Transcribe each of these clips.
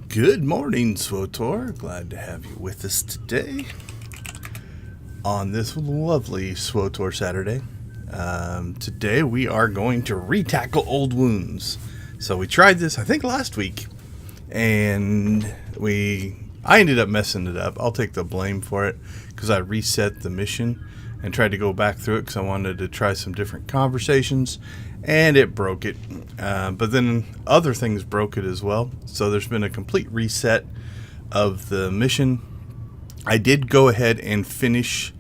Good morning, SWTOR. Glad to have you with us today on this lovely SWTOR Saturday. Today we are going to re-tackle old wounds. So we tried this, I think, last week, and I ended up messing it up. I'll take the blame for it because I reset the mission and tried to go back through it because I wanted to try some different conversations, and it broke it. But then other things broke it as well. So there's been a complete reset of the mission. I did go ahead and finish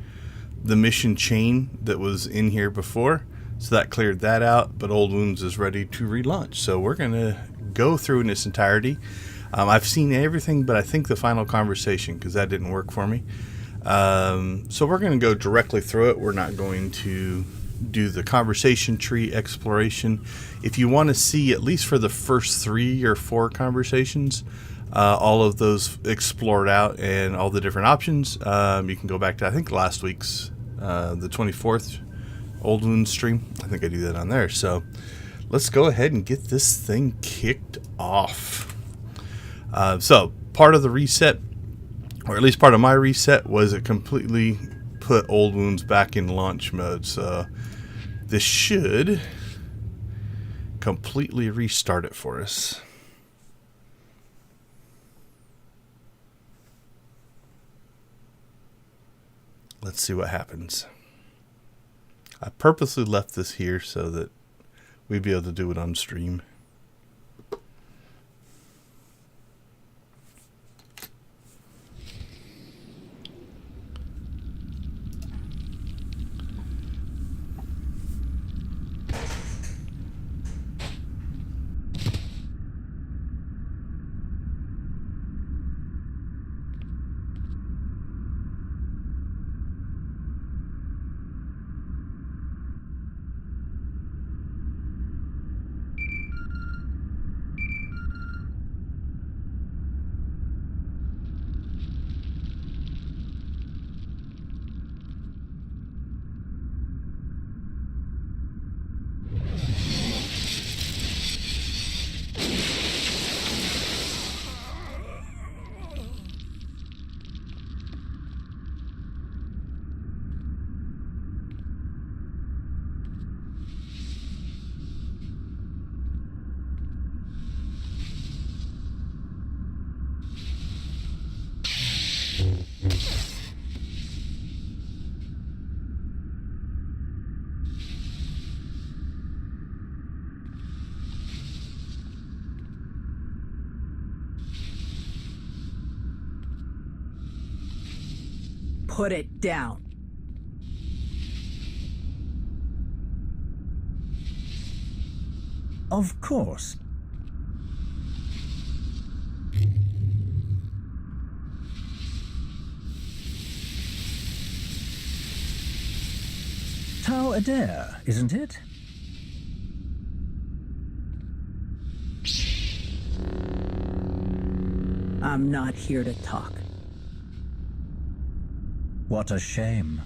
the mission chain that was in here before, so that cleared that out, but Old Wounds is ready to relaunch. So we're going to go through in its entirety. I've seen everything, but I think the final conversation, because that didn't work for me. So we're going to go directly through it. We're not going to do the conversation tree exploration. If you want to see, at least for the first 3 or 4 conversations, all of those explored out and all the different options, you can go back to, I think, last week's, the 24th Old Wounds stream. I think I do that on there. So let's go ahead and get this thing kicked off. So part of the reset, or at least part of my reset, was it completely put Old Wounds back in launch mode. So this should completely restart it for us. Let's see what happens. I purposely left this here so that we'd be able to do it on stream. Put it down. Of course. Tau Adair, isn't it? I'm not here to talk. What a shame.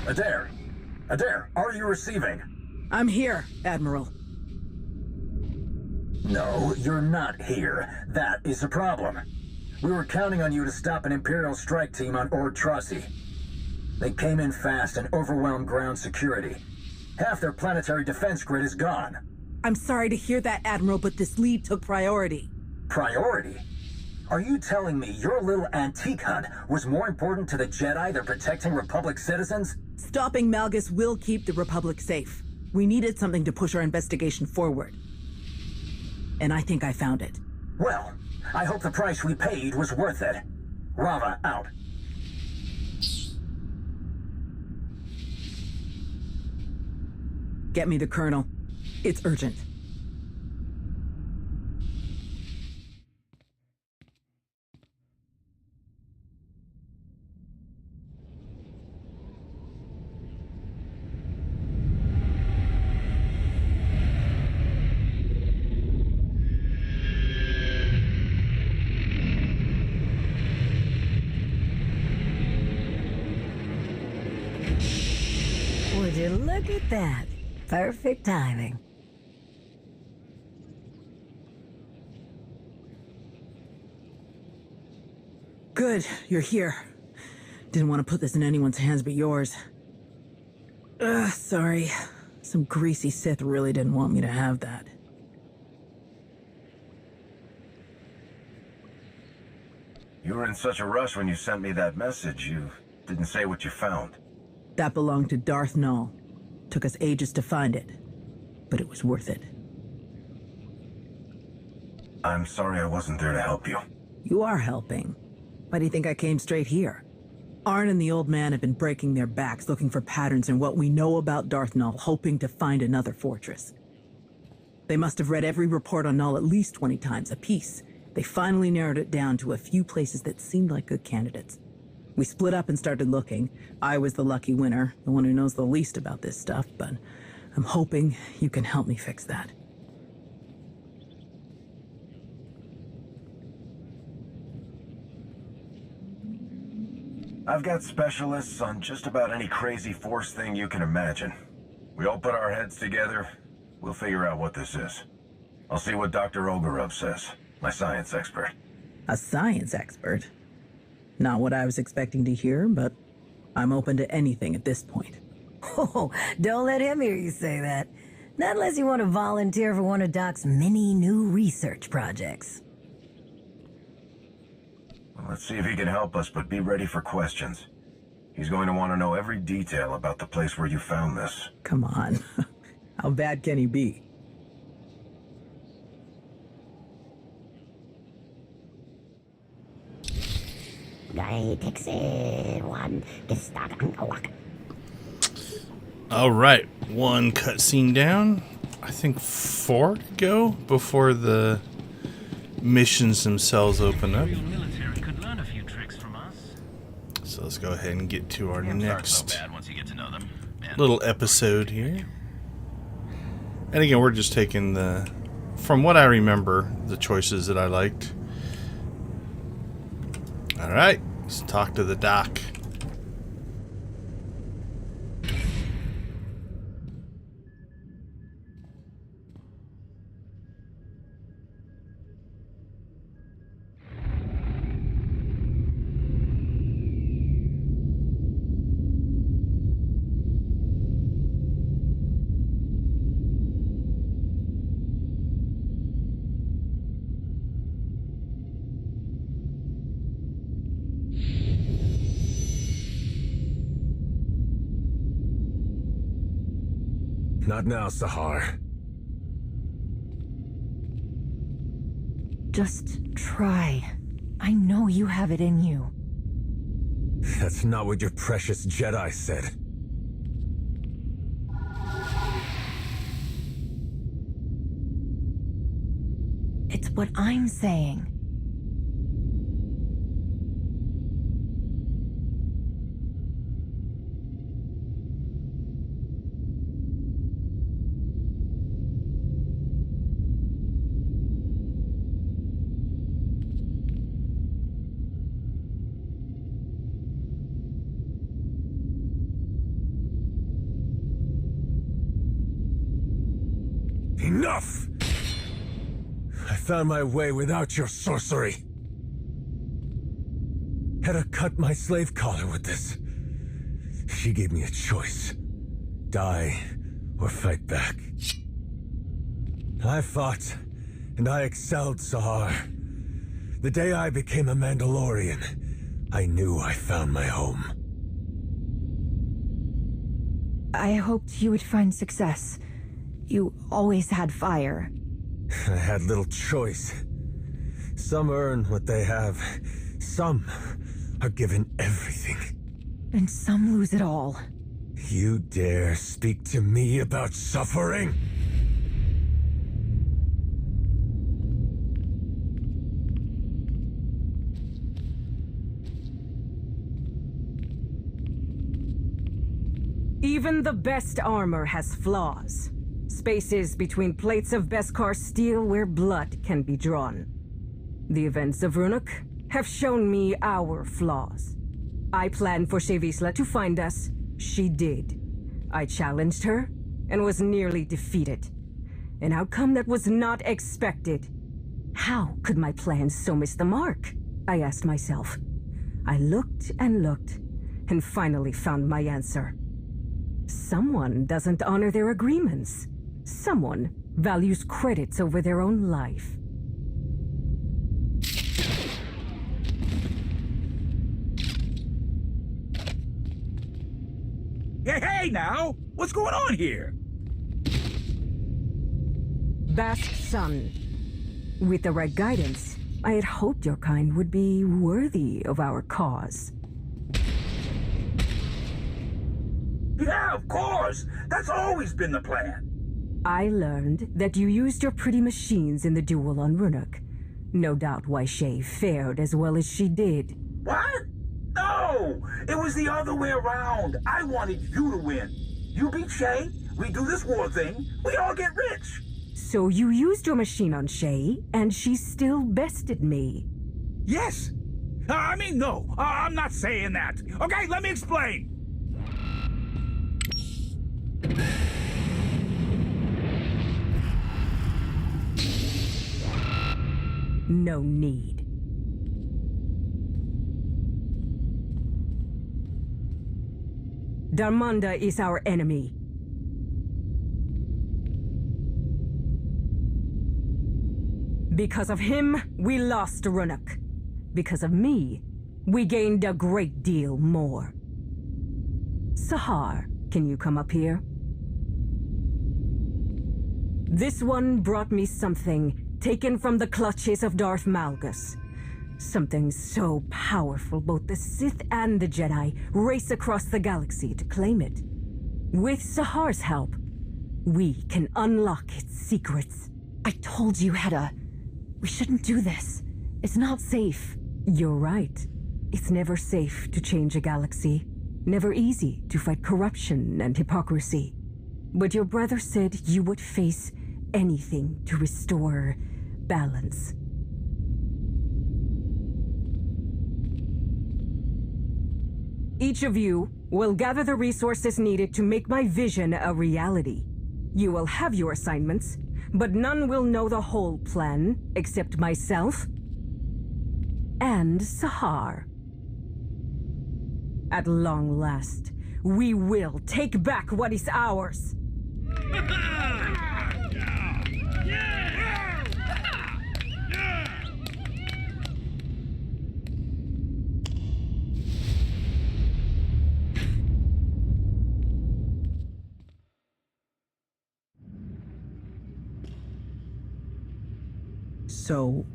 Adair! Adair, are you receiving? I'm here, Admiral. No, you're not here. That is a problem. We were counting on you to stop an Imperial strike team on Ord Trossi. They came in fast and overwhelmed ground security. Half their planetary defense grid is gone. I'm sorry to hear that, Admiral, but this lead took priority. Priority? Are you telling me your little antique hunt was more important to the Jedi than protecting Republic citizens? Stopping Malgus will keep the Republic safe. We needed something to push our investigation forward. And I think I found it. Well, I hope the price we paid was worth it. Rava out. Get me the Colonel. It's urgent. Would you look at that? Perfect timing. Good, you're here. Didn't want to put this in anyone's hands but yours. Sorry. Some greasy Sith really didn't want me to have that. You were in such a rush when you sent me that message, you didn't say what you found. That belonged to Darth Null. Took us ages to find it, but it was worth it. I'm sorry I wasn't there to help you. You are helping. Why do you think I came straight here? Arn and the old man have been breaking their backs looking for patterns in what we know about Darth Null, hoping to find another fortress. They must have read every report on Null at least 20 times apiece. They finally narrowed it down to a few places that seemed like good candidates. We split up and started looking. I was the lucky winner, the one who knows the least about this stuff, but I'm hoping you can help me fix that. I've got specialists on just about any crazy force thing you can imagine. We all put our heads together, we'll figure out what this is. I'll see what Dr. Ogorov says, my science expert. A science expert? Not what I was expecting to hear, but I'm open to anything at this point. Oh, don't let him hear you say that. Not unless you want to volunteer for one of Doc's many new research projects. Well, let's see if he can help us, but be ready for questions. He's going to want to know every detail about the place where you found this. Come on. How bad can he be? All right, one cutscene down. I think 4 to go before the missions themselves open up. Military could learn a few tricks from us. So let's go ahead and get to our Aren't next so bad once you get to know them. And little episode here. And again, we're just taking from what I remember, the choices that I liked. All right, let's talk to the doc. Not now, Sahar. Just try. I know you have it in you. That's not what your precious Jedi said. It's what I'm saying. Enough! I found my way without your sorcery. had to cut my slave collar with this. She gave me a choice. Die or fight back. I fought, and I excelled, Sahar. The day I became a Mandalorian, I knew I found my home. I hoped you would find success. You always had fire. I had little choice. Some earn what they have. Some are given everything. And some lose it all. You dare speak to me about suffering? Even the best armor has flaws. Spaces between plates of Beskar steel where blood can be drawn. The events of Runuk have shown me our flaws. I planned for Shevisla to find us. She did. I challenged her and was nearly defeated. An outcome that was not expected. How could my plans so miss the mark? I asked myself. I looked and finally found my answer. Someone doesn't honor their agreements. Someone values credits over their own life. Hey now! What's going on here? Bask's son. With the right guidance, I had hoped your kind would be worthy of our cause. Yeah, of course! That's always been the plan! I learned that you used your pretty machines in the duel on Runuk. No doubt why Shay fared as well as she did. What? No! It was the other way around. I wanted you to win. You beat Shay, we do this war thing, we all get rich! So you used your machine on Shay, and she still bested me. Yes! No, I'm not saying that. Okay, let me explain! No need. Darmanda is our enemy. Because of him, we lost Runuk. Because of me, we gained a great deal more. Sahar, can you come up here? This one brought me something taken from the clutches of Darth Malgus. Something so powerful both the Sith and the Jedi race across the galaxy to claim it. With Sahar's help, we can unlock its secrets. I told you, Hedda. We shouldn't do this. It's not safe. You're right. It's never safe to change a galaxy. Never easy to fight corruption and hypocrisy. But your brother said you would face anything to restore balance. Each of you will gather the resources needed to make my vision a reality. You will have your assignments, but none will know the whole plan except myself and Sahar. At long last, we will take back what is ours. So,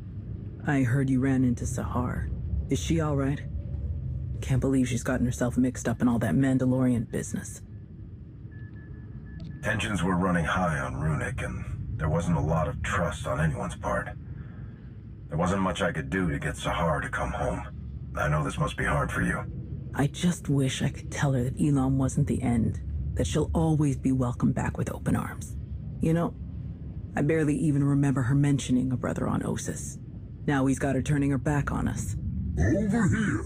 I heard you ran into Sahar. Is she all right? Can't believe she's gotten herself mixed up in all that Mandalorian business. Tensions were running high on Runuk, and there wasn't a lot of trust on anyone's part. There wasn't much I could do to get Sahar to come home. I know this must be hard for you. I just wish I could tell her that Elam wasn't the end, that she'll always be welcomed back with open arms. You know, I barely even remember her mentioning a brother on Ossus. Now he's got her turning her back on us. Over here,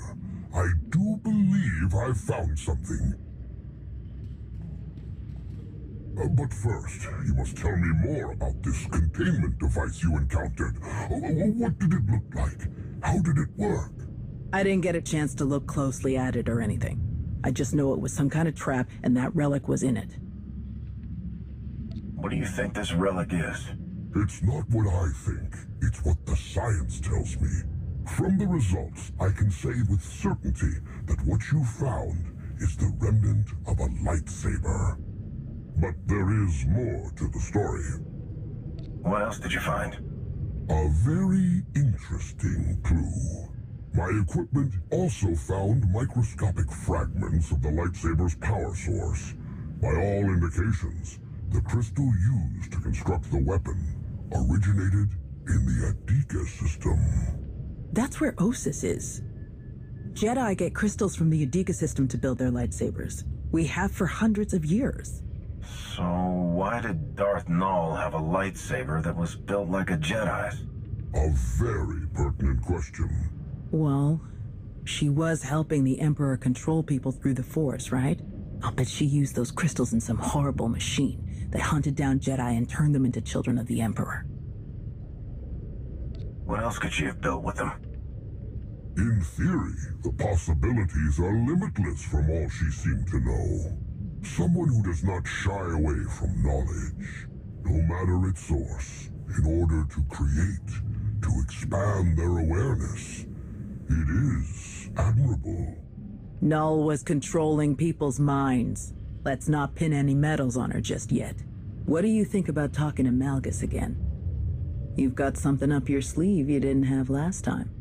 I do believe I found something. But first, you must tell me more about this containment device you encountered. What did it look like? How did it work? I didn't get a chance to look closely at it or anything. I just know it was some kind of trap and that relic was in it. What do you think this relic is? It's not what I think. It's what the science tells me. From the results, I can say with certainty that what you found is the remnant of a lightsaber. But there is more to the story. What else did you find? A very interesting clue. My equipment also found microscopic fragments of the lightsaber's power source. By all indications, the crystal used to construct the weapon originated in the Adika system. That's where Osis is. Jedi get crystals from the Adika system to build their lightsabers. We have for hundreds of years. So why did Darth Nul have a lightsaber that was built like a Jedi's? A very pertinent question. Well, she was helping the Emperor control people through the Force, right? I'll bet she used those crystals in some horrible machine that hunted down Jedi and turned them into children of the Emperor. What else could she have built with them? In theory, the possibilities are limitless from all she seemed to know. Someone who does not shy away from knowledge, no matter its source, in order to create, to expand their awareness. It is admirable. Null was controlling people's minds. Let's not pin any medals on her just yet. What do you think about talking to Malgus again? You've got something up your sleeve you didn't have last time.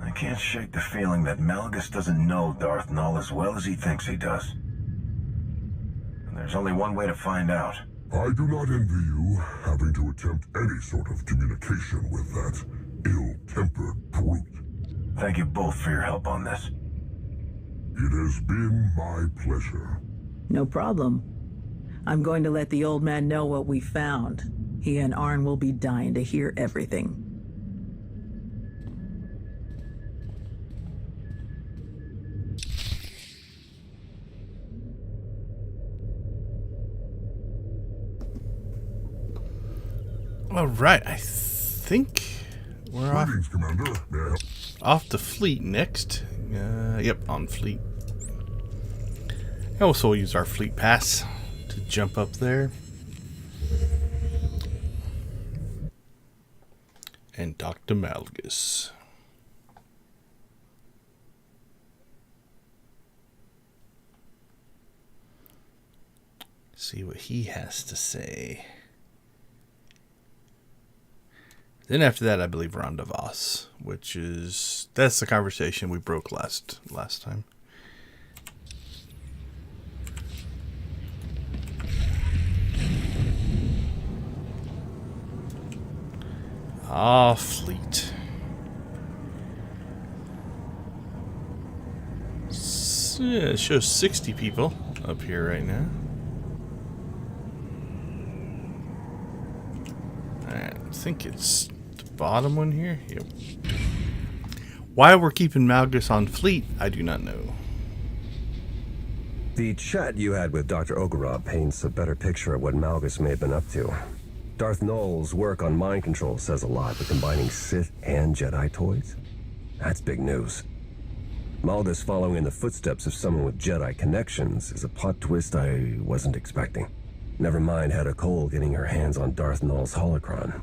I can't shake the feeling that Malgus doesn't know Darth Nul as well as he thinks he does. And there's only one way to find out. I do not envy you having to attempt any sort of communication with that ill-tempered brute. Thank you both for your help on this. It has been my pleasure. No problem. I'm going to let the old man know what we found. He and Arn will be dying to hear everything. All right, I think we're off. Greetings, Commander. May I help? Off to Fleet next. Yep, on Fleet. Also, we'll use our Fleet Pass to jump up there and talk to Malgus. See what he has to say. Then after that, I believe we're on Davos, that's the conversation we broke last time. Fleet. So, yeah, it shows 60 people up here right now. I think it's the bottom one here. Yep. Why we're keeping Malgus on Fleet, I do not know. The chat you had with Dr. Ogorov paints a better picture of what Malgus may have been up to. Darth Nul's work on mind control says a lot, but combining Sith and Jedi toys? That's big news. Malgus following in the footsteps of someone with Jedi connections is a plot twist I wasn't expecting. Never mind Hedda Cole getting her hands on Darth Nul's holocron.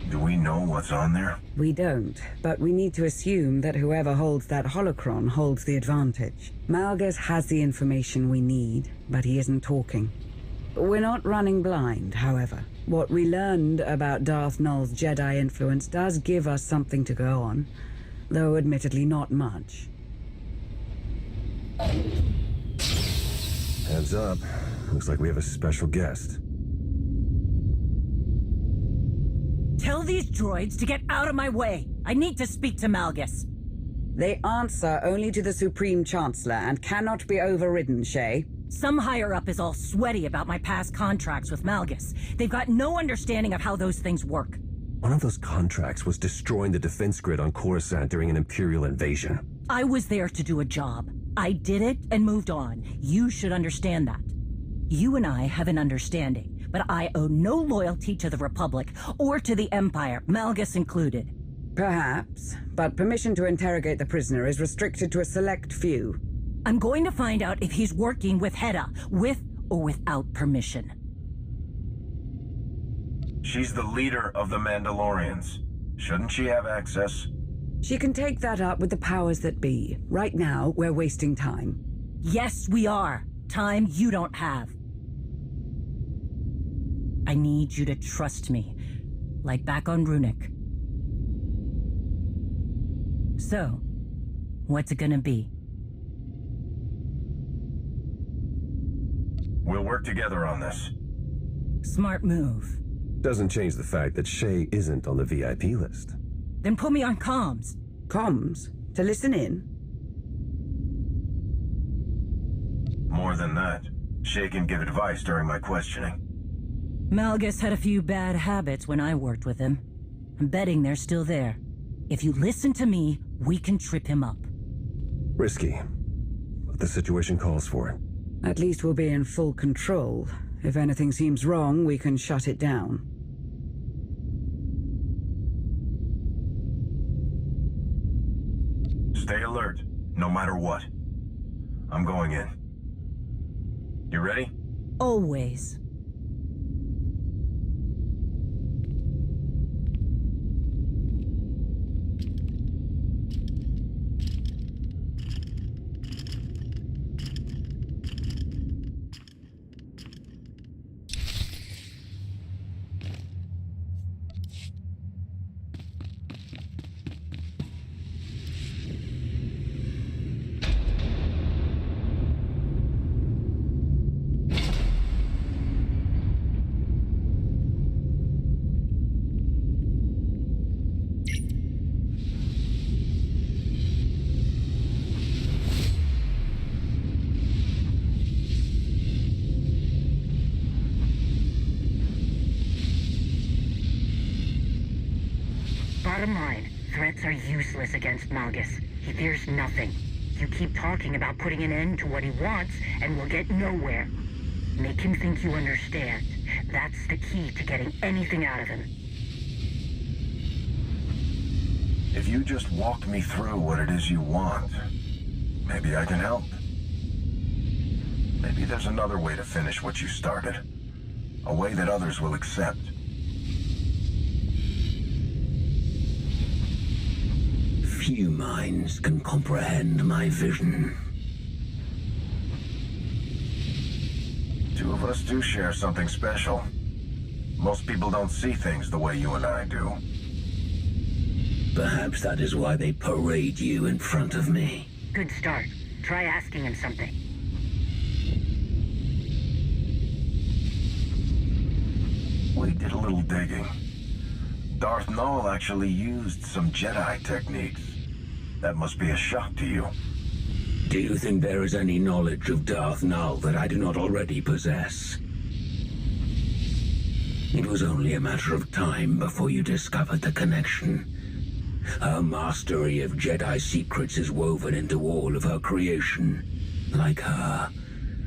Do we know what's on there? We don't, but we need to assume that whoever holds that holocron holds the advantage. Malgus has the information we need, but he isn't talking. We're not running blind, however. What we learned about Darth Nul's Jedi influence does give us something to go on, though admittedly not much. Heads up. Looks like we have a special guest. Tell these droids to get out of my way. I need to speak to Malgus. They answer only to the Supreme Chancellor and cannot be overridden, Shay. Some higher-up is all sweaty about my past contracts with Malgus. They've got no understanding of how those things work. One of those contracts was destroying the defense grid on Coruscant during an Imperial invasion. I was there to do a job. I did it and moved on. You should understand that. You and I have an understanding. but I owe no loyalty to the Republic or to the Empire, Malgus included. Perhaps, but permission to interrogate the prisoner is restricted to a select few. I'm going to find out if he's working with Hedda, with or without permission. She's the leader of the Mandalorians. Shouldn't she have access? She can take that up with the powers that be. Right now, we're wasting time. Yes, we are. Time you don't have. I need you to trust me, like back on Runic. So, what's it gonna be? We'll work together on this. Smart move. Doesn't change the fact that Shay isn't on the VIP list. Then put me on comms. Comms? To listen in? More than that, Shay can give advice during my questioning. Malgus had a few bad habits when I worked with him. I'm betting they're still there. If you listen to me, we can trip him up. Risky, but the situation calls for it. At least we'll be in full control. If anything seems wrong, we can shut it down. Stay alert, no matter what. I'm going in. You ready? Always. Bottom line, threats are useless against Malgus. He fears nothing. You keep talking about putting an end to what he wants, and we'll get nowhere. Make him think you understand. That's the key to getting anything out of him. If you just walk me through what it is you want, maybe I can help. Maybe there's another way to finish what you started. A way that others will accept. Few minds can comprehend my vision. Two of us do share something special. Most people don't see things the way you and I do. Perhaps that is why they parade you in front of me. Good start. Try asking him something. We did a little digging. Darth Nul actually used some Jedi techniques. That must be a shock to you. Do you think there is any knowledge of Darth Nul that I do not already possess? It was only a matter of time before you discovered the connection. Her mastery of Jedi secrets is woven into all of her creation. Like her,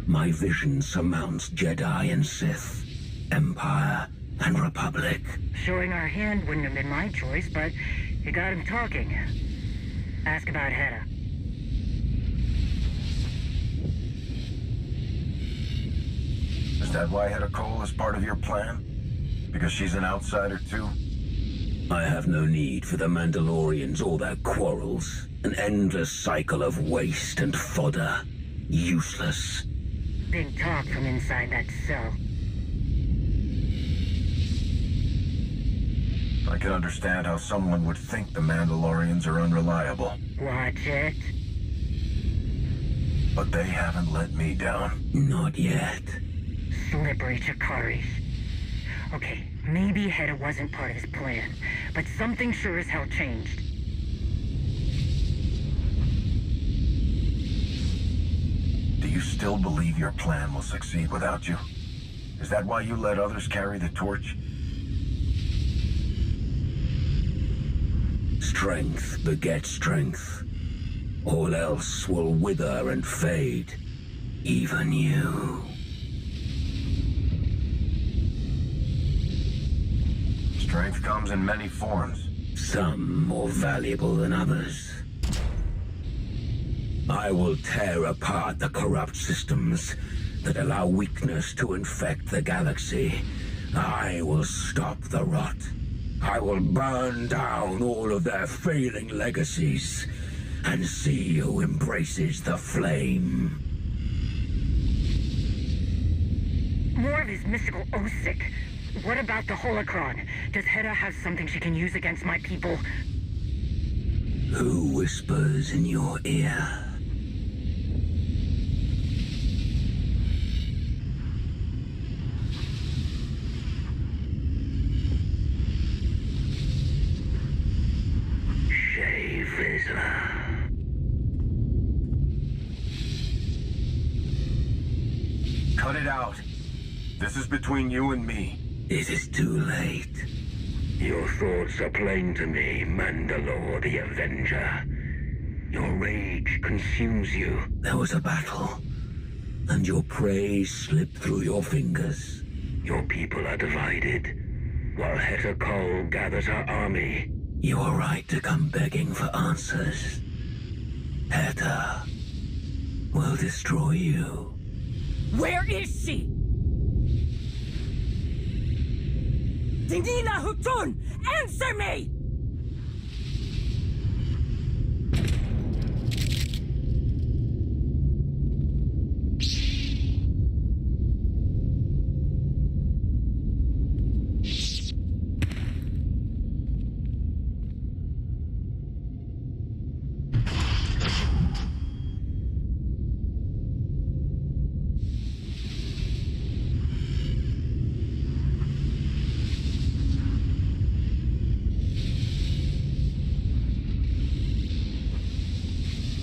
my vision surmounts Jedi and Sith, Empire and Republic. Showing our hand wouldn't have been my choice, but you got him talking. Ask about Hedda. Is that why Hedda Cole is part of your plan? Because she's an outsider too? I have no need for the Mandalorians or their quarrels. An endless cycle of waste and fodder. Useless. Big talk from inside that cell. I can understand how someone would think the Mandalorians are unreliable. Watch it. But they haven't let me down. Not yet. Slippery Chikaris. Okay, maybe Hedda wasn't part of his plan, but something sure as hell changed. Do you still believe your plan will succeed without you? Is that why you let others carry the torch? Strength begets strength. All else will wither and fade. Even you. Strength comes in many forms. Some more valuable than others. I will tear apart the corrupt systems that allow weakness to infect the galaxy. I will stop the rot. I will burn down all of their failing legacies and see who embraces the flame. More of his mystical Osic. What about the holocron? Does Hera have something she can use against my people? Who whispers in your ear? Cut it out. This is between you and me. It is too late. Your thoughts are plain to me, Mandalore the Avenger. Your rage consumes you. There was a battle, and your prey slipped through your fingers. Your people are divided, while Heta Kol gathers her army. You are right to come begging for answers. Heta will destroy you. Where is she? Dinina Hutun! Answer me!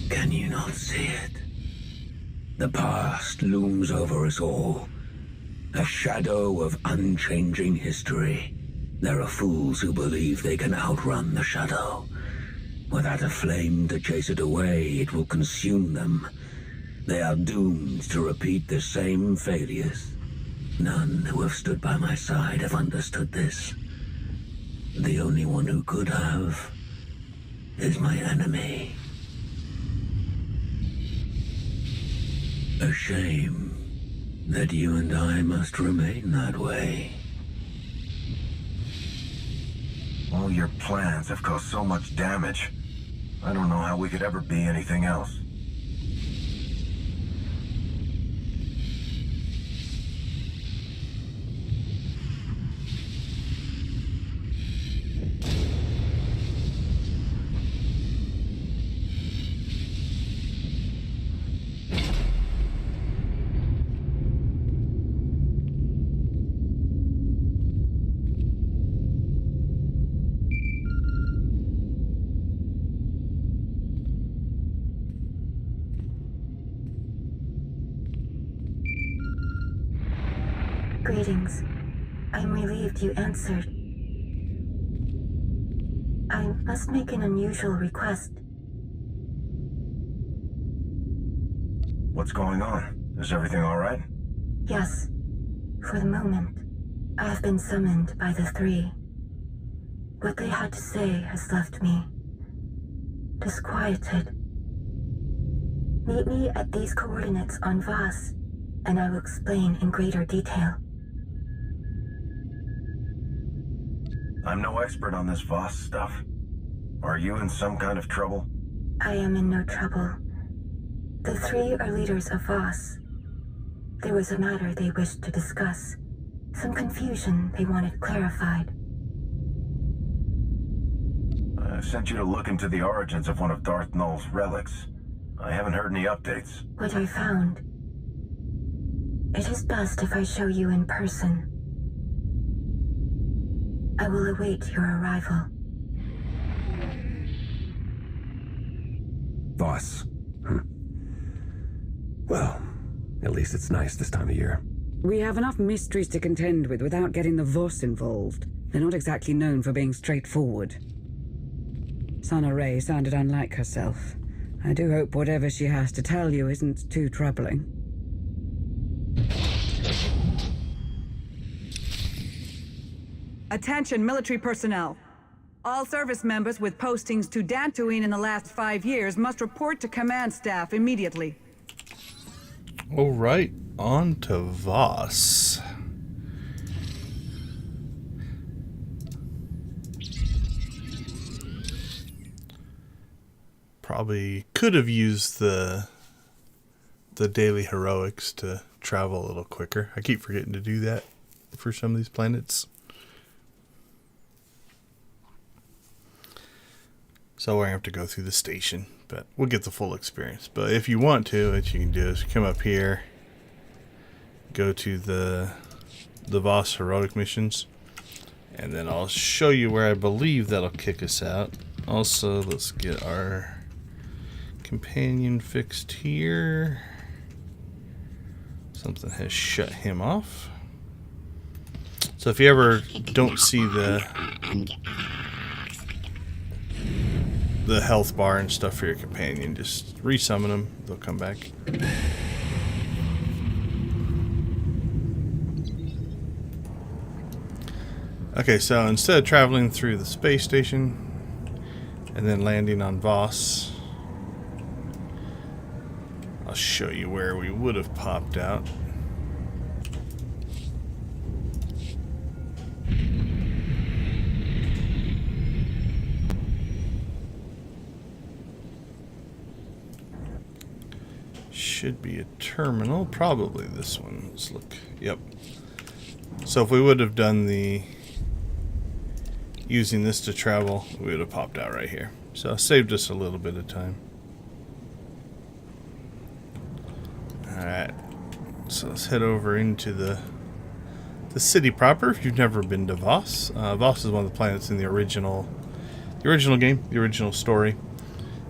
Can you not see it? The past looms over us all, a shadow of unchanging history. There are fools who believe they can outrun the shadow. Without a flame to chase it away, it will consume them. They are doomed to repeat the same failures. None who have stood by my side have understood this. The only one who could have is my enemy. A shame that you and I must remain that way. All your plans have caused so much damage. I don't know how we could ever be anything else. Greetings. I'm relieved you answered. I must make an unusual request. What's going on? Is everything all right? Yes. For the moment, I have been summoned by the three. What they had to say has left me disquieted. Meet me at these coordinates on Voss, and I will explain in greater detail. I'm no expert on this Voss stuff. Are you in some kind of trouble? I am in no trouble. The three are leaders of Voss. There was a matter they wished to discuss. Some confusion they wanted clarified. I sent you to look into the origins of one of Darth Null's relics. I haven't heard any updates. What I found. It is best if I show you in person. I will await your arrival. Voss. Well, at least it's nice this time of year. We have enough mysteries to contend with without getting the Voss involved. They're not exactly known for being straightforward. Sana Ray sounded unlike herself. I do hope whatever she has to tell you isn't too troubling. Attention military personnel. All service members with postings to Dantooine in the last 5 years must report to command staff immediately. All right, on to Voss. Probably could have used the daily heroics to travel a little quicker. I keep forgetting to do that for some of these planets. So we're going to have to go through the station, but we'll get the full experience. But if you want to, what you can do is come up here, go to the Voss heroic missions, and then I'll show you where I believe that'll kick us out. Also, let's get our companion fixed here. Something has shut him off. So if you ever don't see the health bar and stuff for your companion, just resummon them, they'll come back. Okay, so instead of traveling through the space station and then landing on Voss, I'll show you where we would have popped out. Should be a terminal, probably this one. Let's look. Yep. So if we would have done using this to travel, we would have popped out right here. So it saved us a little bit of time. Alright, so let's head over into the city proper. If you've never been to Voss, Voss is one of the planets in the original game, the original story.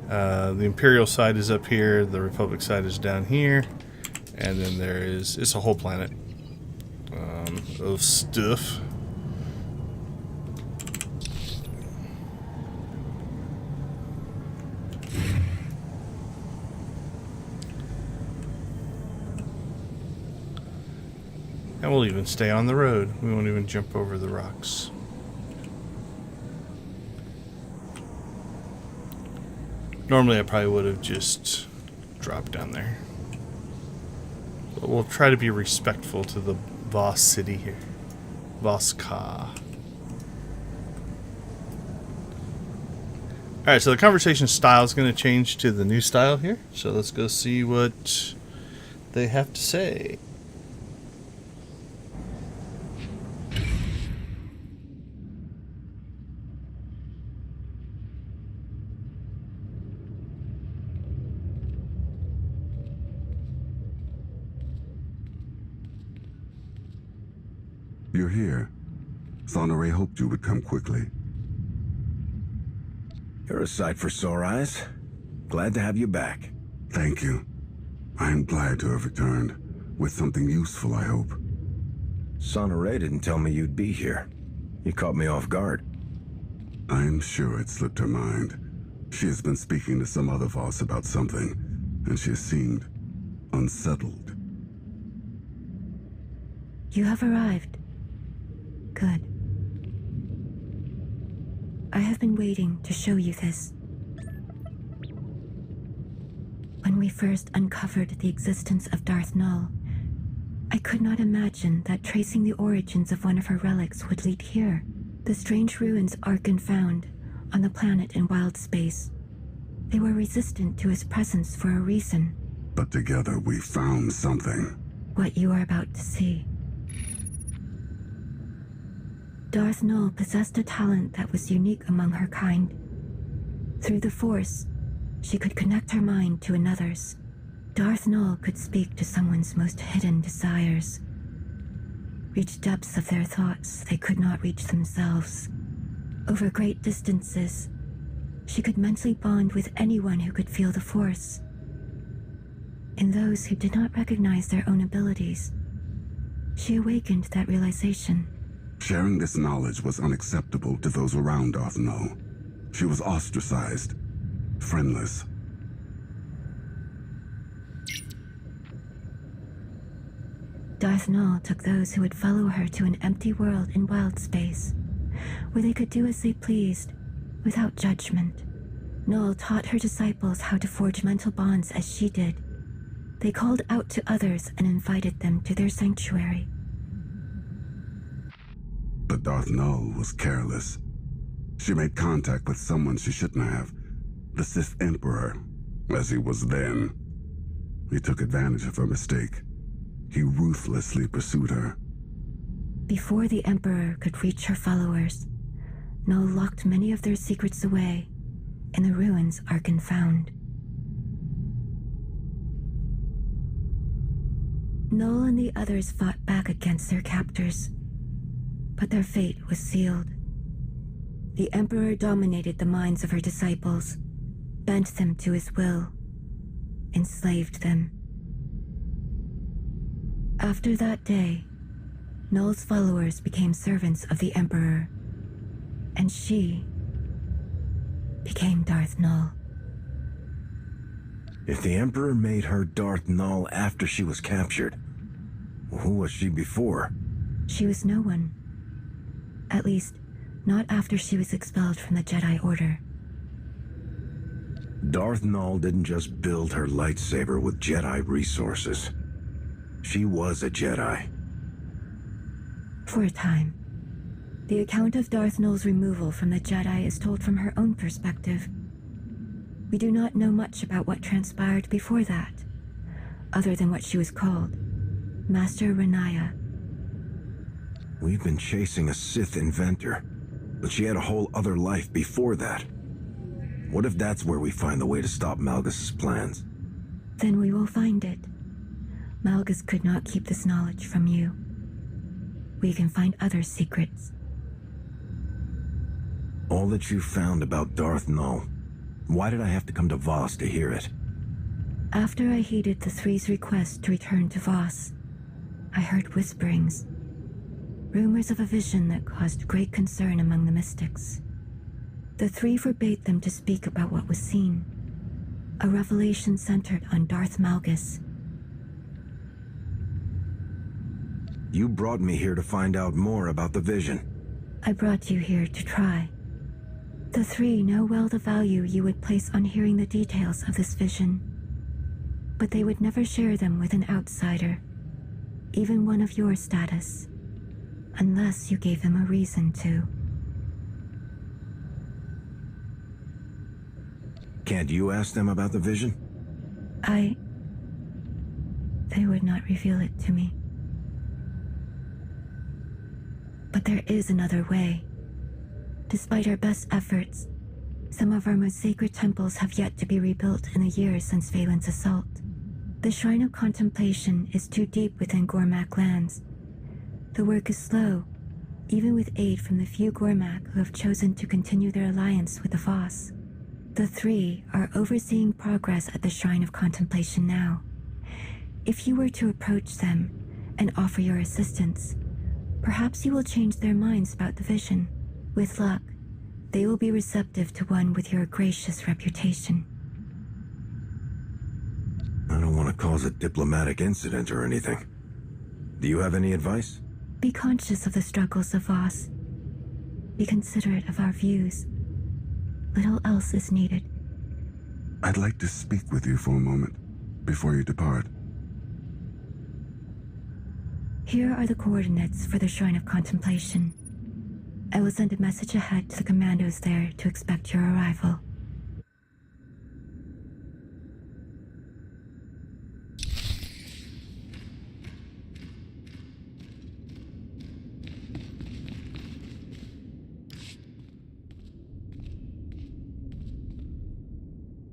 The Imperial side is up here, the Republic side is down here, and then it's a whole planet of stuff. And we'll even stay on the road. We won't even jump over the rocks. Normally I probably would have just dropped down there. But we'll try to be respectful to the Voss city here. Voss-Ka. Alright, so the conversation style is going to change to the new style here. So let's go see what they have to say. You're here. Sonore hoped you would come quickly. You're a sight for sore eyes. Glad to have you back. Thank you. I am glad to have returned. With something useful, I hope. Sonore didn't tell me you'd be here. You caught me off guard. I'm sure it slipped her mind. She has been speaking to some other Voss about something, and she has seemed unsettled. You have arrived. Good. I have been waiting to show you this. When we first uncovered the existence of Darth Null, I could not imagine that tracing the origins of one of her relics would lead here. The strange ruins Arkan found on the planet in wild space. They were resistant to his presence for a reason. But together we found something. What you are about to see. Darth Null possessed a talent that was unique among her kind. Through the Force, she could connect her mind to another's. Darth Null could speak to someone's most hidden desires, reach depths of their thoughts they could not reach themselves. Over great distances, she could mentally bond with anyone who could feel the Force. In those who did not recognize their own abilities, she awakened that realization. Sharing this knowledge was unacceptable to those around Darth Null. She was ostracized, friendless. Darth Null took those who would follow her to an empty world in wild space. where they could do as they pleased, without judgment. Null taught her disciples how to forge mental bonds as she did. They called out to others and invited them to their sanctuary. But Darth Null was careless. She made contact with someone she shouldn't have. The Sith Emperor, as he was then. He took advantage of her mistake. He ruthlessly pursued her. Before the Emperor could reach her followers, Null locked many of their secrets away in the ruins Arkan found. Null and the others fought back against their captors, but their fate was sealed. The Emperor dominated the minds of her disciples, bent them to his will, enslaved them. After that day, Null's followers became servants of the Emperor, and she became Darth Null. If the Emperor made her Darth Null after she was captured, who was she before? She was no one. At least, not after she was expelled from the Jedi Order. Darth Null didn't just build her lightsaber with Jedi resources. She was a Jedi. For a time. The account of Darth Null's removal from the Jedi is told from her own perspective. We do not know much about what transpired before that, other than what she was called, Master Renaya. We've been chasing a Sith inventor, but she had a whole other life before that. What if that's where we find the way to stop Malgus's plans? Then we will find it. Malgus could not keep this knowledge from you. We can find other secrets. All that you found about Darth Null, why did I have to come to Voss to hear it? After I heeded the Three's request to return to Voss, I heard whisperings. Rumors of a vision that caused great concern among the mystics. The Three forbade them to speak about what was seen. A revelation centered on Darth Malgus. You brought me here to find out more about the vision. I brought you here to try. The Three know well the value you would place on hearing the details of this vision. But they would never share them with an outsider, even one of your status, unless you gave them a reason to. Can't you ask them about the vision? They would not reveal it to me. But there is another way. Despite our best efforts, some of our most sacred temples have yet to be rebuilt in the years since Valen's assault. The Shrine of Contemplation is too deep within Gormak lands. The work is slow, even with aid from the few Gormak who have chosen to continue their alliance with the Voss. The Three are overseeing progress at the Shrine of Contemplation now. If you were to approach them and offer your assistance, perhaps you will change their minds about the vision. With luck, they will be receptive to one with your gracious reputation. I don't want to cause a diplomatic incident or anything. Do you have any advice? Be conscious of the struggles of Voss. Be considerate of our views. Little else is needed. I'd like to speak with you for a moment, before you depart. Here are the coordinates for the Shrine of Contemplation. I will send a message ahead to the commandos there to expect your arrival.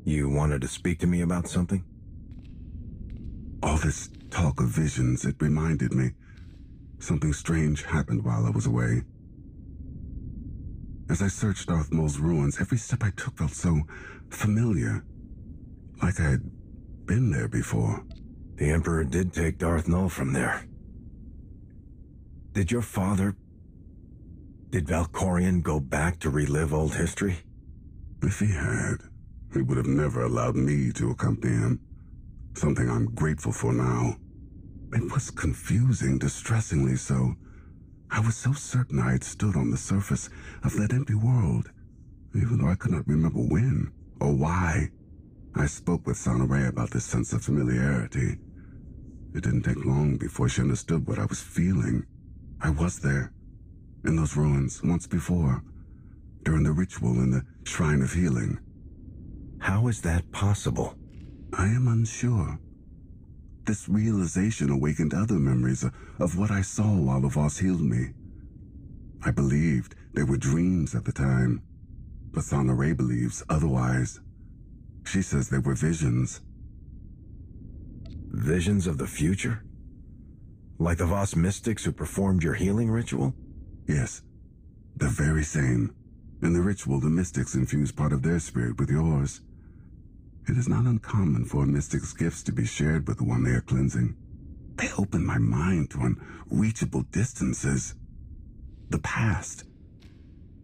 You wanted to speak to me about something? All this talk of visions, it reminded me. Something strange happened while I was away. As I searched Darth Null's ruins, every step I took felt so familiar. Like I had been there before. The Emperor did take Darth Null from there. Did your father... Did Valkorion go back to relive old history? If he had, he would have never allowed me to accompany him. Something I'm grateful for now. It was confusing, distressingly so. I was so certain I had stood on the surface of that empty world, even though I could not remember when or why. I spoke with Sonoray about this sense of familiarity. It didn't take long before she understood what I was feeling. I was there, in those ruins, once before, during the ritual in the Shrine of Healing. How is that possible? I am unsure. This realization awakened other memories of what I saw while the Voss healed me. I believed they were dreams at the time, but Sonoray believes otherwise. She says they were visions. Visions of the future? Like the Voss mystics who performed your healing ritual? Yes, the very same. In the ritual, the mystics infuse part of their spirit with yours. It is not uncommon for a mystic's gifts to be shared with the one they are cleansing. They open my mind to unreachable distances. The past.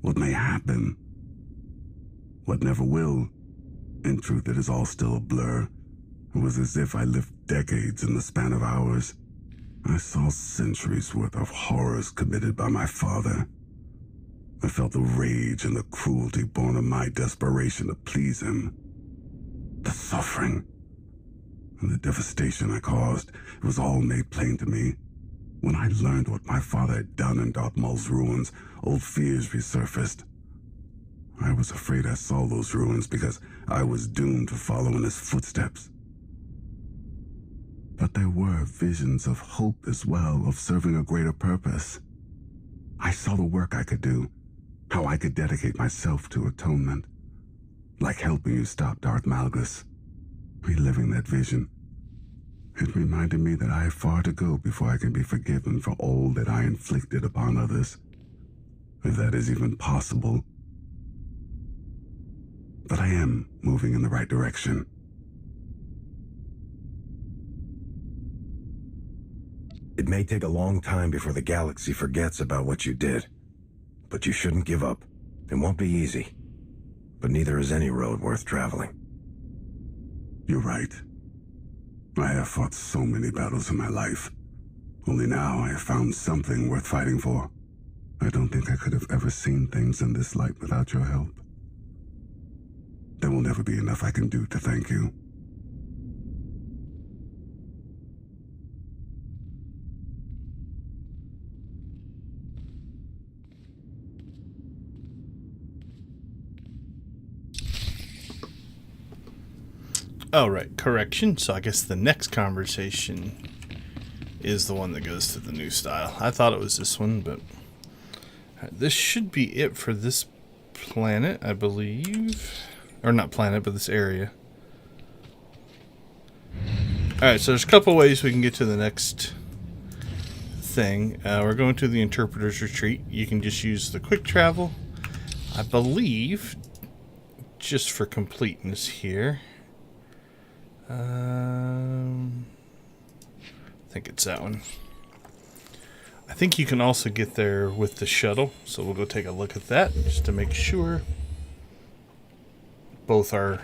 What may happen. What never will. In truth, it is all still a blur. It was as if I lived decades in the span of hours. I saw centuries worth of horrors committed by my father. I felt the rage and the cruelty born of my desperation to please him. The suffering and the devastation I caused, it was all made plain to me. When I learned what my father had done in Darth Maul's ruins, old fears resurfaced. I was afraid I saw those ruins because I was doomed to follow in his footsteps. But there were visions of hope as well, of serving a greater purpose. I saw the work I could do, how I could dedicate myself to atonement. Like helping you stop Darth Malgus. Reliving that vision, it reminded me that I have far to go before I can be forgiven for all that I inflicted upon others. If that is even possible. But I am moving in the right direction. It may take a long time before the galaxy forgets about what you did. But you shouldn't give up. It won't be easy. But neither is any road worth traveling. You're right. I have fought so many battles in my life. Only now I have found something worth fighting for. I don't think I could have ever seen things in this light without your help. There will never be enough I can do to thank you. Oh, right. Correction. So I guess the next conversation is the one that goes to the new style. I thought it was this one, but this should be it for this planet, I believe. Or not planet, but this area. Alright, so there's a couple ways we can get to the next thing. We're going to the Interpreter's Retreat. You can just use the quick travel. I believe, just for completeness here. I think it's that one. I think you can also get there with the shuttle, so we'll go take a look at that just to make sure both are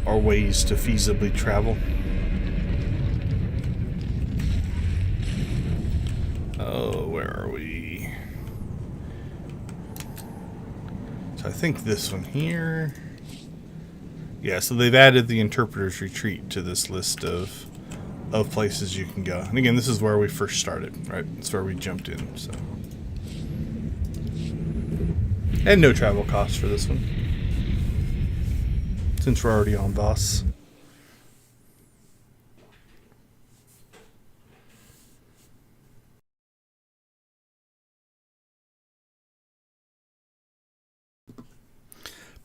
ways to feasibly travel. Oh, where are we? So I think this one here. Yeah, so they've added the Interpreter's Retreat to this list of places you can go. And again, this is where we first started, right? It's where we jumped in, so. And no travel costs for this one, since we're already on Voss.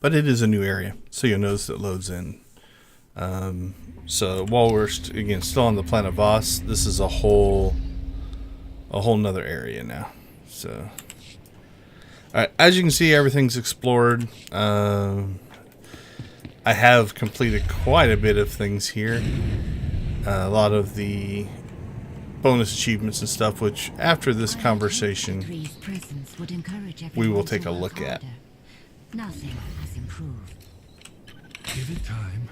But it is a new area, so you'll notice it loads in. So while we're again still on the planet Voss, this is a whole nother area now. So, all right, as you can see, everything's explored. I have completed quite a bit of things here. A lot of the bonus achievements and stuff, which after this conversation, we will take a look at. Nothing has improved. Give it time.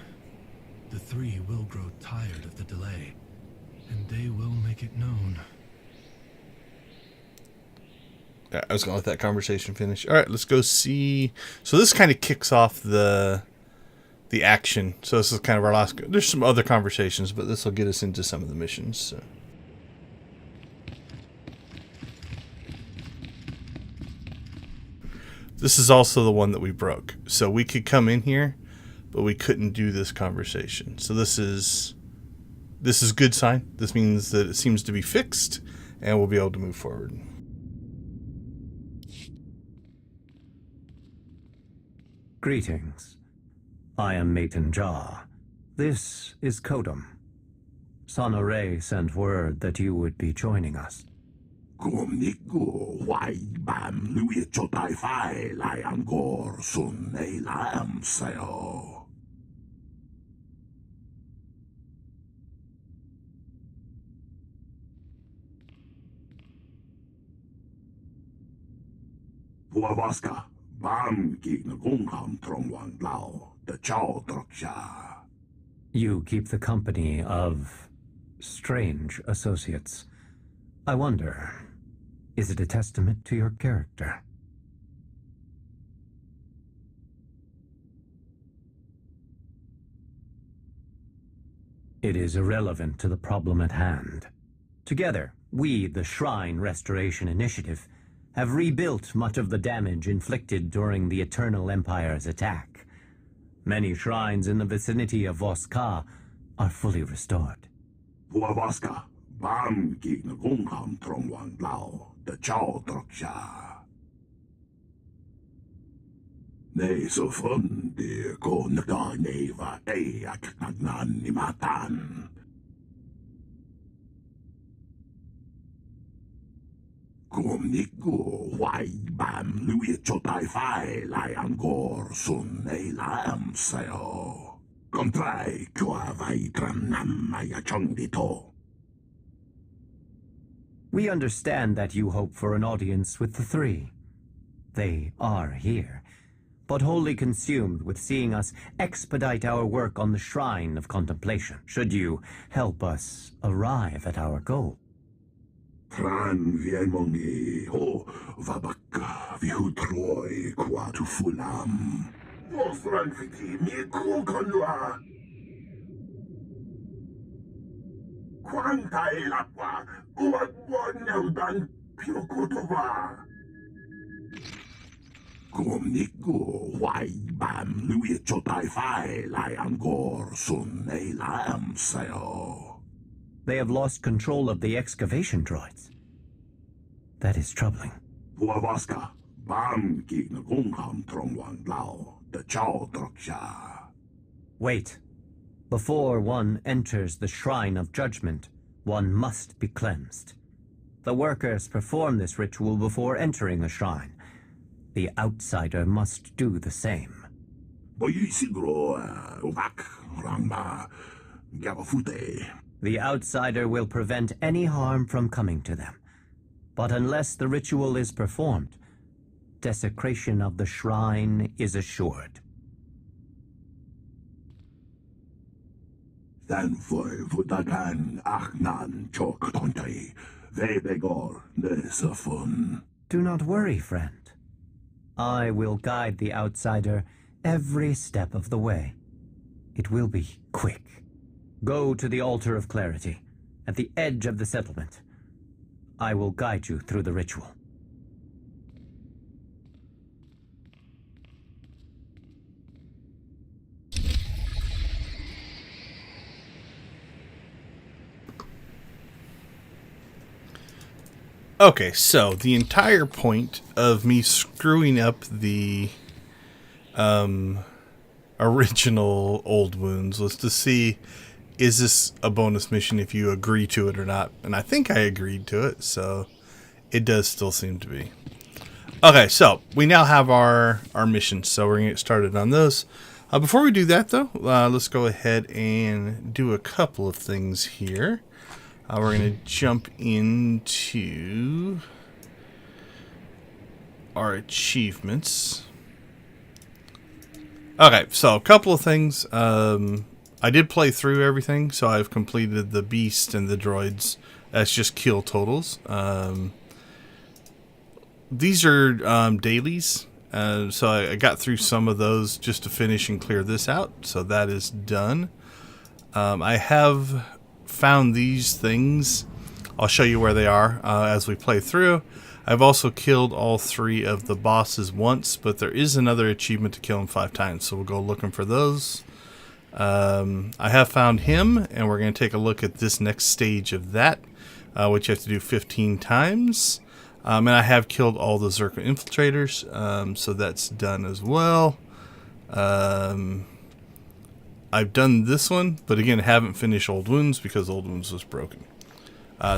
The three will grow tired of the delay, and they will make it known. I was going to let that conversation finish. All right, let's go see. So this kind of kicks off the action. So this is kind of our last. There's some other conversations, but this will get us into some of the missions. So. This is also the one that we broke. So we could come in here, but we couldn't do this conversation. So this is good sign. This means that it seems to be fixed, and we'll be able to move forward. Greetings. I am Maton Jar. This is Kodum. Sonoray sent word that you would be joining us. You keep the company of strange associates. I wonder, is it a testament to your character? It is irrelevant to the problem at hand. Together, we, the Shrine Restoration Initiative, have rebuilt much of the damage inflicted during the Eternal Empire's attack. Many shrines in the vicinity of Voska are fully restored. We understand that you hope for an audience with the three. They are here, but wholly consumed with seeing us expedite our work on the Shrine of Contemplation, should you help us arrive at our goal. Tran vienmongi ho vabaka vihutroi quatu fulam. Vostran fiti mi kukonua. Quanta e l'acqua uagwoneudan piokotova. Gomniku waibam lui chotai fai lai angor sun e lam sayo. They have lost control of the excavation droids. That is troubling. Puavaska, bam ki nagungam trongwan lao, the chow droksha. Wait. Before one enters the Shrine of Judgment, one must be cleansed. The workers perform this ritual before entering the shrine. The outsider must do the same. The outsider will prevent any harm from coming to them. But unless the ritual is performed, desecration of the shrine is assured. Do not worry, friend. I will guide the outsider every step of the way. It will be quick. Go to the Altar of Clarity, at the edge of the settlement. I will guide you through the ritual. Okay, so the entire point of me screwing up the original Old Wounds was to see, is this a bonus mission if you agree to it or not? And I think I agreed to it, so it does still seem to be. Okay, so we now have our missions, so we're going to get started on those. Before we do that, though, let's go ahead and do a couple of things here. We're going to jump into our achievements. Okay, so a couple of things. I did play through everything, so I've completed the beast and the droids. That's just kill totals. these are dailies. So I got through some of those just to finish and clear this out. So that is done. I have found these things. I'll show you where they are as we play through. I've also killed all 3 of the bosses once, but there is another achievement to kill them 5 times. So we'll go looking for those. I have found him, and we're going to take a look at this next stage of that, which you have to do 15 times. And I have killed all the Zerka infiltrators, so that's done as well. I've done this one, but again, haven't finished Old Wounds because Old Wounds was broken.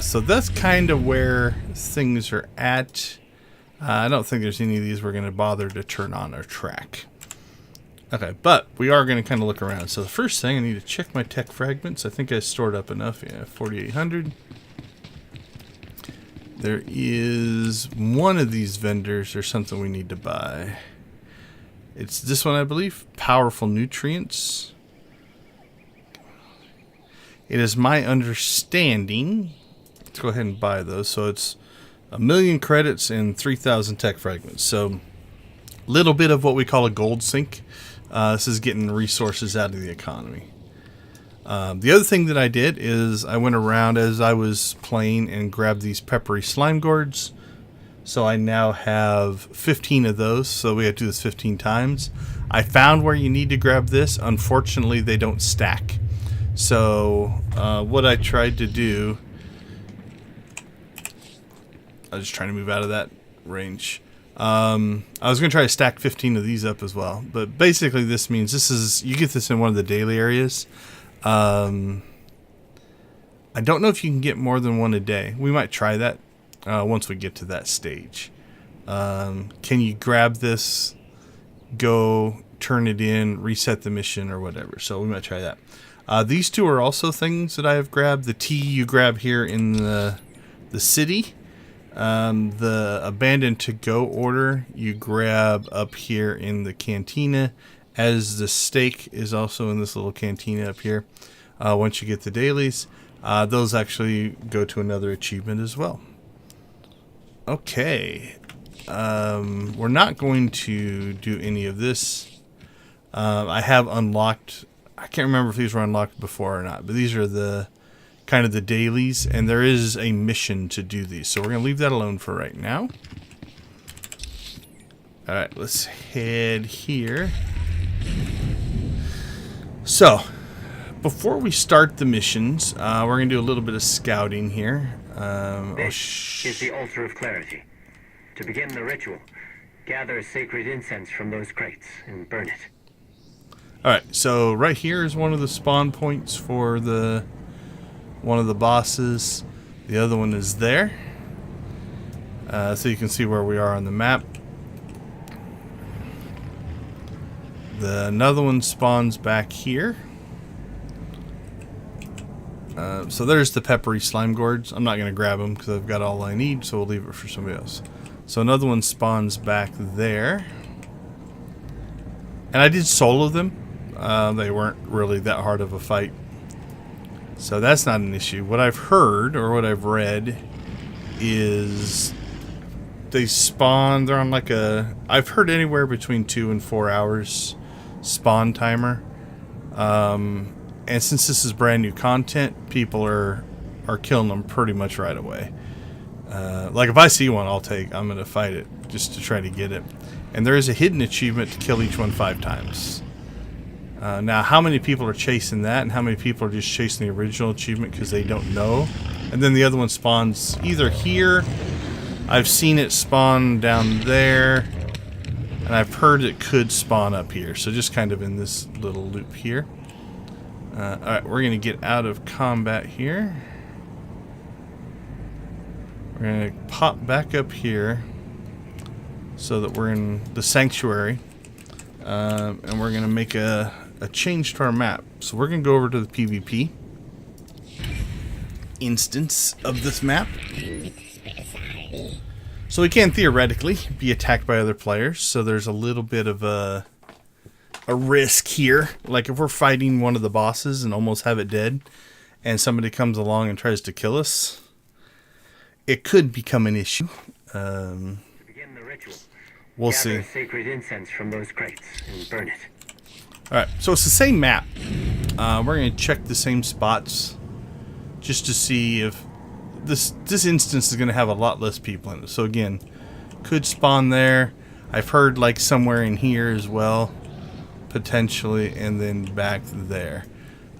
So that's kind of where things are at. I don't think there's any of these we're going to bother to turn on or track. Okay, but we are going to kind of look around. So the first thing, I need to check my tech fragments. I think I stored up enough. Yeah, 4,800. There is one of these vendors or something we need to buy. It's this one, I believe. Powerful nutrients. It is my understanding. Let's go ahead and buy those. So it's 1,000,000 credits and 3,000 tech fragments. So a little bit of what we call a gold sink. This is getting resources out of the economy. The other thing that I did is I went around as I was playing and grabbed these peppery slime gourds. So I now have 15 of those. So we have to do this 15 times. I found where you need to grab this. Unfortunately, they don't stack. So what I tried to do, I was just trying to move out of that range. I was going to try to stack 15 of these up as well. But basically this means you get this in one of the daily areas. I don't know if you can get more than one a day. We might try that once we get to that stage. Can you grab this, go turn it in, reset the mission or whatever? So we might try that. These 2 are also things that I have grabbed. The tea you grab here in the city. The abandoned to-go order you grab up here in the cantina, as the steak is also in this little cantina up here. Once you get the dailies, those actually go to another achievement as well. Okay, we're not going to do any of this. I have unlocked, I can't remember if these were unlocked before or not, but these are the kind of the dailies, and there is a mission to do these. So we're going to leave that alone for right now. Alright, let's head here. So, before we start the missions, we're going to do a little bit of scouting here. This is the altar of clarity. To begin the ritual, gather sacred incense from those crates and burn it. Alright, so right here is one of the spawn points for one of the bosses. The other one is there. So you can see where we are on the map. Another one spawns back here. So there's the peppery slime gourds. I'm not going to grab them because I've got all I need, so we'll leave it for somebody else. So another one spawns back there. And I did solo them. They weren't really that hard of a fight. So that's not an issue. What I've heard, or what I've read, is they spawn, they're on like I've heard anywhere between 2 and 4 hours spawn timer. And since this is brand new content, people are killing them pretty much right away. Like if I see one, I'm going to fight it just to try to get it. And there is a hidden achievement to kill each one 5 times. Now, how many people are chasing that, and how many people are just chasing the original achievement because they don't know? And then the other one spawns either here. I've seen it spawn down there, and I've heard it could spawn up here. So just kind of in this little loop here. Alright, we're going to get out of combat here. We're going to pop back up here so that we're in the sanctuary. And we're going to make a change to our map. So we're going to go over to the PvP instance of this map. So we can theoretically be attacked by other players. So there's a little bit of a risk here. Like if we're fighting one of the bosses and almost have it dead, and somebody comes along and tries to kill us, it could become an issue. To begin ritual. We'll Gather see. sacred incense from those crates and burn it. Alright, so it's the same map. We're going to check the same spots just to see if this instance is going to have a lot less people in it. So again, could spawn there. I've heard like somewhere in here as well, potentially, and then back there.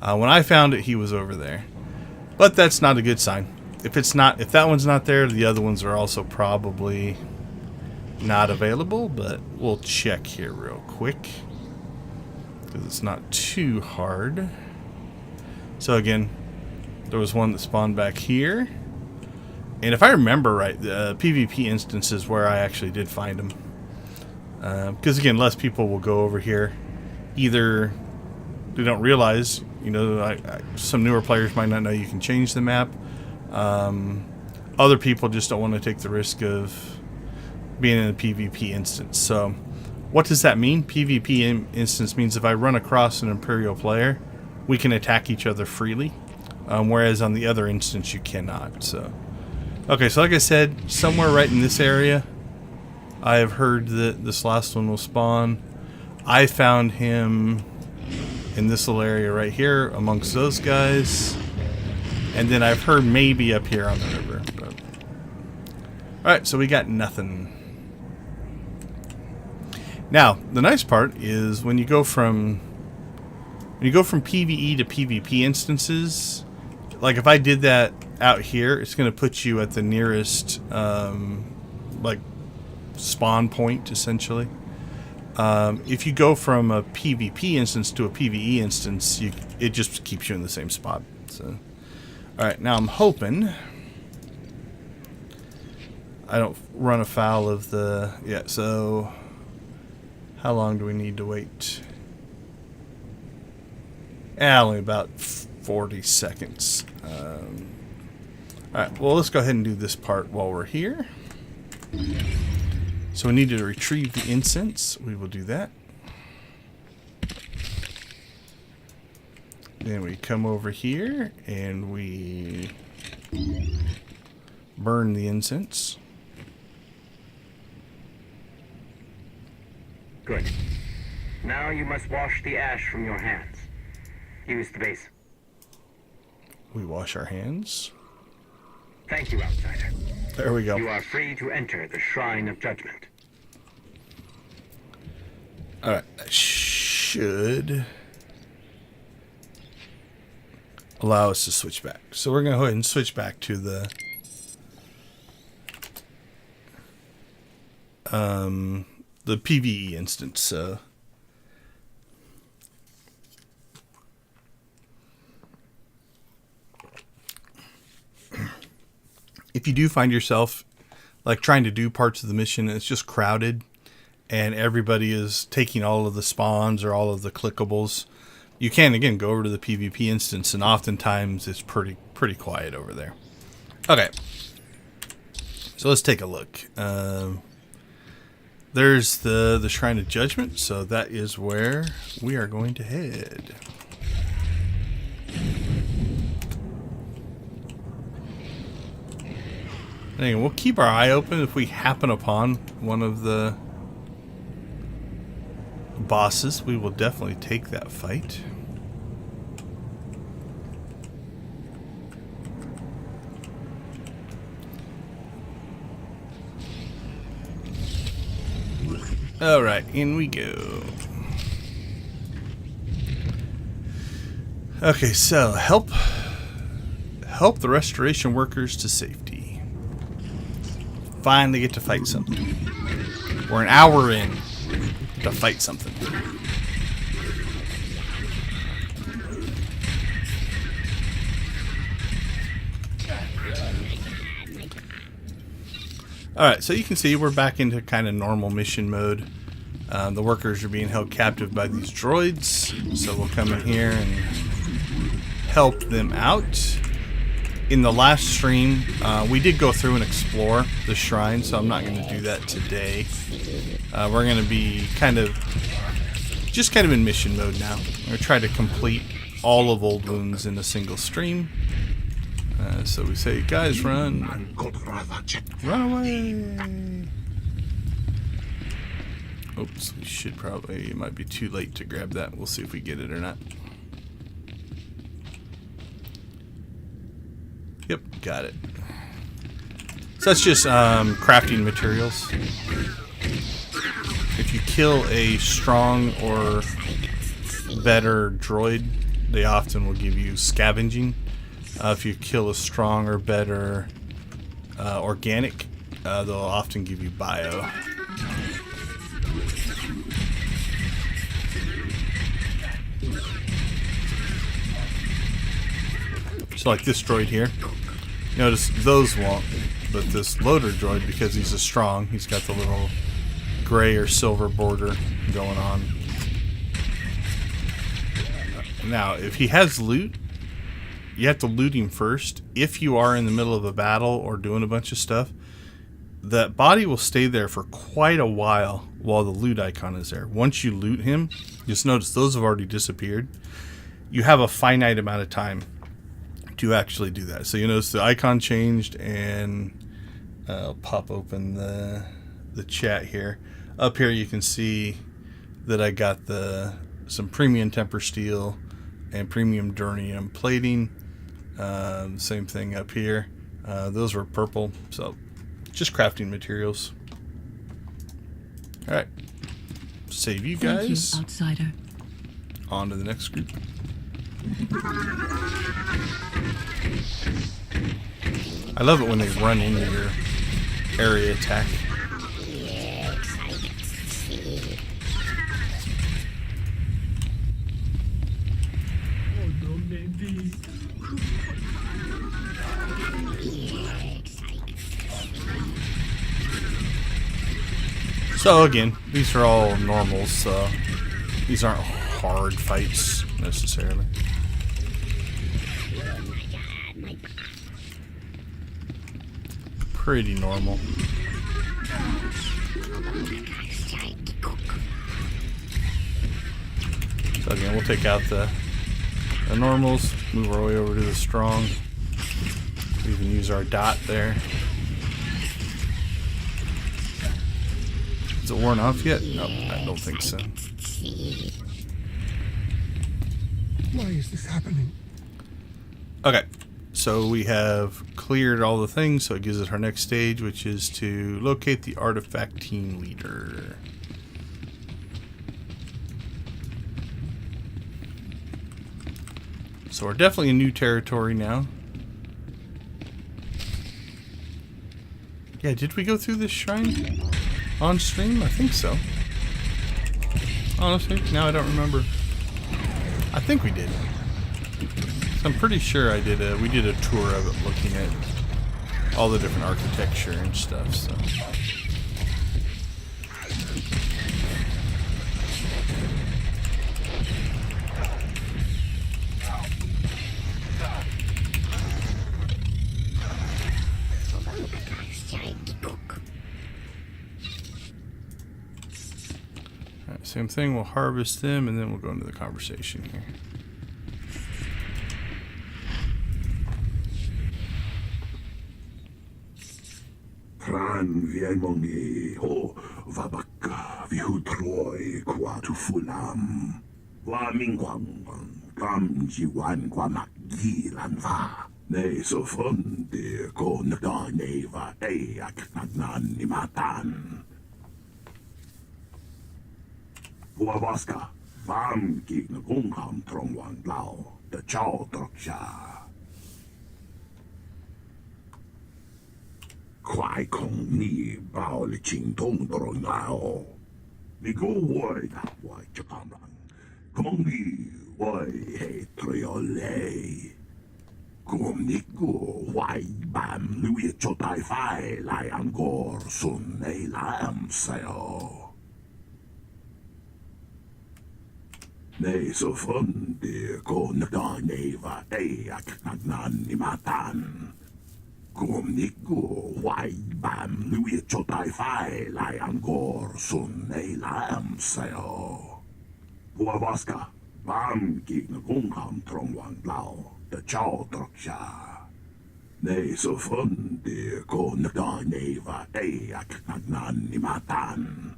When I found it, he was over there. But that's not a good sign. If that one's not there, the other ones are also probably not available, but we'll check here real quick because it's not too hard. So again, there was one that spawned back here, and if I remember right, the PvP instances where I actually did find them, because again, less people will go over here. Either they don't realize, you know, some newer players might not know you can change the map. Other people just don't want to take the risk of being in a PvP instance. So what does that mean? PvP instance means if I run across an Imperial player, we can attack each other freely, whereas on the other instance you cannot. So okay, so like I said, somewhere right in this area I have heard that this last one will spawn. I found him in this little area right here amongst those guys, and then I've heard maybe up here on the river. But alright, so we got nothing. Now, the nice part is when you go from PvE to PvP instances, like if I did that out here, it's going to put you at the nearest like spawn point, essentially. If you go from a PvP instance to a PvE instance, it just keeps you in the same spot. So, all right, now I'm hoping I don't run afoul of the... Yeah, so how long do we need to wait? Only about 40 seconds. All right, well, let's go ahead and do this part while we're here. So we need to retrieve the incense. We will do that. Then we come over here and we burn the incense. Good. Now you must wash the ash from your hands. Use the base. We wash our hands. Thank you, outsider. There we go. You are free to enter the Shrine of Judgment. Alright, that should allow us to switch back. So we're going to go ahead and switch back to the PvE instance. So if you do find yourself like trying to do parts of the mission and it's just crowded and everybody is taking all of the spawns or all of the clickables, you can again go over to the PvP instance, and oftentimes it's pretty quiet over there. Okay, so let's take a look. There's the Shrine of Judgment, so that is where we are going to head. Anyway, we'll keep our eye open if we happen upon one of the bosses. We will definitely take that fight. Alright, in we go. Okay, so help the restoration workers to safety. Finally get to fight something. We're an hour in to fight something. Alright, so you can see we're back into kind of normal mission mode. The workers are being held captive by these droids, so we'll come in here and help them out. In the last stream, we did go through and explore the shrine, so I'm not going to do that today. We're going to be kind of in mission mode now. We're going to try to complete all of Old Wounds in a single stream. So we say, guys, run away. Oops, we should probably, it might be too late to grab that. We'll see if we get it or not. Yep, got it. So that's just crafting materials. If you kill a strong or better droid, they often will give you scavenging. If you kill a strong or better organic, they'll often give you bio. So like this droid here, notice those won't, but this loader droid, because he's a strong, he's got the little gray or silver border going on. Now, if he has loot, you have to loot him first. If you are in the middle of a battle or doing a bunch of stuff, that body will stay there for quite a while the loot icon is there. Once you loot him, just notice those have already disappeared. You have a finite amount of time to actually do that. So you notice the icon changed, and I'll pop open the chat here. Up here you can see that I got some premium temper steel and premium durnium plating. Same thing up here. Those were purple, so just crafting materials. All right, save you guys. Thank you, outsider. On to the next group. I love it when they run into your area attack. So again, these are all normals, so these aren't hard fights necessarily. Pretty normal. So again, we'll take out the normals, move our way over to the strong. We even use our dot there. Is it worn off yet? No, I don't think so. Why is this happening? Okay, so we have cleared all the things, so it gives us our next stage, which is to locate the artifact team leader. So we're definitely in new territory now. Yeah, did we go through this shrine on stream? I think so. Honestly, now I don't remember. I think we did. So I'm pretty sure I did. We did a tour of it, looking at all the different architecture and stuff. So. Alright, same thing. We'll harvest them, and then we'll go into the conversation here. Tran vienmongi ho vabaka vihutroi qua tu fulam. Wa mingwang kam jiwan qua magilan va. Ne so fonde ko nada neva e ak nagnan ni matan. Wawaska vam gegen Rungam Trongwang Blau, der Chao Troksha. Kwai Kong Ni Bao Li Ching Tong Doro Nao. Ni go word that why Japanang. Kong Ni why he triole. Kum Niku why bam Louis Chotai Fai Lai Angor Sun Nei Lam Sao. Ne so fonde ko nada neva e ak nagnan ni matan. Kum niku wai bam Louis Chotai Fai Lai Angor Sun Nei Lam Sao. Wawaska bam gegen Rungam Trongwang Blau, der Chao Troksha. Ne so fonde ko nada neva e ak nagnan ni matan.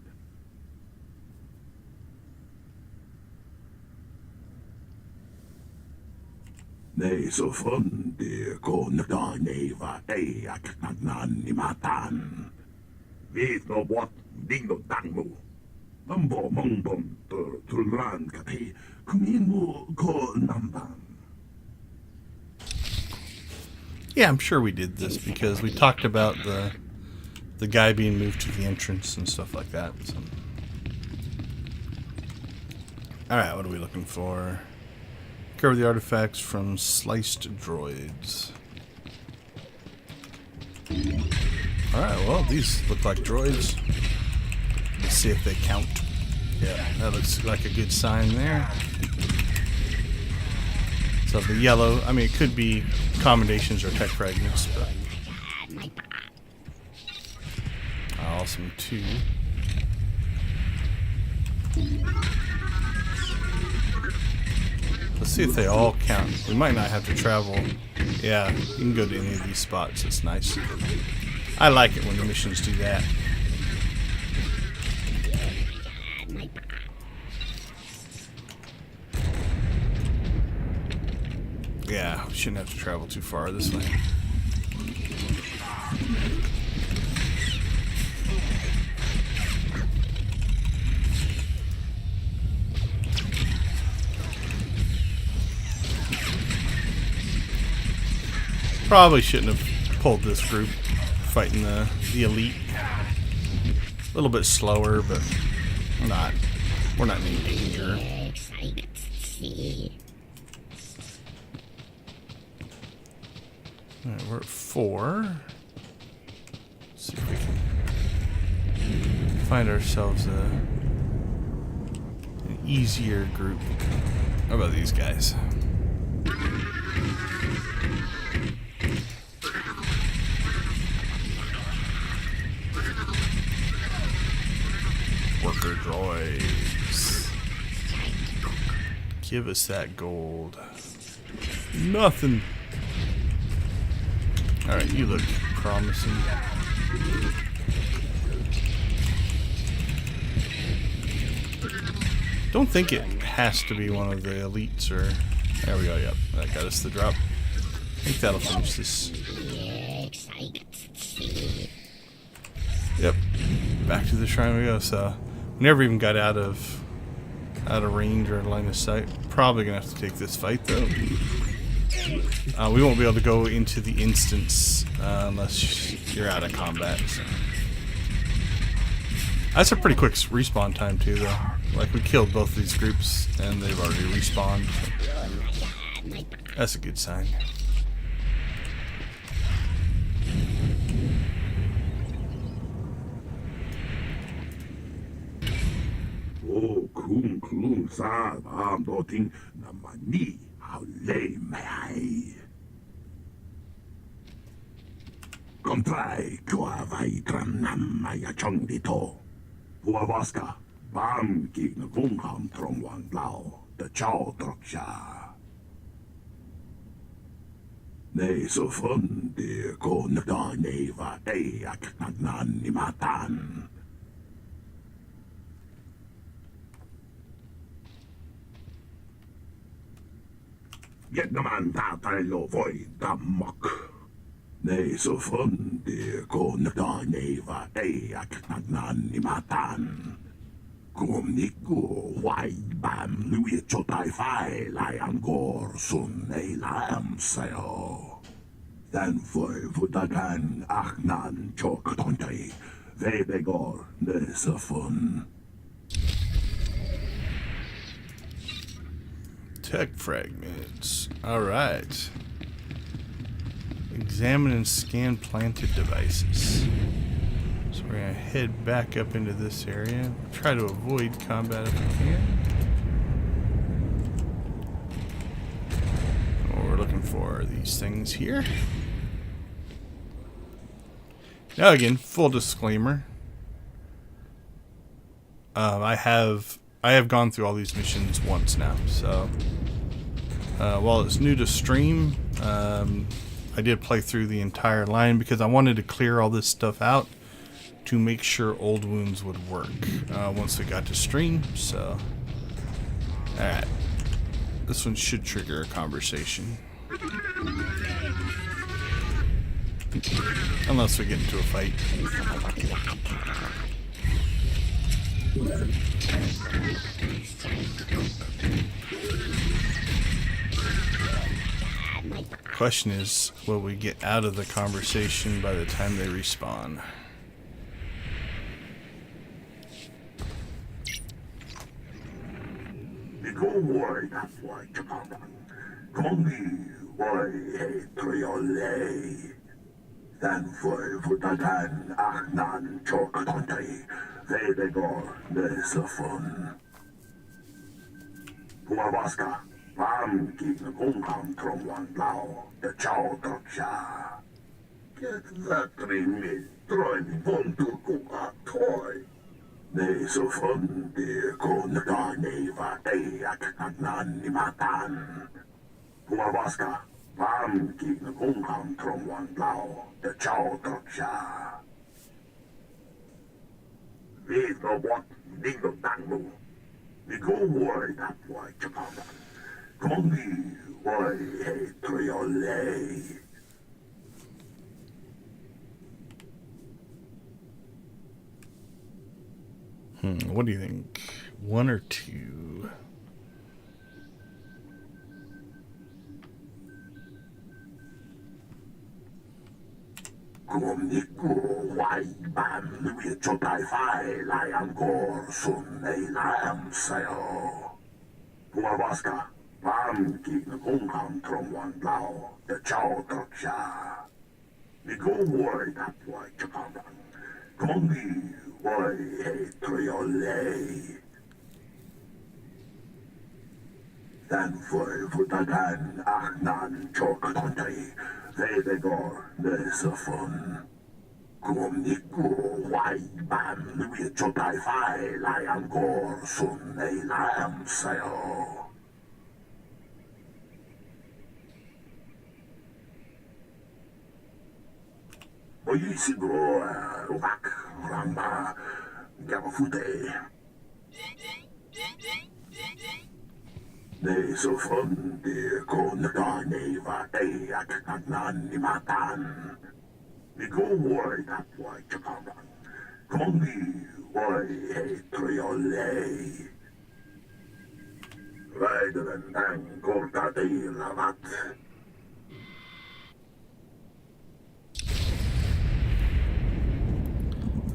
Nei så fundi kondaneva eak nagnanimatan. Vid no what dingo dangmu. Mambo mongbom tulran kati kuminmu ko namban. Yeah, I'm sure we did this because we talked about the guy being moved to the entrance and stuff like that. So. Alright, what are we looking for? Recover the artifacts from sliced droids. Alright, well, these look like droids. Let's see if they count. Yeah, that looks like a good sign there. So the yellow, I mean, it could be commendations or tech fragments, but... Awesome, 2. Let's see if they all count. We might not have to travel. Yeah, you can go to any of these spots. It's nice. I like it when the missions do that. Yeah, we shouldn't have to travel too far this way. Probably shouldn't have pulled this group fighting the elite. A little bit slower, but we're not in any danger. Alright, we're at 4. Let's see if we can find ourselves an easier group. How about these guys? Worker droids. Give us that gold. Nothing. Alright, you look promising. Don't think it has to be one of the elites or... There we go, yep. That got us the drop. I think that'll finish this. Yep. Back to the shrine we go, so... We never even got out of range or line of sight. Probably gonna have to take this fight though. We won't be able to go into the instance unless you're out of combat. So. That's a pretty quick respawn time too, though. Like we killed both these groups and they've already respawned. So. That's a good sign. Kung klung sa am doting namani how lay mai. Kontrai kua vai tram nam maya chong dito. Puavaska bam gig na vung ham trong wang lao the chow troksha. Nei so fun de ko na da neva e ak nagnan ni matan. Get naman tatay lo voy damok. Nei så fundi ko nagdaneva e ak nagnanimatan. Kung niku wai bam luit chotay fai lai angor sun ei lam sayo. Dan foi vutagan aknan chok tontay. Vebegor ne så fun. Tech fragments. Alright. Examine and scan planted devices. So we're going to head back up into this area. Try to avoid combat if we can. What we're looking for are these things here. Now again, full disclaimer. I have gone through all these missions once now, so while it's new to stream, I did play through the entire line because I wanted to clear all this stuff out to make sure old wounds would work once we got to stream. So, alright, this one should trigger a conversation. Unless we get into a fight. Question is, will we get out of the conversation by the time they respawn? What do you think? 1 or 2?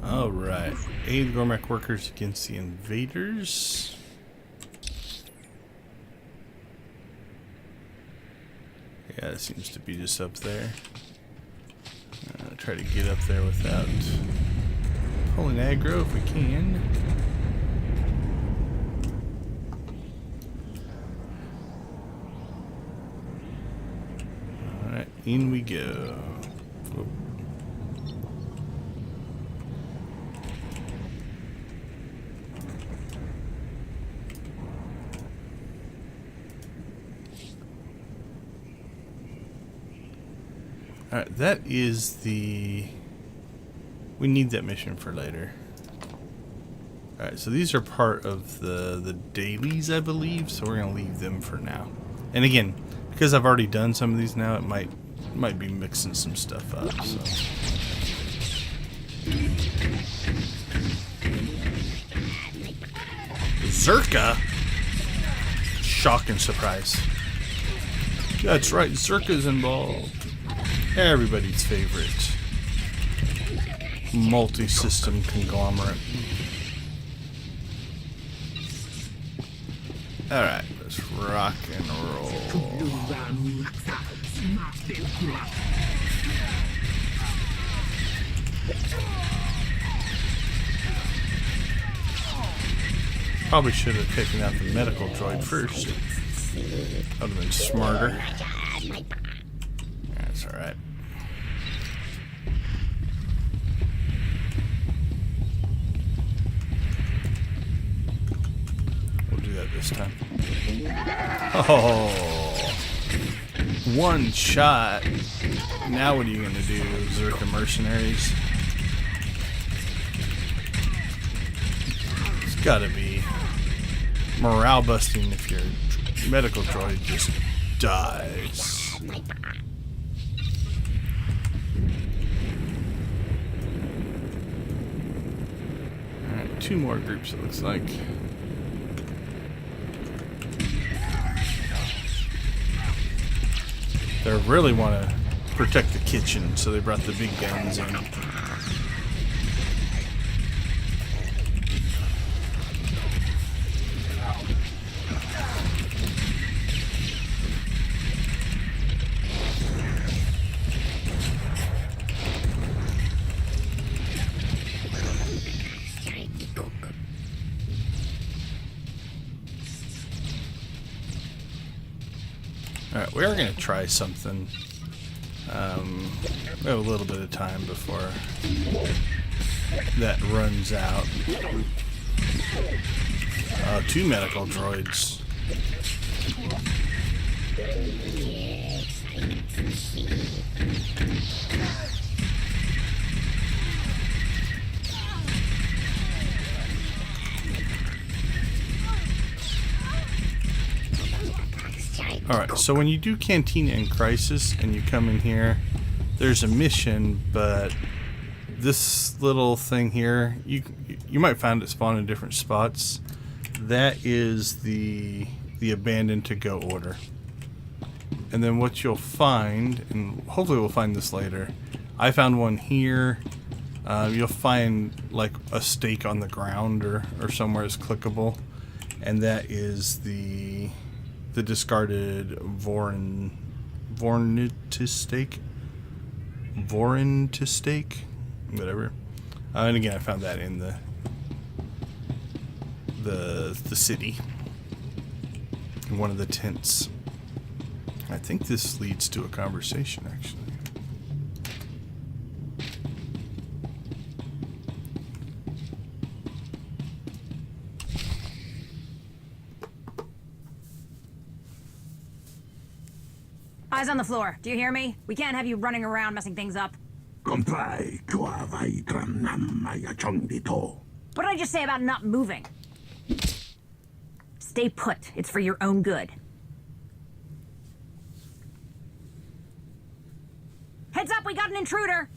Alright. Aid Gormak workers against the invaders. Yeah, it seems to be just up there. Try to get up there without pulling aggro if we can. Alright, in we go. Whoop. Alright, that is the... We need that mission for later. Alright, so these are part of the dailies, I believe, so we're going to leave them for now. And again, because I've already done some of these now, it might be mixing some stuff up, so... Zerka? Shock and surprise. That's right, Zerka's involved. Everybody's favorite multi-system conglomerate. Alright, let's rock and roll. Probably should have taken out the medical droid first. That would have been smarter. That's alright. We'll do that this time. Oh, one shot. Now what are you going to do? Zerka mercenaries? It's got to be morale busting if your medical droid just dies. Alright, 2 more groups it looks like. They really want to protect the kitchen, so they brought the big guns in. Alright, we are going to try something. We have a little bit of time before that runs out. 2 medical droids. Alright, so when you do Cantina in Crisis and you come in here, there's a mission, but this little thing here, you might find it spawn in different spots. That is the abandoned to go order. And then what you'll find, and hopefully we'll find this later, I found one here. You'll find like a stake on the ground or somewhere is clickable, and that is the discarded Vorin to stake, whatever. And again, I found that in the city, in one of the tents. I think this leads to a conversation, actually. Eyes on the floor. Do you hear me? We can't have you running around messing things up. What did I just say about not moving? Stay put. It's for your own good. Heads up, we got an intruder!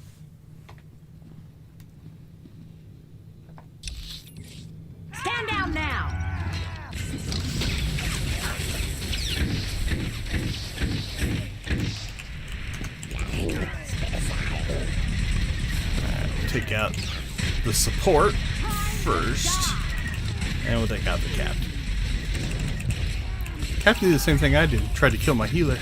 Stand down now! Take out the support first, and we'll take out the captain. Captain did the same thing I did, tried to kill my healer.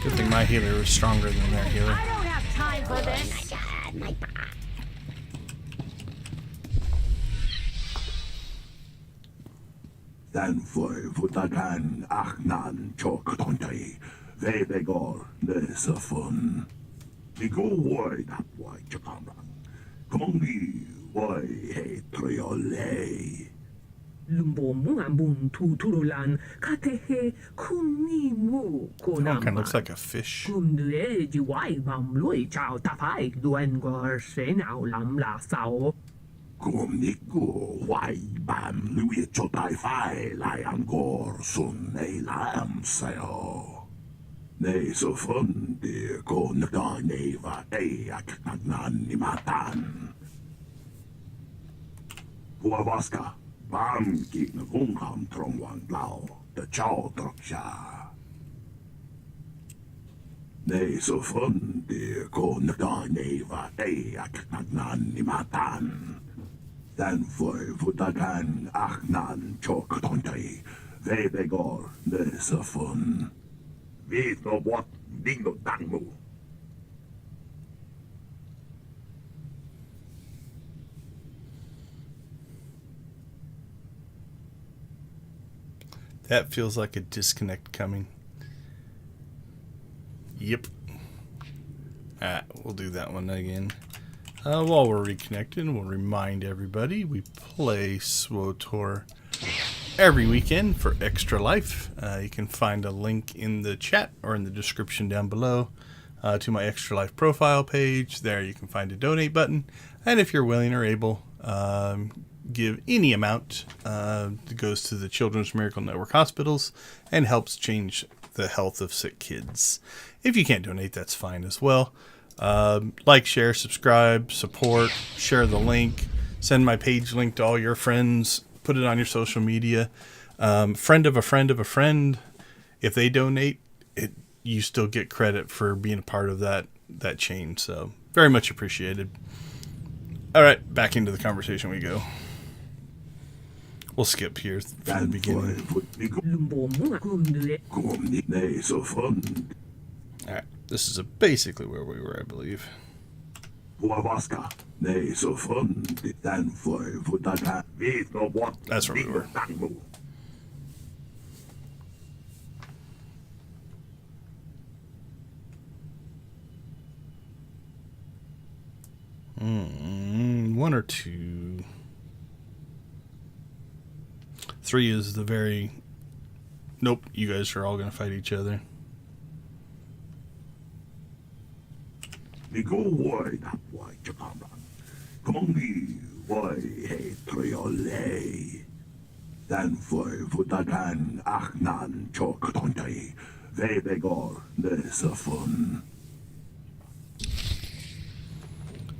Good thing my healer was stronger than their healer. I don't have time for this. Then for Vutagan Achnan Choktontai, Vebegor, Nesafun. Nigo Wai Napwai Chakamran. Kongi Wai Hetriole. Lumbo Muambun Tuturulan, Katehe Kuni Mu That kind of looks like a fish. Kumdue Jiwai Bam Lui Chao Tapai, Duengor Senau Lam La Sao. Kumniku Wai Bam Lui Chotai Fai Liangor Sun Elam Sao. Nei så fundi ko naga neva eak nagnan ni matan. Puavaska, bam ki na vungham trongwang lao, the chow troksha. Nei så fundi ko naga neva eak nagnan ni matan. Den for vutagan achnan chok tontai, vebegor ne så fun. Vet du vad? Dingo dango. That feels like a disconnect coming. Yep. Alright, we'll do that one again. While we're reconnected, we'll remind everybody we play SWTOR every weekend for Extra Life. You can find a link in the chat or in the description down below to my Extra Life profile page. There you can find a donate button. And if you're willing or able, give any amount that goes to the Children's Miracle Network hospitals and helps change the health of sick kids. If you can't donate, that's fine as well. Like, share, subscribe, support, share the link, send my page link to all your friends, put it on your social media. Friend of a friend of a friend, if they donate, you still get credit for being a part of that chain. So very much appreciated. All right, back into the conversation we go. We'll skip here from the beginning. All right, this is basically where we were, I believe. That's where we were. One or two. 3 is the very... Nope, you guys are all going to fight each other.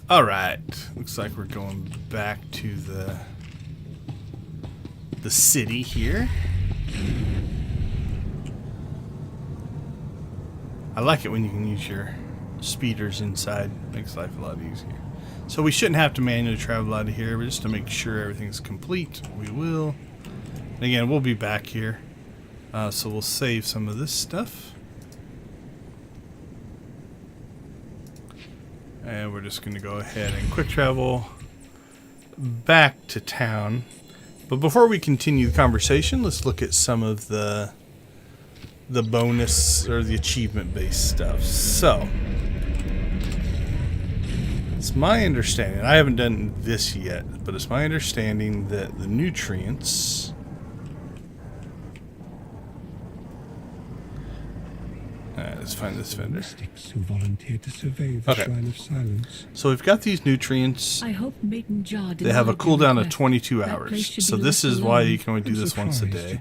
All right, looks like we're going back to the city here. I like it when you can use your speeders inside. Makes life a lot easier. So we shouldn't have to manually travel out of here, but just to make sure everything's complete, we will. And again, we'll be back here. So we'll save some of this stuff. And we're just going to go ahead and quick travel back to town. But before we continue the conversation, let's look at some of the bonus or the achievement-based stuff. So, it's my understanding, I haven't done this yet, but it's my understanding that the nutrients... Alright, let's find this vendor. Who volunteered to survey the Shrine of Silence. So we've got these nutrients. I hope Maiden Jar They have a cooldown of 22 hours. So this is why you can only do this once a day.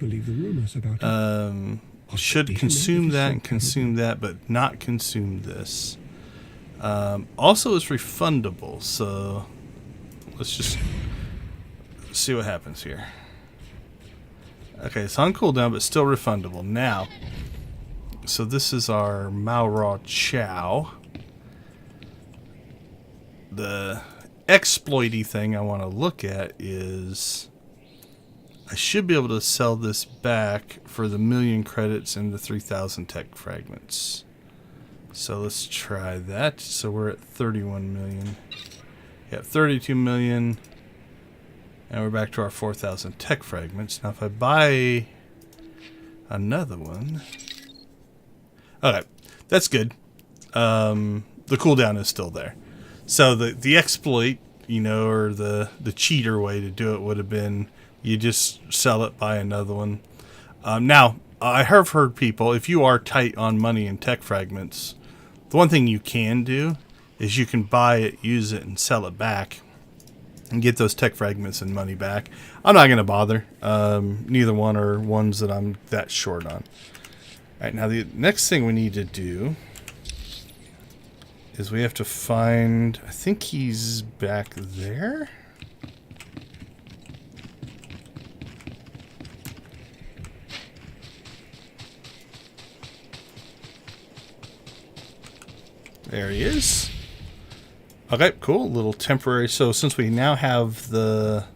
Should consume that and consume that, but not consume this. Also, it's refundable. So let's just see what happens here. Okay, it's on cooldown, but still refundable. Now, so this is our Maoraw Chow. The exploity thing I want to look at is I should be able to sell this back for the 1,000,000 credits and the 3,000 tech fragments. So let's try that. So we're at 31 million. Yeah, 32 million. And we're back to our 4,000 tech fragments. Now if I buy another one... Okay, that's good. The cooldown is still there. So the exploit, you know, or the cheater way to do it would have been you just sell it, buy another one. Now, I have heard people, if you are tight on money and tech fragments, the one thing you can do is you can buy it, use it, and sell it back and get those tech fragments and money back. I'm not going to bother. Neither one are ones that I'm that short on. All right, now the next thing we need to do is we have to find, I think he's back there. There he is. Okay, cool. Little temporary. So since we now have the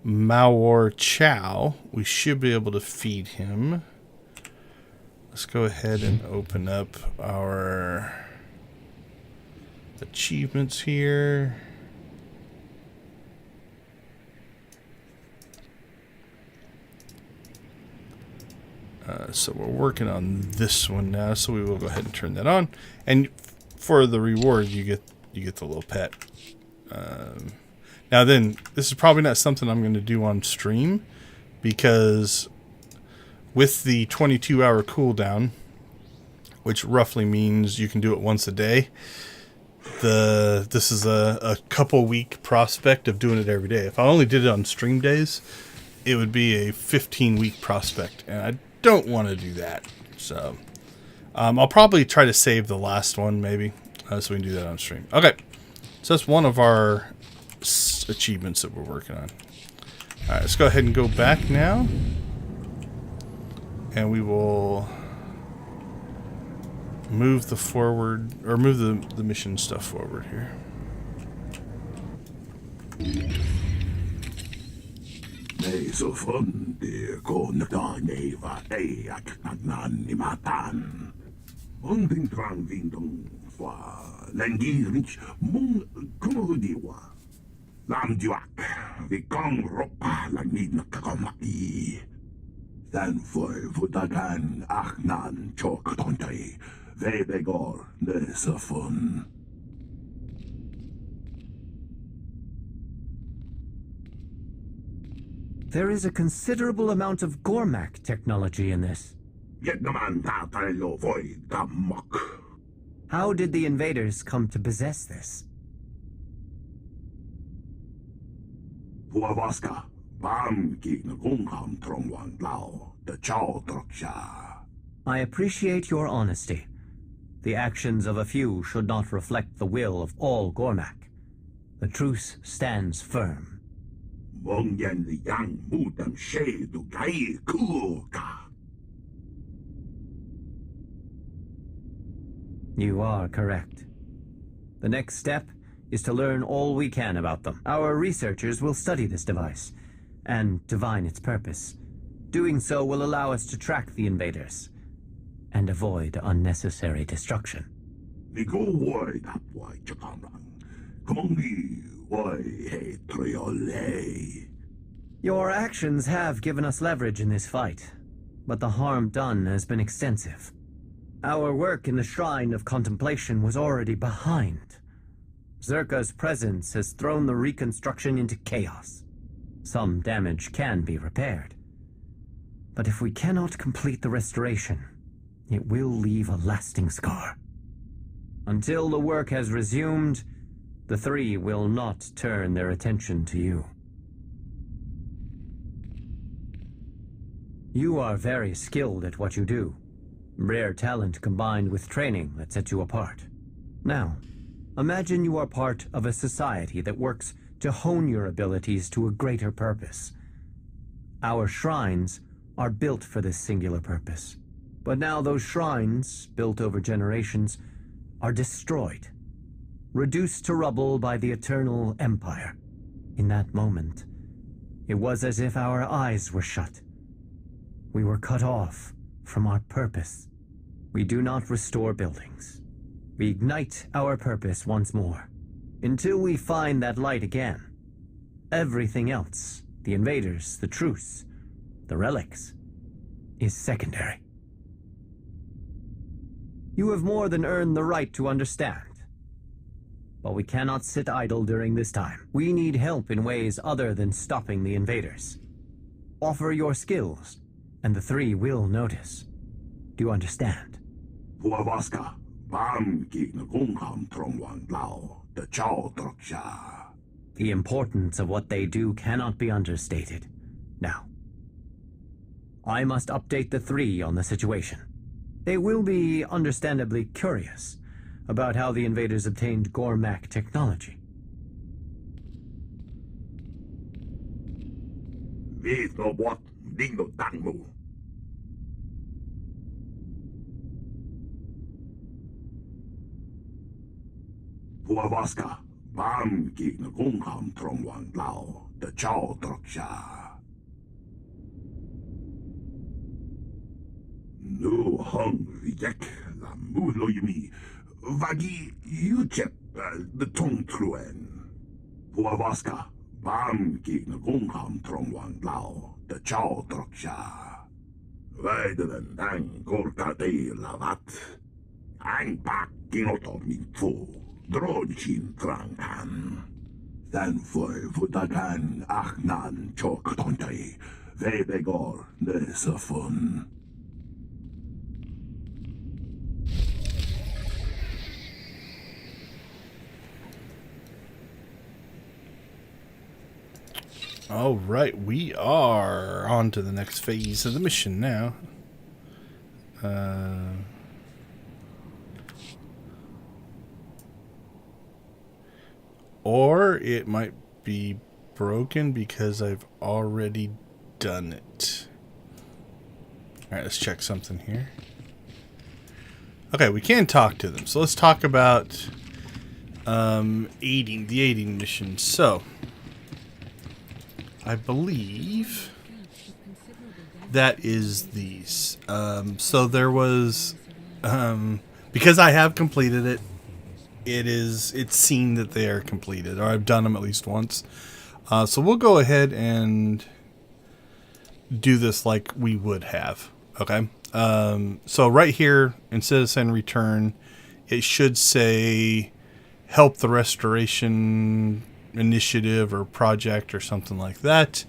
Maoraw Chow, we should be able to feed him. Let's go ahead and open up our achievements here. So we're working on this one now, so we will go ahead and turn that on. And for the reward, you get the little pet. Now then, this is probably not something I'm going to do on stream, because with the 22-hour cooldown, which roughly means you can do it once a day, this is a couple-week prospect of doing it every day. If I only did it on stream days, it would be a 15-week prospect, and I don't want to do that. So I'll probably try to save the last one maybe, so we can do that on stream. Okay, so that's one of our achievements that we're working on. All right, let's go ahead and go back now, and we will move the forward, or move the mission stuff forward here. There is a considerable amount of Gormak technology in this. How did the invaders come to possess this? I appreciate your honesty. The actions of a few should not reflect the will of all Gormak. The truce stands firm. You are correct. The next step is to learn all we can about them. Our researchers will study this device and divine its purpose. Doing so will allow us to track the invaders and avoid unnecessary destruction. Your actions have given us leverage in this fight, but the harm done has been extensive. Our work in the Shrine of Contemplation was already behind. Zerka's presence has thrown the reconstruction into chaos. Some damage can be repaired, but if we cannot complete the restoration, it will leave a lasting scar. Until the work has resumed, the three will not turn their attention to you. You are very skilled at what you do. Rare talent combined with training that sets you apart. Now, imagine you are part of a society that works to hone your abilities to a greater purpose. Our shrines are built for this singular purpose. But now those shrines, built over generations, are destroyed, reduced to rubble by the Eternal Empire. In that moment, it was as if our eyes were shut. We were cut off from our purpose. We do not restore buildings. We ignite our purpose once more. Until we find that light again, everything else, the invaders, the truce, the relics, is secondary. You have more than earned the right to understand. But we cannot sit idle during this time. We need help in ways other than stopping the invaders. Offer your skills, and the three will notice. Do you understand? The importance of what they do cannot be understated. Now, I must update the three on the situation. They will be understandably curious about how the invaders obtained Gormak technology. Nu hung vijek la mulo yumi. Vagi yuchep the tong truen. Puavaska, bam ki na gongham trongwan lao, the chow troksha. Vaidelen dang gorka de lavat. Ang pak kinoto min fu, dronchin trangan. Dan foi vutagan achnan choktontai, vebegor nesafun. All right, we are on to the next phase of the mission now. Or it might be broken because I've already done it. Alright, let's check something here. Okay, we can talk to them. So let's talk about the aiding mission. So, I believe that is these. So there was, because I have completed it, it's seen that they are completed, or I've done them at least once. So we'll go ahead and do this like we would have. Okay. So right here, instead of saying return, it should say help the restoration initiative or project or something like that.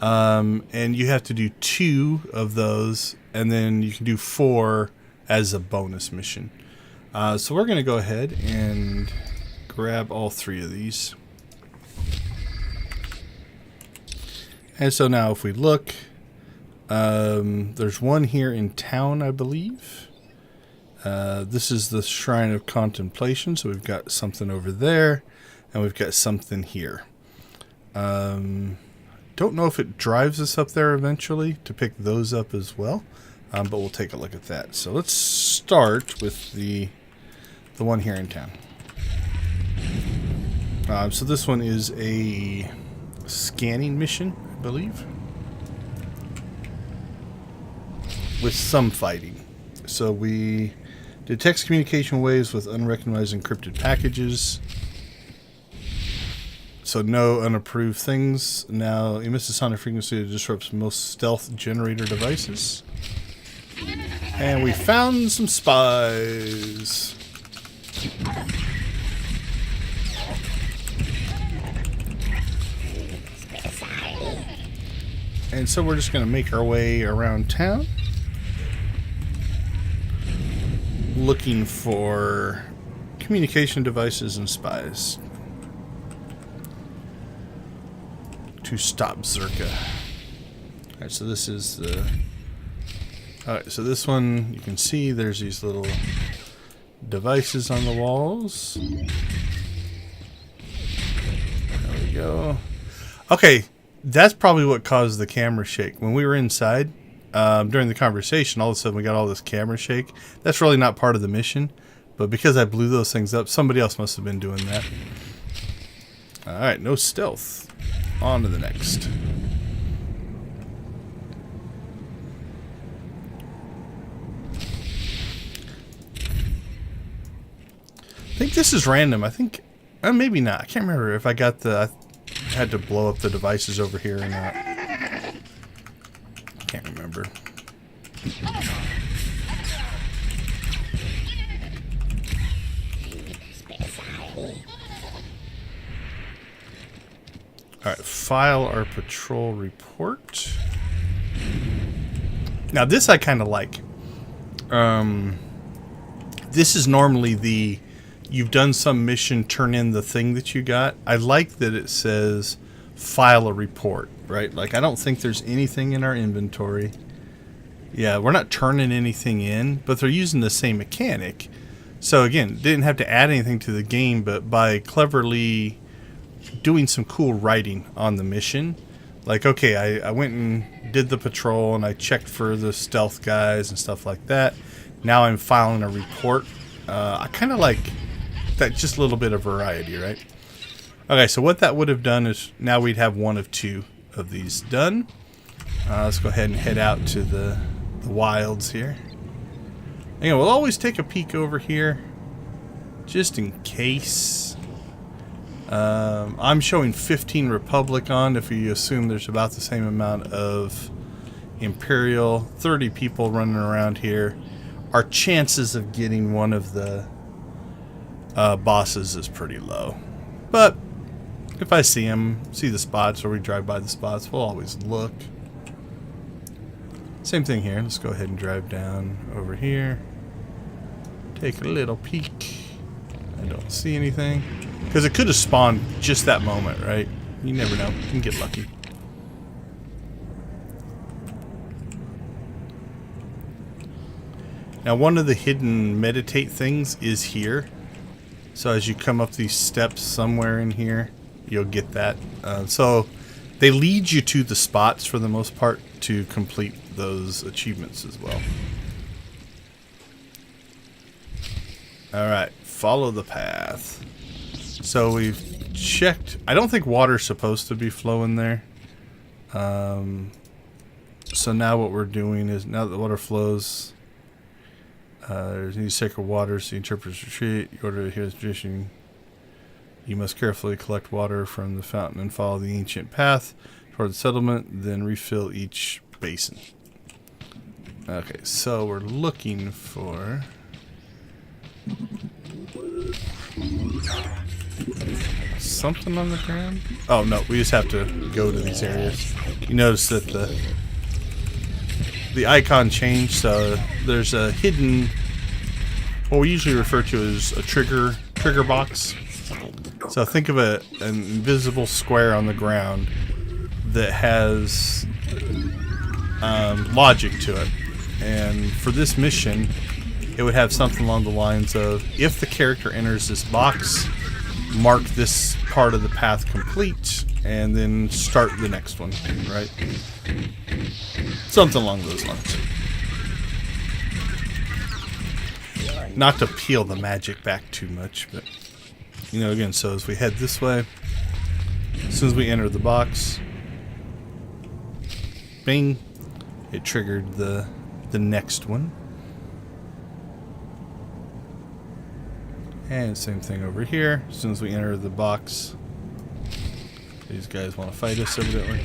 And you have to do 2 of those, and then you can do 4 as a bonus mission. So we're going to go ahead and grab all 3 of these. And so now if we look, there's one here in town, I believe. This is the Shrine of Contemplation, so we've got something over there, and we've got something here. Don't know if it drives us up there eventually to pick those up as well, but we'll take a look at that. So let's start with the one here in town. So this one is a scanning mission, I believe, with some fighting. So we detects communication waves with unrecognized encrypted packages. So no unapproved things. Now emits a sonic frequency that disrupts most stealth generator devices. And we found some spies. And so we're just going to make our way around town, looking for communication devices and spies to stop Zerka. Alright, so this is the... Alright, so this one, you can see there's these little devices on the walls. There we go. Okay, that's probably what caused the camera shake. When we were inside, during the conversation, all of a sudden we got all this camera shake. That's really not part of the mission, but because I blew those things up, somebody else must have been doing that. Alright, no stealth. On to the next. I think this is random. I think, maybe not. I can't remember if I got I had to blow up the devices over here or not. I can't remember. Alright, file our patrol report. Now this I kind of like. This is normally the you've done some mission, turn in the thing that you got. I like that it says file a report, right? Like I don't think there's anything in our inventory. Yeah, we're not turning anything in, but they're using the same mechanic. So again, didn't have to add anything to the game, but by cleverly doing some cool writing on the mission, like okay, I went and did the patrol and I checked for the stealth guys and stuff like that. Now I'm filing a report. I kind of like that, just a little bit of variety, right? Okay, so what that would have done is now we'd have 1 of 2 of these done. Let's go ahead and head out to the wilds here. Anyway, we'll always take a peek over here just in case. I'm showing 15 Republic on. If you assume there's about the same amount of Imperial, 30 people running around here, our chances of getting one of the bosses is pretty low. But if I see them, see the spots, or we drive by the spots, we'll always look. Same thing here. Let's go ahead and drive down over here. Take a little peek. I don't see anything. Because it could have spawned just that moment, right? You never know. You can get lucky. Now, one of the hidden meditate things is here. So as you come up these steps somewhere in here, you'll get that. So they lead you to the spots for the most part to complete those achievements as well. Alright, follow the path. So we've checked. I don't think water's supposed to be flowing there. So now what we're doing is, now that the water flows, there's any sacred waters, the interpreters retreat. You order his tradition. You must carefully collect water from the fountain and follow the ancient path toward the settlement, then refill each basin. Okay, so we're looking for something on the ground. Oh no, we just have to go to these areas. You notice that the icon changed, so there's a hidden, what we usually refer to as a trigger box. So think of an invisible square on the ground that has logic to it. And for this mission, it would have something along the lines of, if the character enters this box, mark this part of the path complete, and then start the next one, right? Something along those lines. Not to peel the magic back too much, but, you know, again, so as we head this way, as soon as we enter the box, bing, it triggered the next one. And same thing over here. As soon as we enter the box, these guys want to fight us, evidently.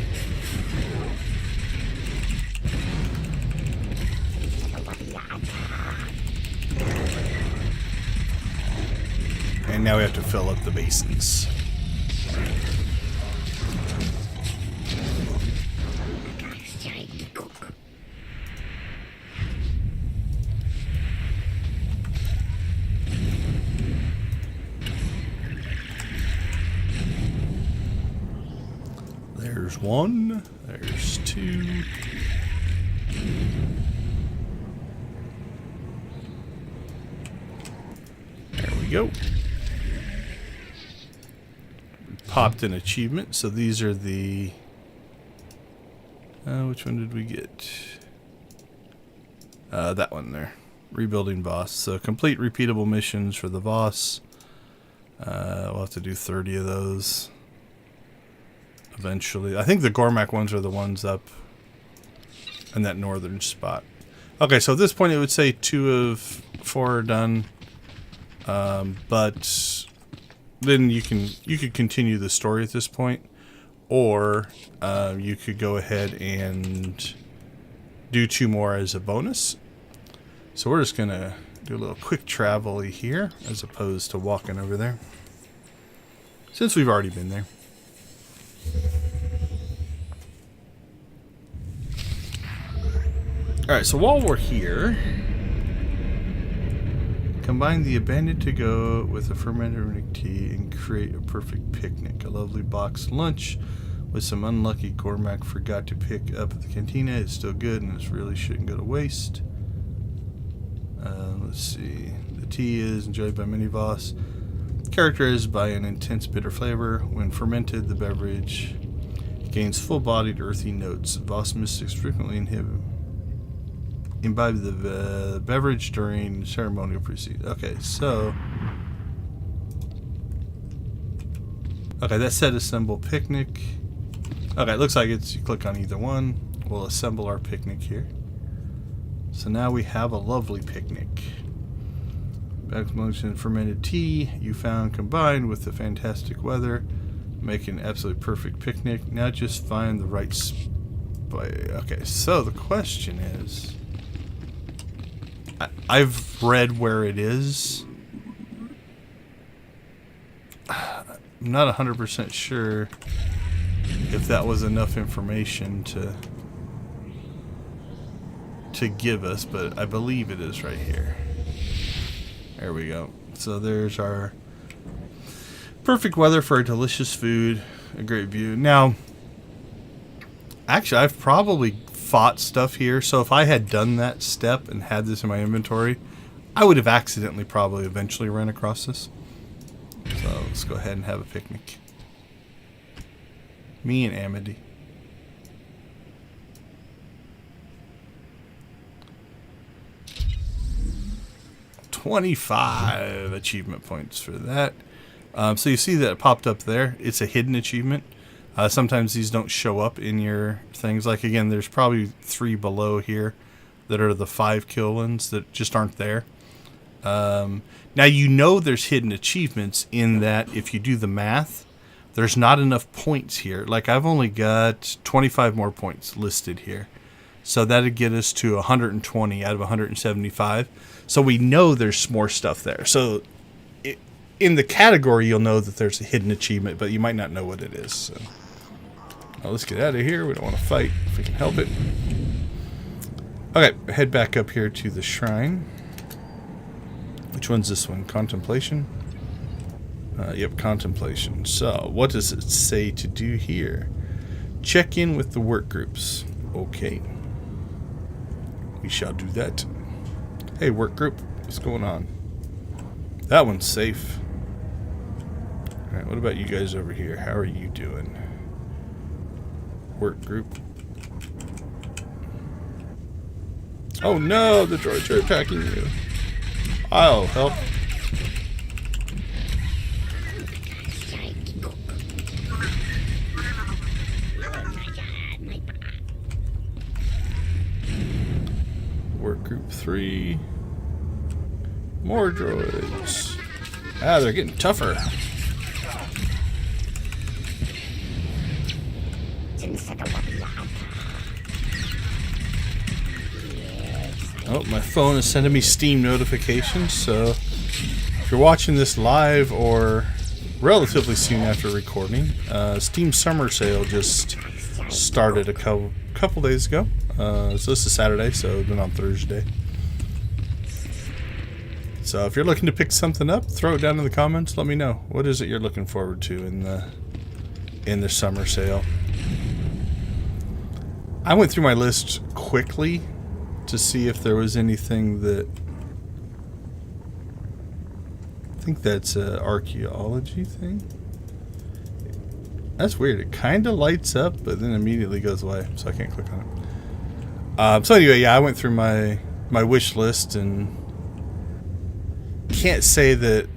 And now we have to fill up the basins. There's one, there's two. There we go. Popped an achievement, so these are the... which one did we get? That one there. Rebuilding boss. So complete repeatable missions for the boss. We'll have to do 30 of those eventually. I think the Gormak ones are the ones up in that northern spot. Okay, so at this point it would say 2 of 4 are done. But then you could continue the story at this point, or you could go ahead and do 2 more as a bonus. So we're just gonna do a little quick travel-y here as opposed to walking over there, since we've already been there. Alright, so while we're here, combine the abandoned to-go with a fermented runic tea and create a perfect picnic. A lovely boxed lunch with some unlucky Gormak forgot to pick up at the cantina. It's still good and it really shouldn't go to waste. Let's see. The tea is enjoyed by many Voss. Characterized by an intense bitter flavor. When fermented, the beverage gains full-bodied earthy notes. Voss mystics frequently imbibe the beverage during ceremonial proceedings. Okay, so... Okay, that said assemble picnic. Okay, it looks like it's, you click on either one. We'll assemble our picnic here. So now we have a lovely picnic. Backmunch and fermented tea you found combined with the fantastic weather make an absolutely perfect picnic. Now just find the right okay, so the question is, I've read where it is. I'm not 100% sure if that was enough information to give us, but I believe it is right here. There we go. So there's our perfect weather for a delicious food, a great view. Now, actually, I've probably fought stuff here. So if I had done that step and had this in my inventory, I would have accidentally probably eventually ran across this. So let's go ahead and have a picnic. Me and Amity. 25 achievement points for that. So you see that it popped up there. It's a hidden achievement. Sometimes these don't show up in your things. Like, again, there's probably 3 below here that are the 5 kill ones that just aren't there. Now, you know there's hidden achievements in that if you do the math, there's not enough points here. Like, I've only got 25 more points listed here. So that'd get us to 120 out of 175. So we know there's more stuff there. So in the category, you'll know that there's a hidden achievement, but you might not know what it is. So now let's get out of here. We don't want to fight if we can help it. Okay, head back up here to the shrine. Which one's this one? Contemplation? Yep, contemplation. So what does it say to do here? Check in with the work groups. Okay. We shall do that. Hey, work group. What's going on? That one's safe. Alright, what about you guys over here? How are you doing? Work group. Oh no, the droids are attacking you. I'll help. Work group 3. More droids. Ah, they're getting tougher. Oh, my phone is sending me Steam notifications, so if you're watching this live or relatively soon after recording, Steam Summer Sale just started a couple days ago. So this is Saturday, so it's been on Thursday. So if you're looking to pick something up, throw it down in the comments. Let me know. What is it you're looking forward to in the summer sale? I went through my list quickly to see if there was anything that... I think that's an archaeology thing. That's weird. It kind of lights up, but then immediately goes away, so I can't click on it. So anyway, yeah, I went through my wish list and can't say that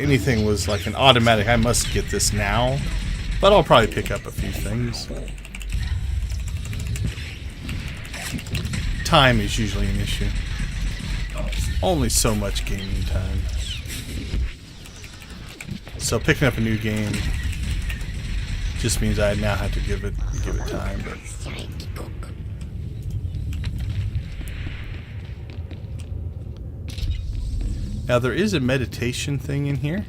anything was like an automatic, I must get this now, but I'll probably pick up a few things. Time is usually an issue. Only so much gaming time. So picking up a new game just means I now have to give it time. But now there is a meditation thing in here.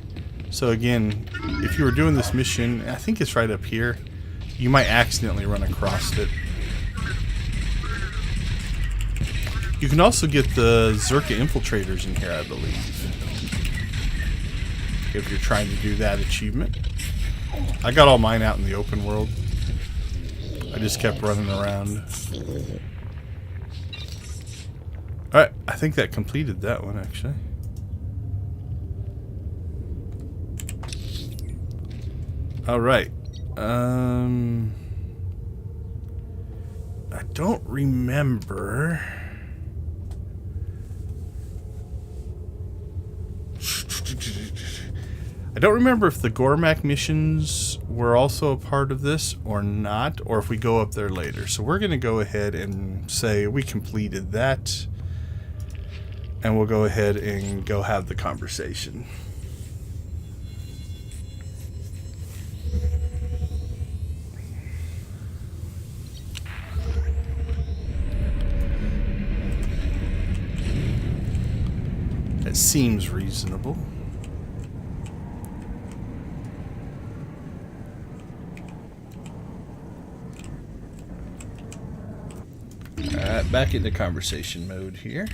So again, if you were doing this mission, I think it's right up here, you might accidentally run across it. You can also get the Zerka infiltrators in here, I believe, if you're trying to do that achievement. I got all mine out in the open world. I just kept running around. Alright, I think that completed that one, actually. Alright. I don't remember... I don't remember if the Gormak missions were also a part of this or not, or if we go up there later. So we're going to go ahead and say we completed that, and we'll go ahead and go have the conversation. That seems reasonable. Alright, back into conversation mode here.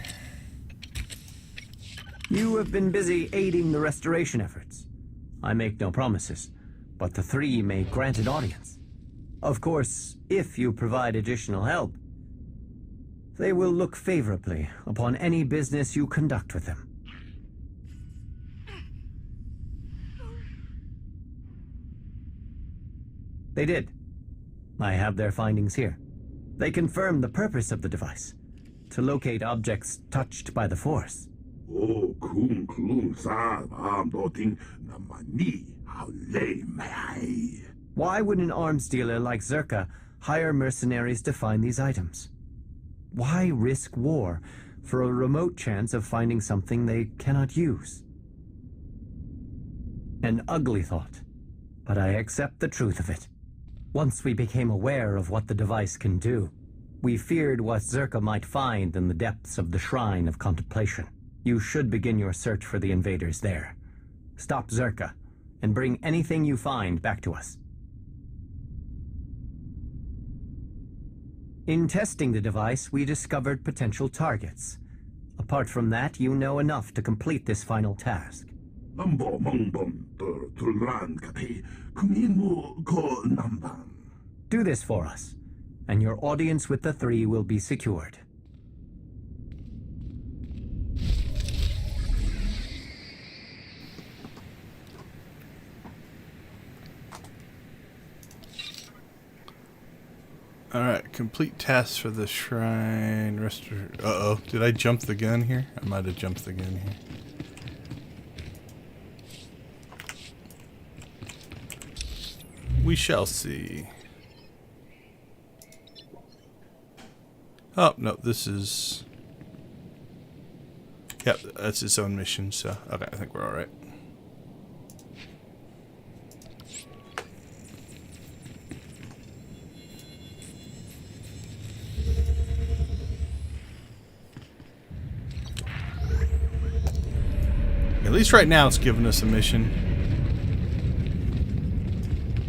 You have been busy aiding the restoration efforts. I make no promises, but the 3 may grant an audience. Of course, if you provide additional help. They will look favorably upon any business you conduct with them. They did. I have their findings here. They confirm the purpose of the device, to locate objects touched by the Force. Oh, kung klung sa am doting namani how lay may. Why would an arms dealer like Zerka hire mercenaries to find these items? Why risk war for a remote chance of finding something they cannot use? An ugly thought, but I accept the truth of it. Once we became aware of what the device can do, we feared what Zerka might find in the depths of the Shrine of Contemplation. You should begin your search for the invaders there. Stop Zerka, and bring anything you find back to us. In testing the device, we discovered potential targets. Apart from that, you know enough to complete this final task. Do this for us, and your audience with the three will be secured. Alright, complete tasks for the Shrine Restoration. Uh-oh, did I jump the gun here? I might have jumped the gun here. We shall see. Oh, no, this is... Yep, that's its own mission, so... Okay, I think we're alright. At least right now it's giving us a mission.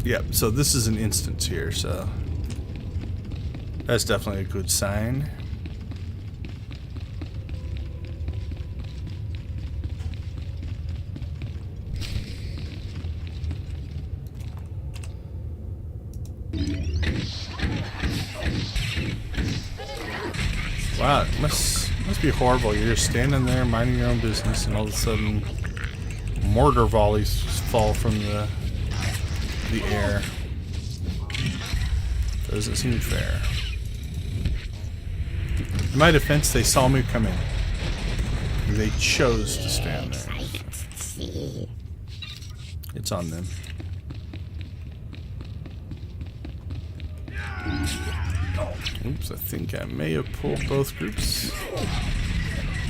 Yep, so this is an instance here, so that's definitely a good sign. Wow, it must be horrible. You're just standing there minding your own business, and all of a sudden, mortar volleys fall from the air. Doesn't seem fair. In my defense, they saw me come in. They chose to stand there. It's on them. Oops, I think I may have pulled both groups.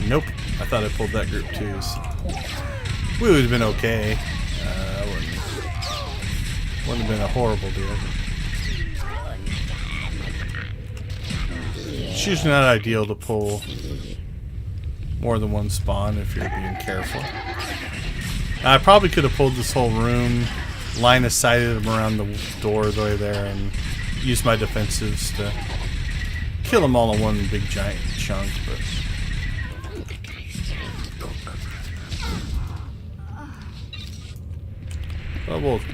Nope, I thought I pulled that group too. So we would have been okay. Wouldn't have been a horrible deal. It's usually not ideal to pull more than one spawn if you're being careful. I probably could have pulled this whole room, line of sighted them around the doorway there, and used my defensives to kill them all in one big giant chunk, but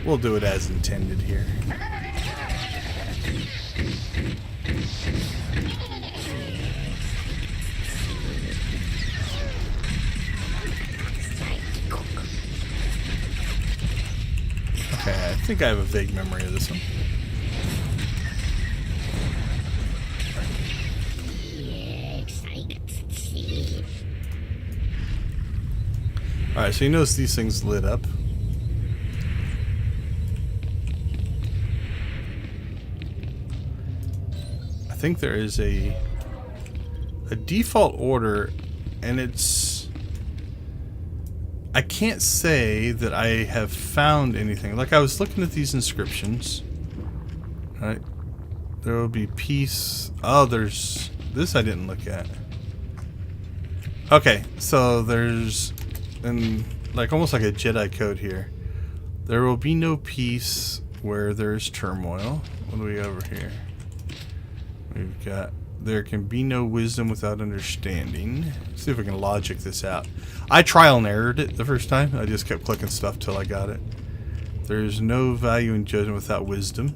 we'll do it as intended here. Okay, I think I have a vague memory of this one. Alright, so you notice these things lit up. I think there is a default order, and it's... I can't say that I have found anything. Like, I was looking at these inscriptions. Right? There will be peace. Oh, there's... This I didn't look at. Okay, so there's... And like almost like a Jedi code here. There will be no peace where there is turmoil. What do we got over here? We've got there can be no wisdom without understanding. Let's see if we can logic this out. I trial and errored it the first time. I just kept clicking stuff till I got it. There's no value in judgment without wisdom.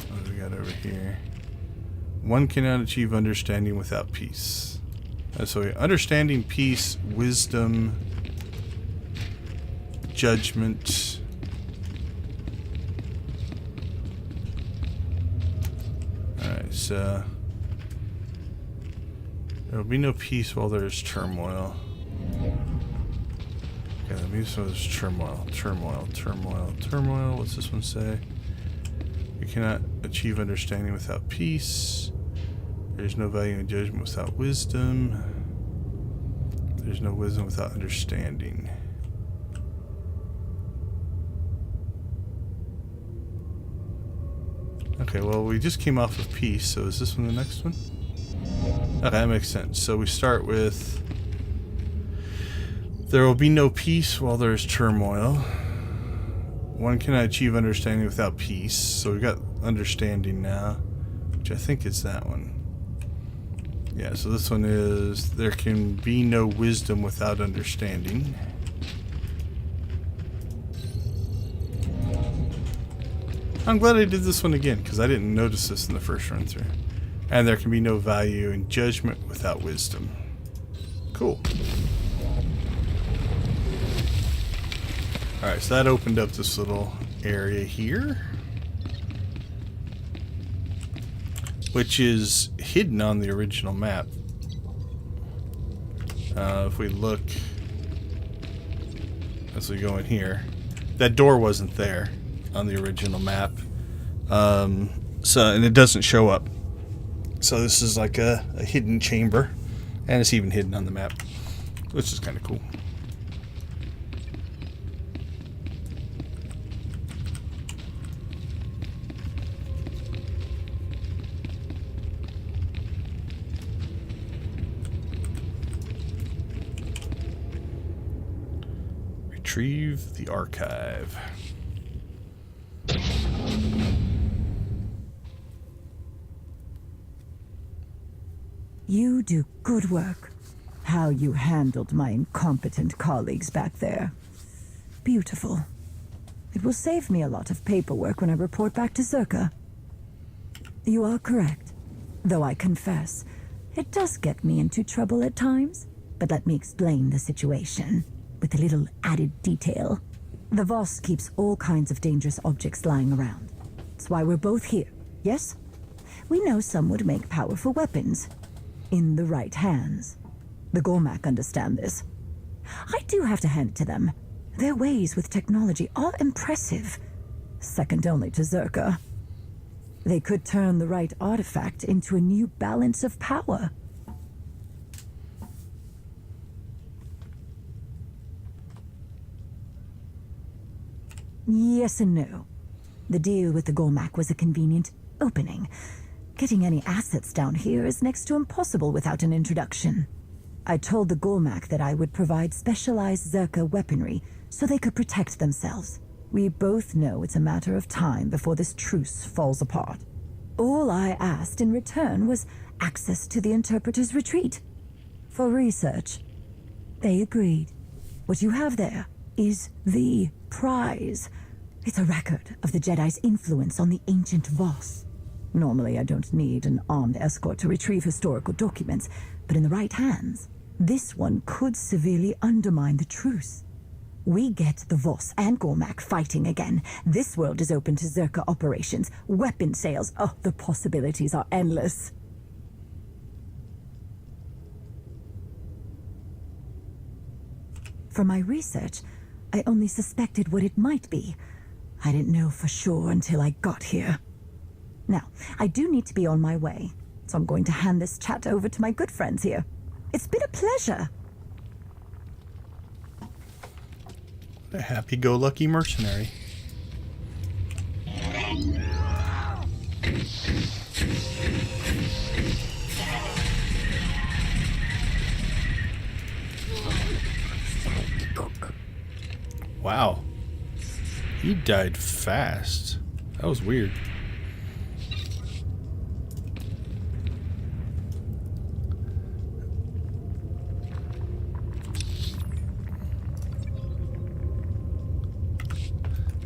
What do we got over here? One cannot achieve understanding without peace. So understanding, peace, wisdom, judgment. Alright, so there will be no peace while there is turmoil. Okay, that means there's turmoil. Turmoil. What's this one say? We cannot achieve understanding without peace. There's no value in judgment without wisdom. There's no wisdom without understanding. Okay, well, we just came off of peace, so is this one the next one? Okay, that makes sense. So we start with there will be no peace while there is turmoil. One cannot achieve understanding without peace. So we've got understanding now, which I think is that one. Yeah, so this one is there can be no wisdom without understanding. I'm glad I did this one again, because I didn't notice this in the first run through. And there can be no value in judgment without wisdom. Cool. Alright, so that opened up this little area here, which is hidden on the original map. If we look as we go in here, that door wasn't there on the original map, and it doesn't show up. So this is like a hidden chamber, and it's even hidden on the map, which is kind of cool. Retrieve the archive. You do good work. How you handled my incompetent colleagues back there. Beautiful. It will save me a lot of paperwork when I report back to Zerka. You are correct. Though I confess, it does get me into trouble at times. But let me explain the situation with a little added detail. The Voss keeps all kinds of dangerous objects lying around. That's why we're both here, yes? We know some would make powerful weapons. In the right hands. The Gormak understand this. I do have to hand it to them. Their ways with technology are impressive. Second only to Zerka. They could turn the right artifact into a new balance of power. Yes and no. The deal with the Gormak was a convenient opening. Getting any assets down here is next to impossible without an introduction. I told the Gormak that I would provide specialized Zerka weaponry so they could protect themselves. We both know it's a matter of time before this truce falls apart. All I asked in return was access to the Interpreter's retreat. For research. They agreed. What you have there is the prize. It's a record of the Jedi's influence on the ancient Voss. Normally, I don't need an armed escort to retrieve historical documents, but in the right hands, this one could severely undermine the truce. We get the Voss and Gormak fighting again. This world is open to Zerka operations, weapon sales. Oh, the possibilities are endless. For my research, I only suspected what it might be. I didn't know for sure until I got here. Now, I do need to be on my way, so I'm going to hand this chat over to my good friends here. It's been a pleasure. A happy-go-lucky mercenary. Wow. He died fast. That was weird.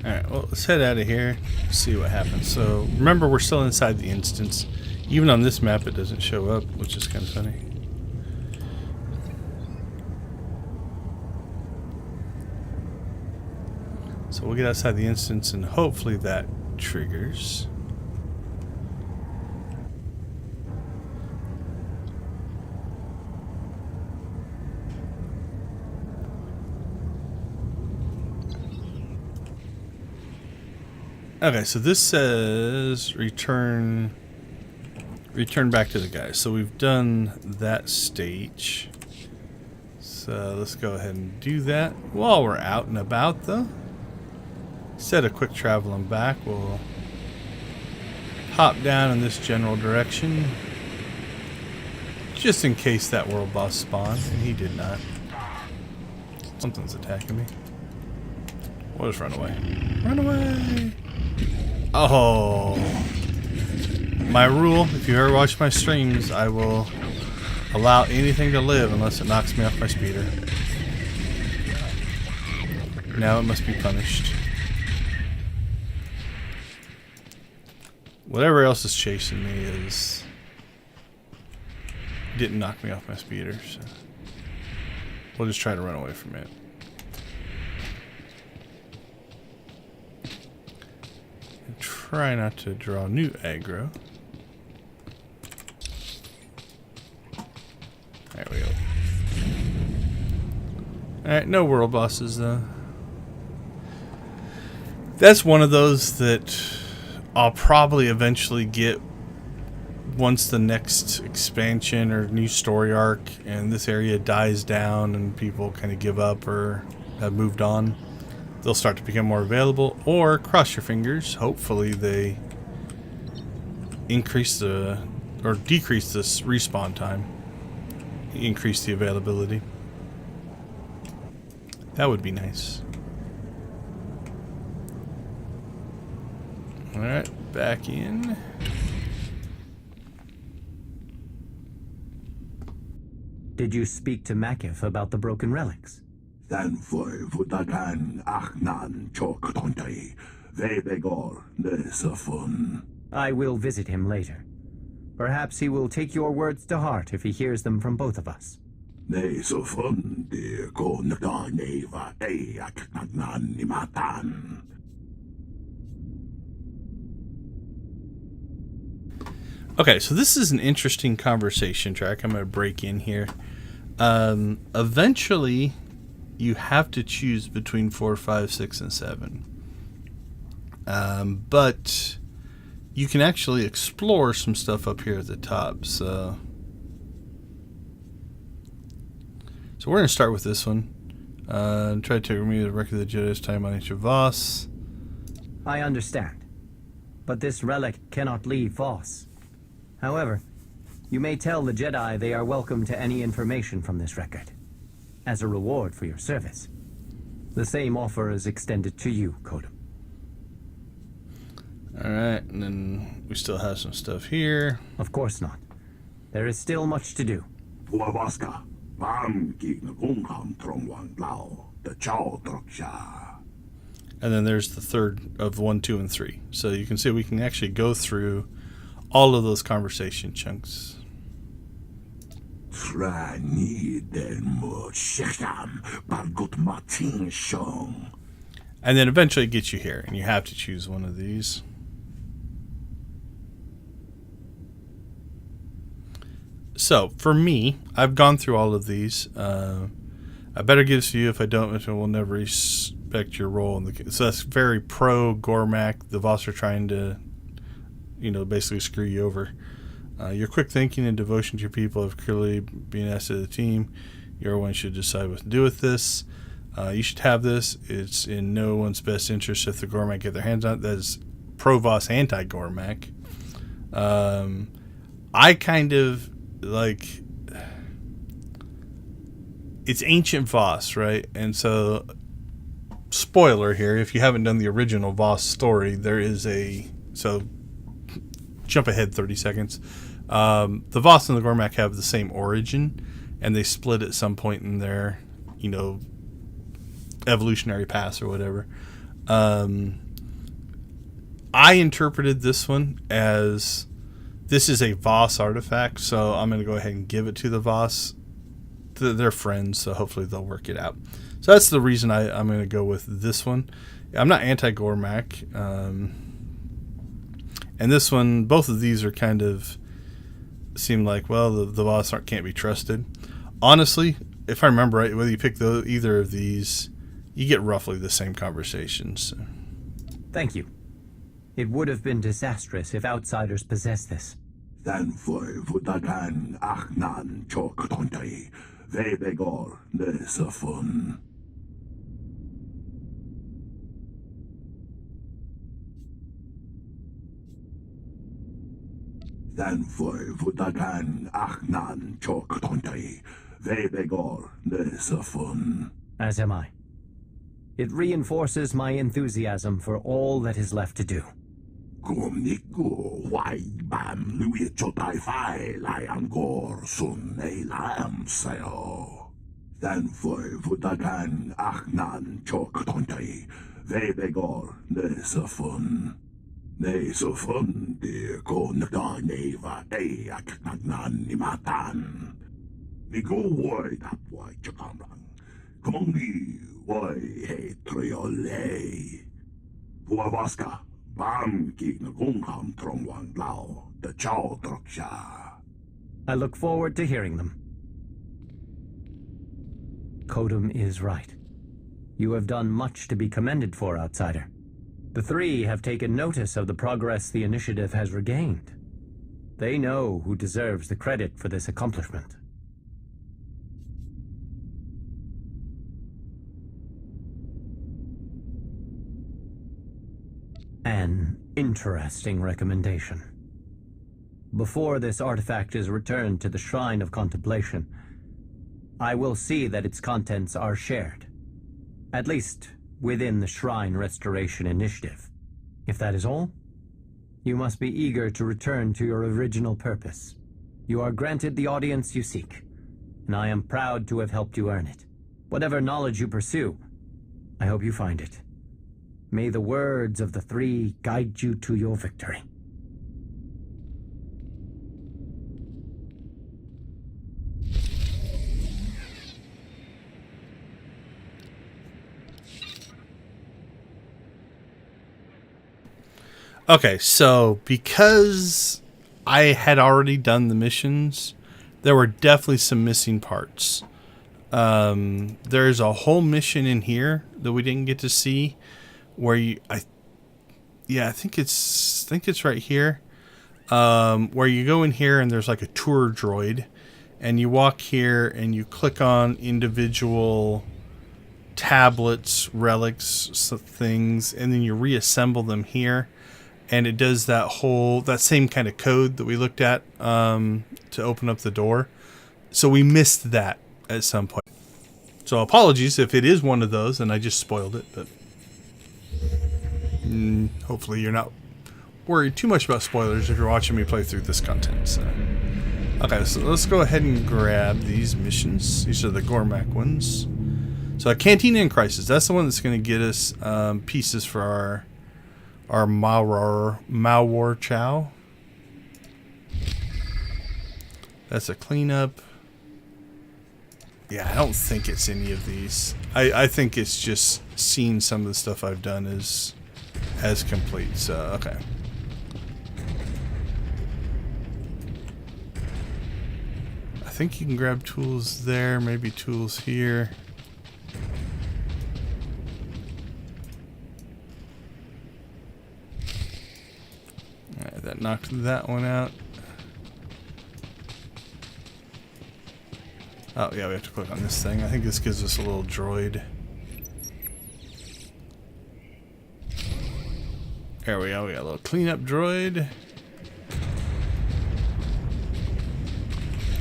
Alright, well, let's head out of here, see what happens. So, remember, we're still inside the instance. Even on this map, it doesn't show up, which is kind of funny. So we'll get outside the instance, and hopefully that triggers. Okay, so this says return back to the guy. So we've done that stage. So let's go ahead and do that. While we're out and about, though, instead of quick travel and back, we'll hop down in this general direction, just in case that world boss spawned, and he did not. Something's attacking me. We'll just run away. Run away! Oh, my rule, if you ever watch my streams, I will allow anything to live unless it knocks me off my speeder. Now it must be punished. Whatever else is chasing me didn't knock me off my speeder, so we'll just try to run away from it. Try not to draw new aggro. There we go. Alright, no world bosses though. That's one of those that I'll probably eventually get once the next expansion or new story arc and this area dies down and people kind of give up or have moved on. They'll start to become more available, or cross your fingers, hopefully they increase or decrease this respawn time, increase the availability. That would be nice. Alright, back in. Did you speak to Makif about the broken relics? I will visit him later. Perhaps he will take your words to heart if he hears them from both of us. Okay, so this is an interesting conversation track. I'm going to break in here. Eventually, you have to choose between 4, 5, 6, and 7. But you can actually explore some stuff up here at the top. So we're going to start with this one. Try to remove the record of the Jedi's time on each of Voss. I understand. But this relic cannot leave Voss. However, you may tell the Jedi they are welcome to any information from this record, as a reward for your service. The same offer is extended to you, Kodum. Alright, and then we still have some stuff here. Of course not. There is still much to do. And then there's the third of 1, 2, and 3. So you can see we can actually go through all of those conversation chunks. And then eventually it gets you here, and you have to choose one of these. So, for me, I've gone through all of these. I better give this to you. If I don't, I will never respect your role in the. So that's very pro Gormak. The Voss are trying to, basically screw you over. Your quick thinking and devotion to your people have clearly been asked to the team. Everyone should decide what to do with this. You should have this. It's in no one's best interest if the Gormak get their hands on it. That is pro-Voss, anti-Gormak. I kind of like... It's ancient Voss, right? And so, spoiler here, if you haven't done the original Voss story, there is a... So, jump ahead 30 seconds. The Voss and the Gormak have the same origin, and they split at some point in their, evolutionary paths or whatever. I interpreted this one as This is a Voss artifact, so I'm going to go ahead and give it to the Voss. They're friends, so hopefully they'll work it out. So that's the reason I'm going to go with this one. I'm not anti-Gormak. And this one, both of these are kind of seem like, well, the Voss can't be trusted. Honestly, if I remember right, whether you pick either of these, you get roughly the same conversations. Thank you. It would have been disastrous if outsiders possessed this. Thanfoy vutagan achnan chok tontai vebegor nesafun. Thanfoy vutagan achnan chok tontai vebegor nesafun. As am I. It reinforces my enthusiasm for all that is left to do. Kumniku wai bam lui chotai fai lai angor sun ei lam sayo. Thanfoy vutagan achnan chok tontai vebegor nesafun. Nesafun de ko nagda neva ei aknagnan nimatan. Migo wai tapwai chakamrang. Kumongi wai he triole. Puavaska. I look forward to hearing them. Kodum is right. You have done much to be commended for, outsider. The three have taken notice of the progress the initiative has regained. They know who deserves the credit for this accomplishment. An interesting recommendation. Before this artifact is returned to the Shrine of Contemplation, I will see that its contents are shared. At least within the Shrine Restoration Initiative. If that is all, you must be eager to return to your original purpose. You are granted the audience you seek, and I am proud to have helped you earn it. Whatever knowledge you pursue, I hope you find it. May the words of the three guide you to your victory. Okay, so because I had already done the missions, there were definitely some missing parts. There's a whole mission in here that we didn't get to see, where I think it's right here, where you go in here and there's like a tour droid, and you walk here and you click on individual tablets, relics, things, and then you reassemble them here, and it does that same kind of code that we looked at to open up the door. So we missed that at some point. So apologies if it is one of those and I just spoiled it, but hopefully you're not worried too much about spoilers if you're watching me play through this content. So. Okay, so let's go ahead and grab these missions. These are the Gormak ones. So Cantina in Crisis, that's the one that's going to get us pieces for our Malwar Chow. That's a cleanup. Yeah, I don't think it's any of these. I think it's just seeing some of the stuff I've done as complete. So, okay. I think you can grab tools there, maybe tools here. Alright, that knocked that one out. Oh, yeah, we have to click on this thing. I think this gives us a little droid. There we go. We got a little cleanup droid.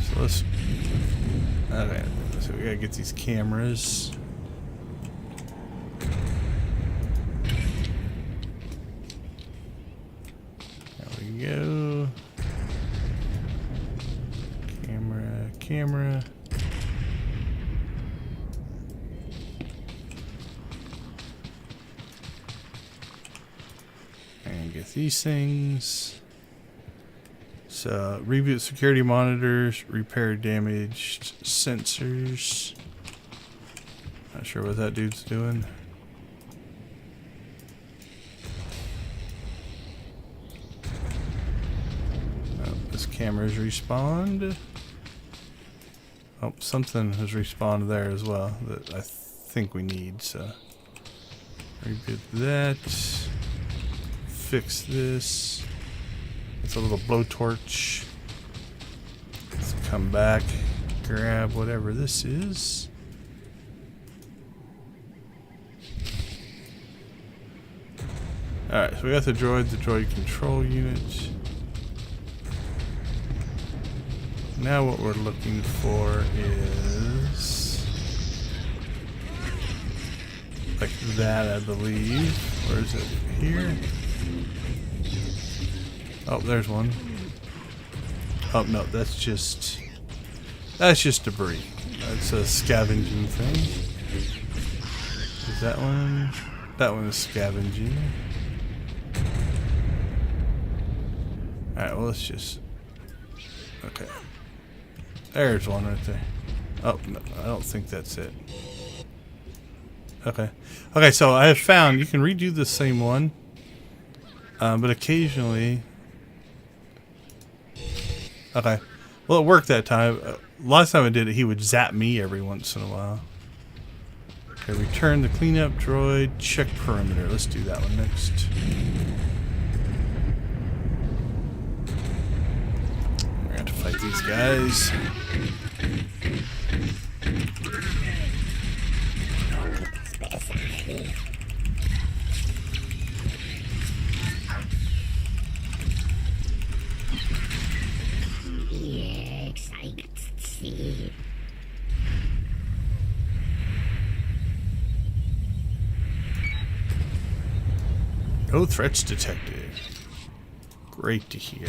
So let's... Okay, so we gotta get these cameras. There we go. Camera. And get these things. So, reboot security monitors, repair damaged sensors. Not sure what that dude's doing. Oh, this camera's respawned. Oh, something has respawned there as well that I think we need, so reboot that. Fix this. It's a little blowtorch. Let's come back, grab whatever this is. Alright, so we got the droid control unit. Now what we're looking for is like that, I believe. Where is it? Here? Oh, there's one. Oh no, that's just debris. That's a scavenging thing. Is that one? That one is scavenging. Alright, well let's just... Okay. There's one right there. Oh, no, I don't think that's it. Okay. Okay, so I have found you can redo the same one. But occasionally... Okay. Well, it worked that time. Last time I did it, he would zap me every once in a while. Okay, return the cleanup droid. Check perimeter. Let's do that one next. We're going to fight these guys. No threats detected. Great to hear.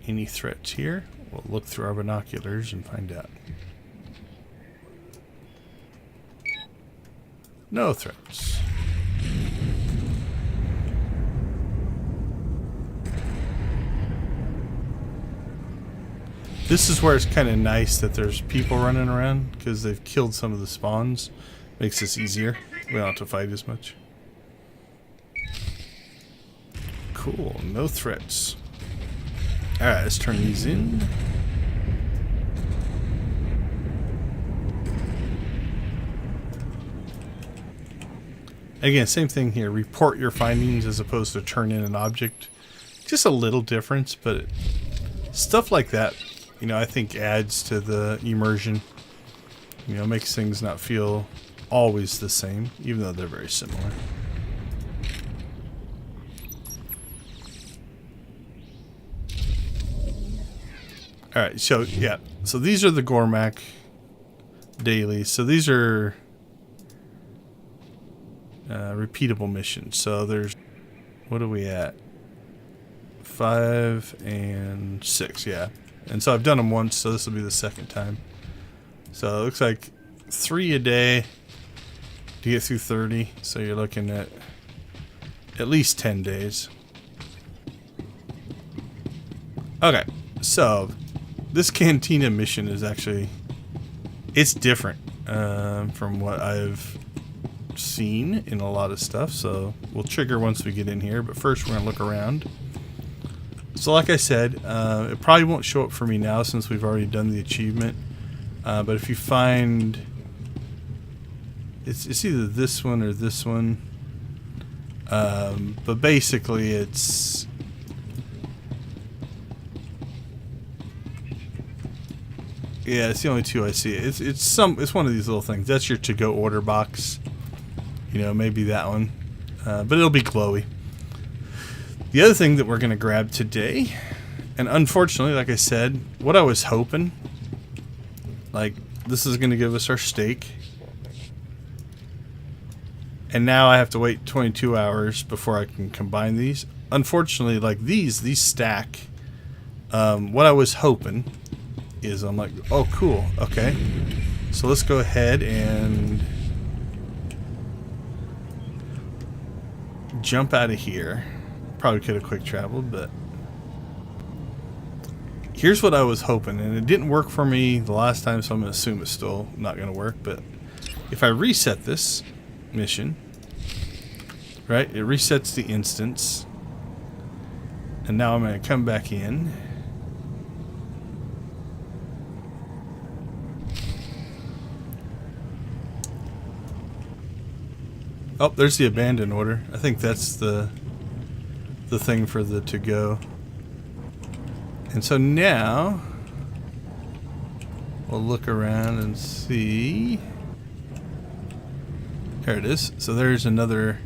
Any threats here? We'll look through our binoculars and find out. No threats. This is where it's kind of nice that there's people running around because they've killed some of the spawns. Makes this easier. We don't have to fight as much. Cool. No threats. Alright, let's turn these in. Again, same thing here. Report your findings as opposed to turn in an object. Just a little difference, but stuff like that, you know, I think adds to the immersion. You know, makes things not feel always the same, even though they're very similar. Alright, so yeah. So these are the Gormak dailies. So these are repeatable missions. So there's, what are we at? 5 and 6, yeah. And so I've done them once, so this will be the second time. So it looks like 3 a day to get through 30. So you're looking at least 10 days. Okay, so this Cantina mission is actually, it's different from what I've seen in a lot of stuff. So we'll trigger once we get in here, but first we're gonna look around. So like I said, it probably won't show up for me now since we've already done the achievement. But if you find, it's either this one or this one. But basically it's, yeah, it's the only two I see. It's one of these little things. That's your to-go order box. You know, maybe that one. But it'll be glowy. The other thing that we're going to grab today, and unfortunately, like I said, what I was hoping, like, this is going to give us our steak. And now I have to wait 22 hours before I can combine these. Unfortunately, like these stack. What I was hoping is, I'm like, oh, cool, okay. So let's go ahead and jump out of here. Probably could have quick traveled, but here's what I was hoping, and it didn't work for me the last time, so I'm going to assume it's still not going to work. But if I reset this mission, right, it resets the instance, and now I'm going to come back in. Oh, there's the abandoned order. I think that's the thing for the to go. And so now we'll look around and see. There it is. So there's another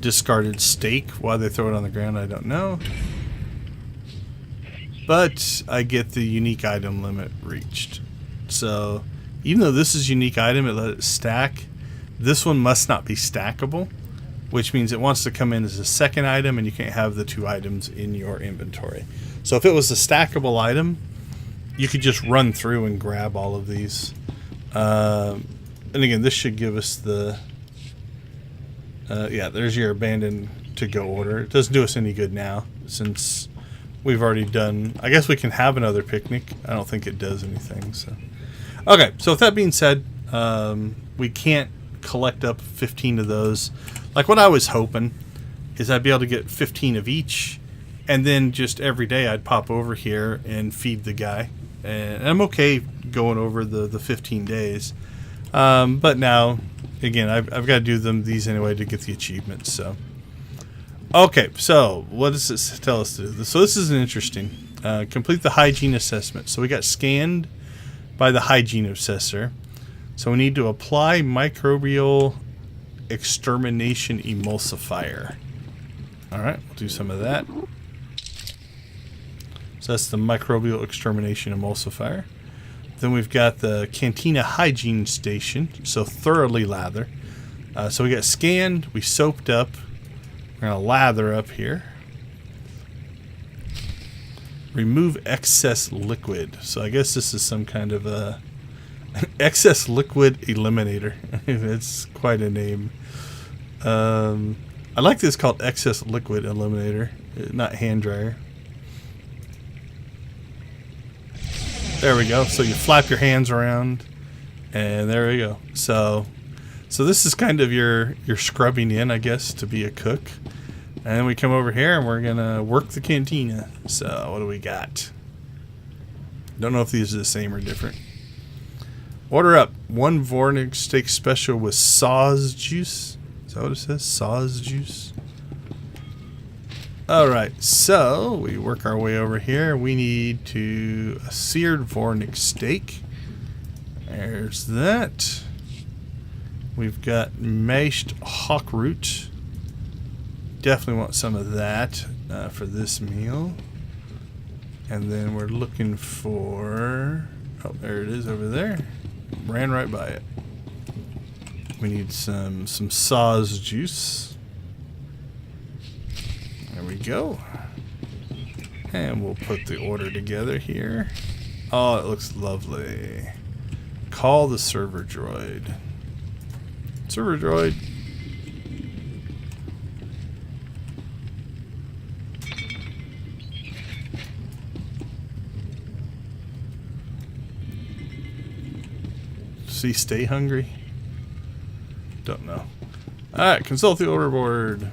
discarded steak. Why they throw it on the ground, I don't know. But I get the unique item limit reached. So even though this is unique item, it let it stack. This one must not be stackable, which means it wants to come in as a second item, and you can't have the 2 items in your inventory. So if it was a stackable item, you could just run through and grab all of these. And again, this should give us the... yeah, there's your abandoned to-go order. It doesn't do us any good now, since we've already done... I guess we can have another picnic. I don't think it does anything. So, okay, so with that being said, we can't collect up 15 of those. Like what I was hoping is I'd be able to get 15 of each, and then just every day I'd pop over here and feed the guy, and I'm okay going over the 15 days, but now again I've got to do these anyway to get the achievements. So okay, so what does this tell us to do? So this is an interesting complete the hygiene assessment. So we got scanned by the hygiene assessor. So we need to apply microbial extermination emulsifier. Alright, we'll do some of that. So that's the microbial extermination emulsifier. Then we've got the cantina hygiene station. So thoroughly lather. So we got scanned, we soaped up. We're going to lather up here. Remove excess liquid. So I guess this is some kind of a excess liquid eliminator. It's quite a name. I like this called excess liquid eliminator, not hand dryer. There we go. So you flap your hands around, and there we go. So this is kind of your scrubbing in, I guess, to be a cook. And then we come over here and we're gonna work the cantina. So what do we got? Don't know if these are the same or different. Order up 1 Vornig steak special with Saws juice. Is that what it says? Saws juice. Alright, so we work our way over here. We need a seared Vornig steak. There's that. We've got mashed hawk root. Definitely want some of that for this meal. And then we're looking for... oh, there it is over there. Ran right by it. We need some Saws juice. There we go. And we'll put the order together here. Oh, it looks lovely. Call the server droid. Server droid. See, stay hungry? Don't know. Alright, consult the order board.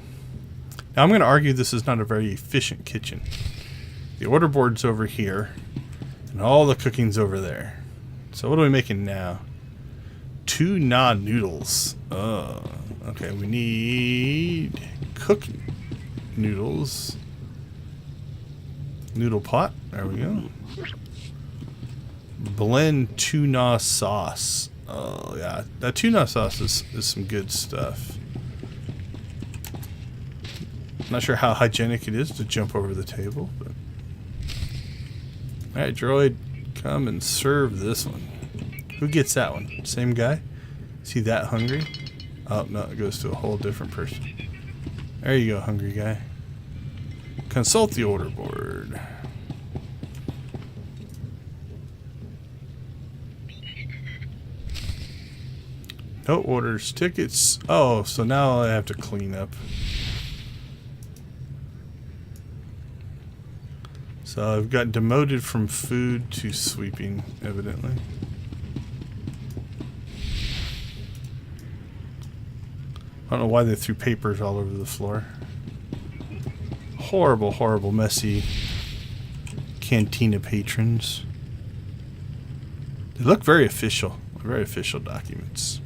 Now I'm going to argue this is not a very efficient kitchen. The order board's over here, and all the cooking's over there. So what are we making now? 2 naan noodles. Oh, okay, we need cooked noodles. Noodle pot. There we go. Blend tuna sauce. Oh yeah, that tuna sauce is some good stuff. Not sure how hygienic it is to jump over the table, but alright, droid, come and serve this one. Who gets that one? Same guy? Is he that hungry? Oh no, it goes to a whole different person. There you go, hungry guy. Consult the order board. No orders, tickets. Oh, so now I have to clean up. So I've got demoted from food to sweeping, evidently. I don't know why they threw papers all over the floor. Horrible, horrible, messy cantina patrons. They look very official documents.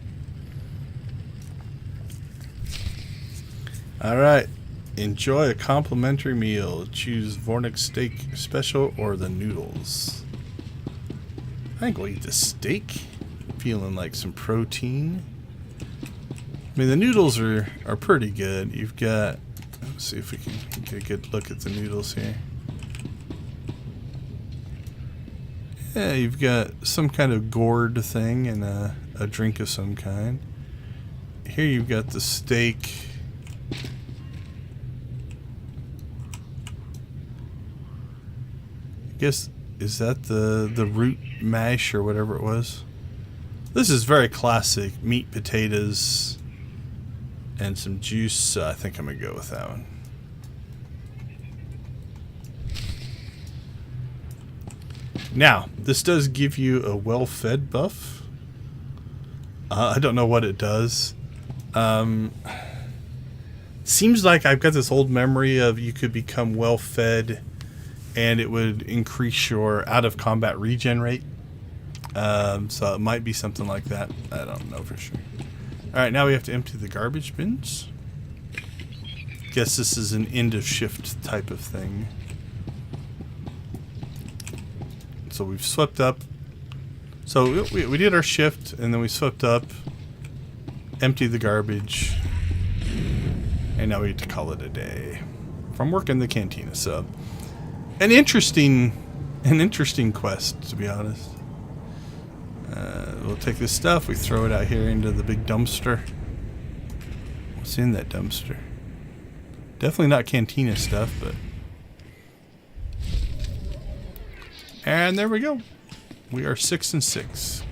Alright, enjoy a complimentary meal. Choose Vornik steak special or the noodles. I think we'll eat the steak. Feeling like some protein. I mean, the noodles are pretty good. You've got, let's see if we can get a good look at the noodles here. Yeah, you've got some kind of gourd thing and a drink of some kind. Here you've got the steak. I guess, is that the root mash or whatever it was? This is very classic. Meat, potatoes, and some juice. So I think I'm going to go with that one. Now, this does give you a well-fed buff. I don't know what it does. Seems like I've got this old memory of you could become well-fed and it would increase your out-of-combat regen rate. So it might be something like that. I don't know for sure. Alright, now we have to empty the garbage bins. Guess this is an end-of-shift type of thing. So we've swept up. So we did our shift, and then we swept up, emptied the garbage, and now we get to call it a day from working the cantina. So an interesting quest, to be honest. We'll take this stuff, we throw it out here into the big dumpster. What's in that dumpster? Definitely not cantina stuff, but... And there we go. We are 6 and 6.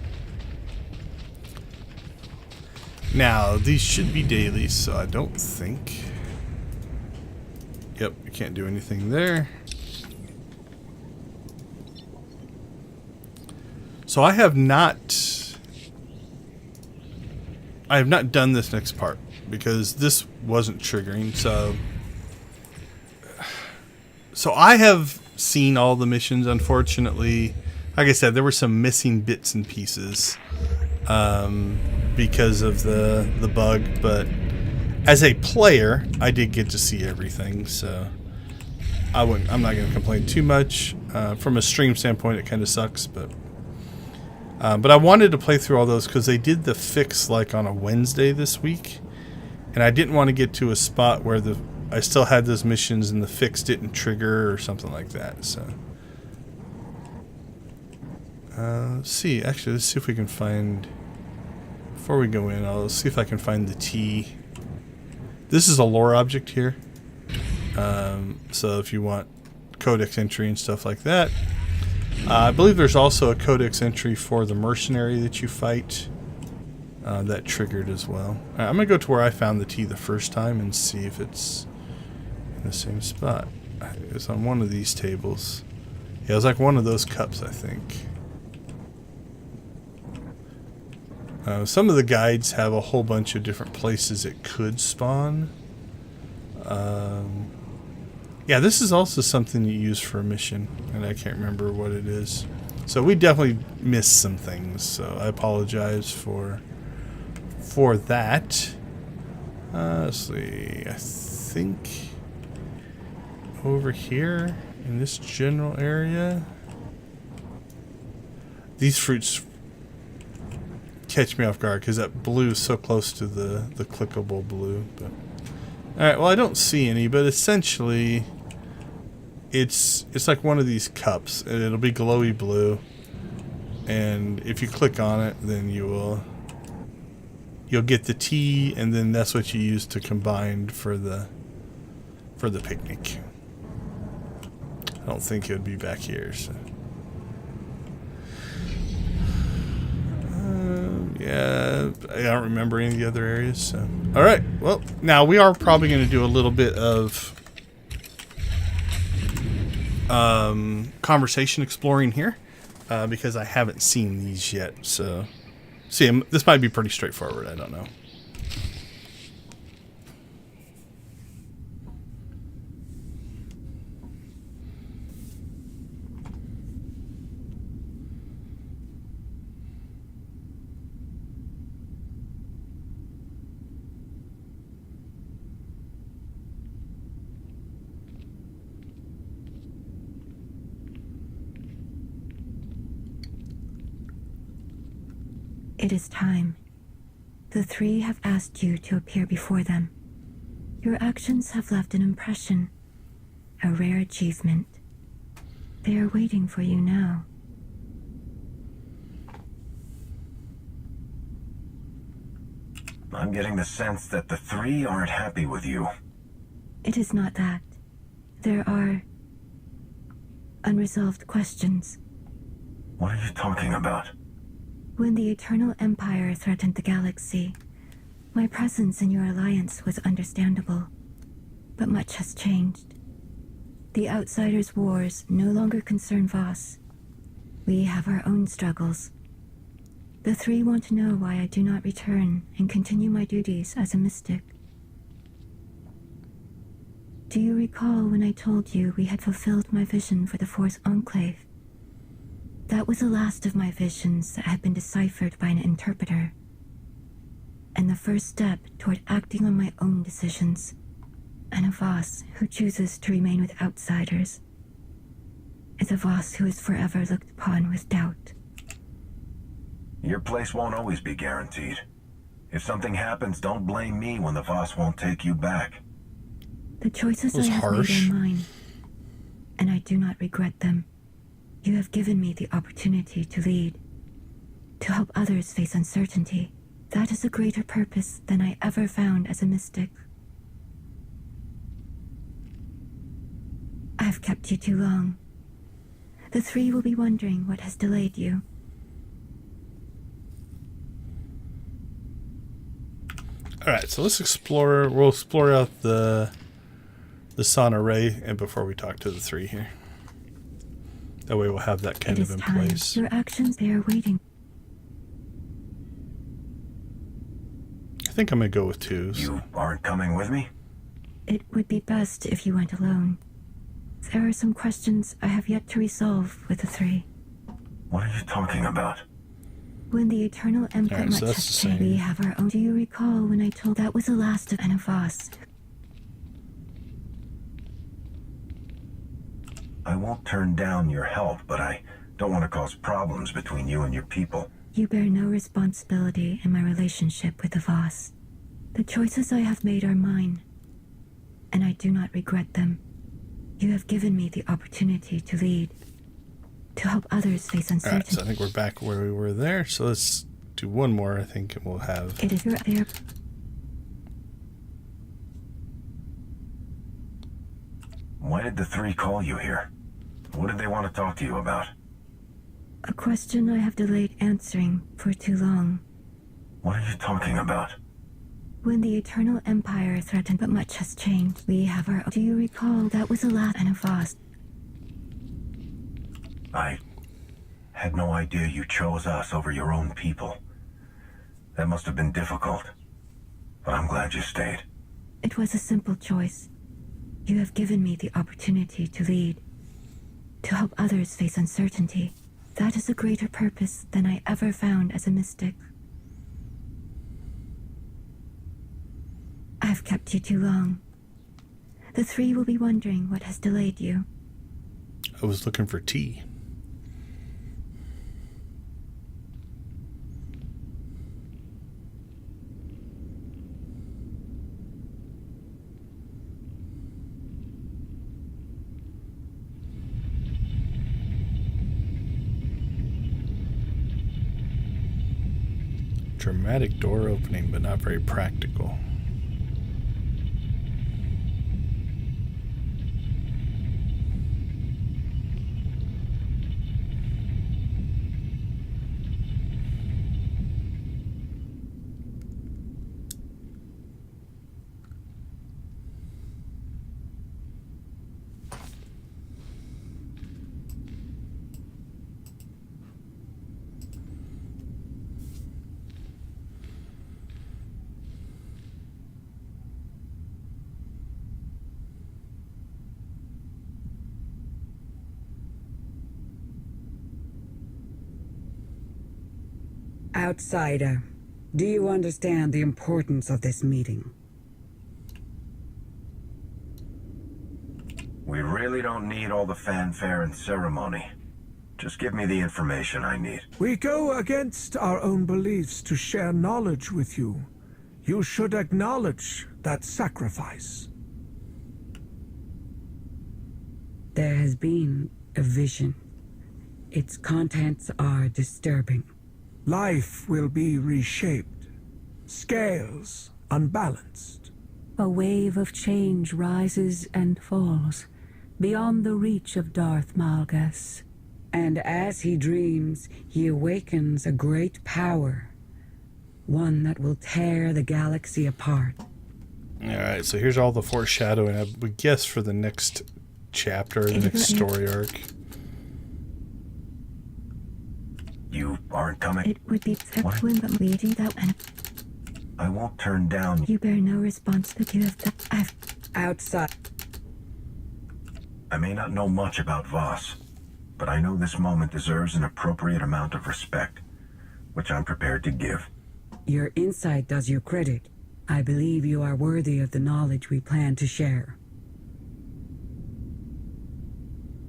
Now, these should be dailies, so I don't think... Yep, we can't do anything there. So I have not done this next part because this wasn't triggering. So I have seen all the missions. Unfortunately, like I said, there were some missing bits and pieces because of the bug. But as a player, I did get to see everything. So I'm not going to complain too much. From a stream standpoint, it kind of sucks, but I wanted to play through all those because they did the fix like on a Wednesday this week, and I didn't want to get to a spot where I still had those missions and the fix didn't trigger or something like that. So let's see. Actually, let's see if we can find, before we go in, I'll see if I can find the T. This is a lore object here. So if you want codex entry and stuff like that. I believe there's also a codex entry for the mercenary that you fight that triggered as well. Right, I'm going to go to where I found the T the first time and see if it's in the same spot. It's on one of these tables. Yeah, it was like one of those cups, I think. Some of the guides have a whole bunch of different places it could spawn. Yeah, this is also something you use for a mission, and I can't remember what it is. So we definitely missed some things, so I apologize for that. Let's see, I think over here in this general area, these fruits catch me off guard because that blue is so close to the clickable blue. But alright, well I don't see any, but essentially it's like one of these cups, and it'll be glowy blue, and if you click on it, then you'll get the tea, and then that's what you use to combine for the picnic. I don't think it would be back here, so yeah, I don't remember any of the other areas. So alright, well, now we are probably going to do a little bit of conversation exploring here because I haven't seen these yet. So, see, this might be pretty straightforward. I don't know. It is time. The three have asked you to appear before them. Your actions have left an impression, a rare achievement. They are waiting for you now. I'm getting the sense that the three aren't happy with you. It is not that. There are unresolved questions. What are you talking about? When the Eternal Empire threatened the galaxy, my presence in your alliance was understandable. But much has changed. The Outsiders' wars no longer concern Voss. We have our own struggles. The three want to know why I do not return and continue my duties as a mystic. Do you recall when I told you we had fulfilled my vision for the Force Enclave? That was the last of my visions that had been deciphered by an interpreter. And the first step toward acting on my own decisions. And a Voss who chooses to remain with outsiders is a Voss who is forever looked upon with doubt. Your place won't always be guaranteed. If something happens, don't blame me when the Voss won't take you back. The choices I have made are mine, and I do not regret them. You have given me the opportunity to lead, to help others face uncertainty. That is a greater purpose than I ever found as a mystic. I have kept you too long. The three will be wondering what has delayed you. Alright, so let's explore. We'll explore out the sun array and before we talk to the three here. That way we'll have that kind of in place. Your actions, they are waiting. I think I'm going to go with twos. You aren't coming with me? It would be best if you went alone. There are some questions I have yet to resolve with the three. What are you talking about? When the Eternal Empire so much has changed, we have our own. Do you recall when I told that was the last of Voss? I won't turn down your help, but I don't want to cause problems between you and your people. You bear no responsibility in my relationship with the Voss. The choices I have made are mine, and I do not regret them. You have given me the opportunity to lead, to help others face uncertainty. Alright, so I think we're back where we were there, so let's do one more, I think, and we'll have... It is your there. Why did the three call you here? What did they want to talk to you about? A question I have delayed answering for too long. What are you talking about? When the Eternal Empire threatened, but much has changed. We have our... Do you recall that was the last of Voss? I had no idea you chose us over your own people. That must have been difficult, but I'm glad you stayed. It was a simple choice. You have given me the opportunity to lead, to help others face uncertainty. That is a greater purpose than I ever found as a mystic. I have kept you too long. The three will be wondering what has delayed you. I was looking for tea. Dramatic door opening, but not very practical. Outsider, do you understand the importance of this meeting? We really don't need all the fanfare and ceremony. Just give me the information I need. We go against our own beliefs to share knowledge with you. You should acknowledge that sacrifice. There has been a vision. Its contents are disturbing. Life will be reshaped. Scales unbalanced. A wave of change rises and falls, beyond the reach of Darth Malgus. And as he dreams, he awakens a great power. One that will tear the galaxy apart. Alright, so here's all the foreshadowing, I would guess, for the next chapter, the next story arc. You aren't coming? It would be when I'm leading that one. I won't turn down. You bear no responsibility of that. Outside. I may not know much about Voss, but I know this moment deserves an appropriate amount of respect, which I'm prepared to give. Your insight does you credit. I believe you are worthy of the knowledge we plan to share.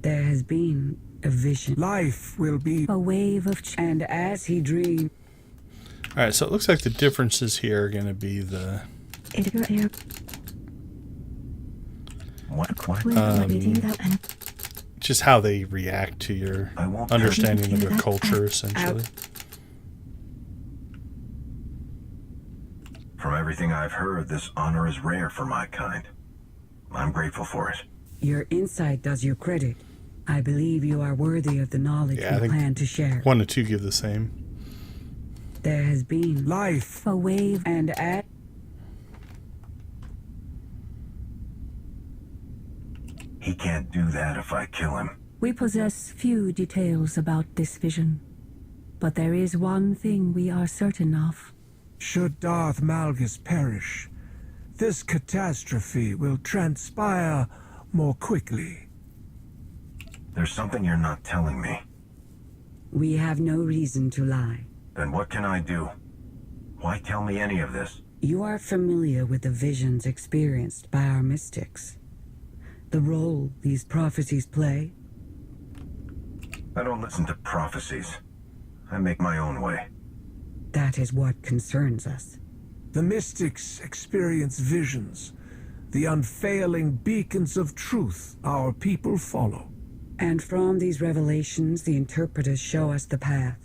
There has been a vision. Life will be a wave of and as he dreamed. Alright, so it looks like the differences here are going to be the... just how they react to your understanding of their culture, essentially. From everything I've heard, this honor is rare for my kind. I'm grateful for it. Your insight does you credit. I believe you are worthy of the knowledge we plan to share. 1 and 2 give the same. There has been life, a wave, and at. He can't do that if I kill him. We possess few details about this vision, but there is one thing we are certain of. Should Darth Malgus perish, this catastrophe will transpire more quickly. There's something you're not telling me. We have no reason to lie. Then what can I do? Why tell me any of this? You are familiar with the visions experienced by our mystics. The role these prophecies play. I don't listen to prophecies. I make my own way. That is what concerns us. The mystics experience visions, the unfailing beacons of truth our people follow. And from these revelations, the interpreters show us the path,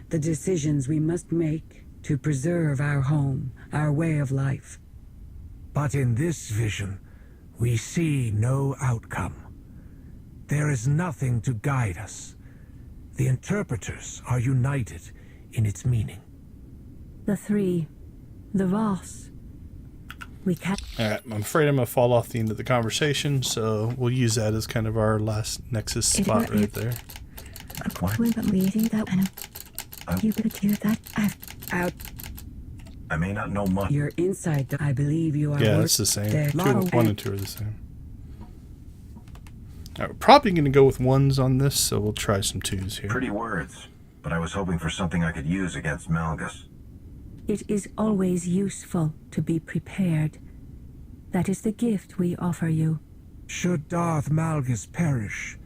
the decisions we must make to preserve our home, our way of life. But in this vision, we see no outcome. There is nothing to guide us. The interpreters are united in its meaning. The three, the Voss. We can't. Alright, I'm afraid I'm going to fall off the end of the conversation, so we'll use that as kind of our last Nexus spot right there. Out. I may not know much. Your insight, I believe you are. Yeah, it's the same. 1 and 2 are the same. Alright, we're probably going to go with 1s on this, so we'll try some 2s here. Pretty words, but I was hoping for something I could use against Malgus. It is always useful to be prepared. That is the gift we offer you. Should Darth Malgus perish,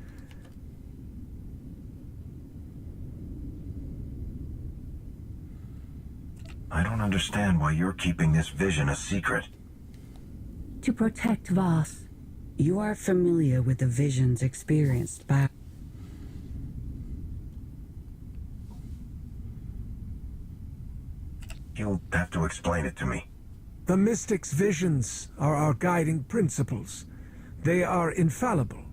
I don't understand why you're keeping this vision a secret. To protect Voss. You are familiar with the visions experienced by... You'll have to explain it to me. the mystics' visions are our guiding principles. They are infallible.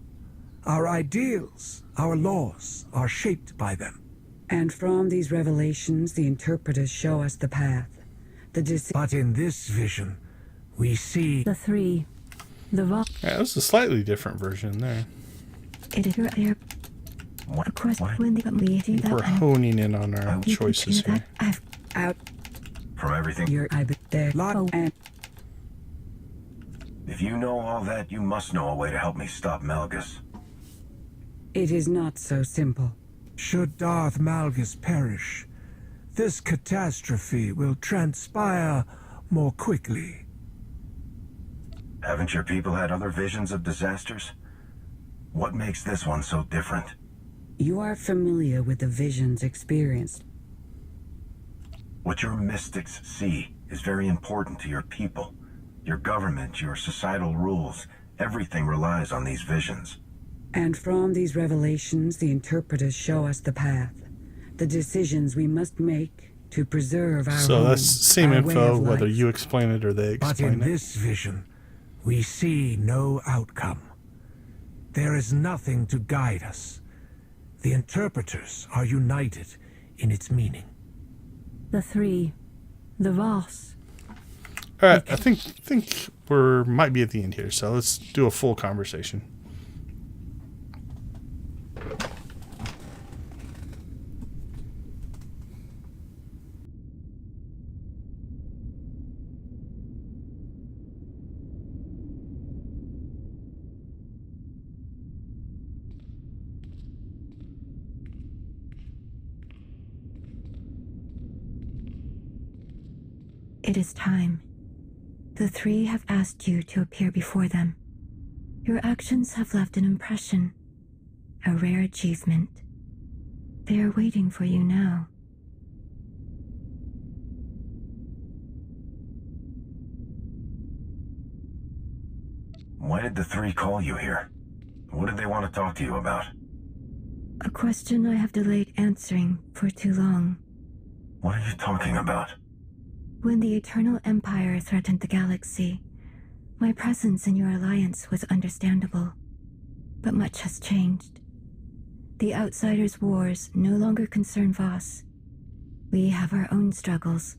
Our ideals, our laws, are shaped by them. And from these revelations, the interpreters show us the path. But in this vision, we see... The three. The vault. Yeah, that was a slightly different version there. We're honing in on our choices here. Out. From everything. You're there. And if you know all that, you must know a way to help me stop Malgus. It is not so simple. Should Darth Malgus perish, this catastrophe will transpire more quickly. Haven't your people had other visions of disasters? What makes this one so different? You are familiar with the visions experienced. What your mystics see is very important to your people. Your government, your societal rules, everything relies on these visions. And from these revelations, the interpreters show us the path, the decisions we must make to preserve our So home, that's same our way info, of whether life. you explain it or they But explain in it. this vision, we see no outcome. There is nothing to guide us. The interpreters are united in its meaning. The three. The Voss. All right, I think we're might be at the end here, so let's do a full conversation. It is time. The three have asked you to appear before them. Your actions have left an impression, a rare achievement. They are waiting for you now. Why did the three call you here? What did they want to talk to you about? A question I have delayed answering for too long. What are you talking about? When the Eternal Empire threatened the galaxy, my presence in your alliance was understandable. But much has changed. The Outsiders' wars no longer concern Voss. We have our own struggles.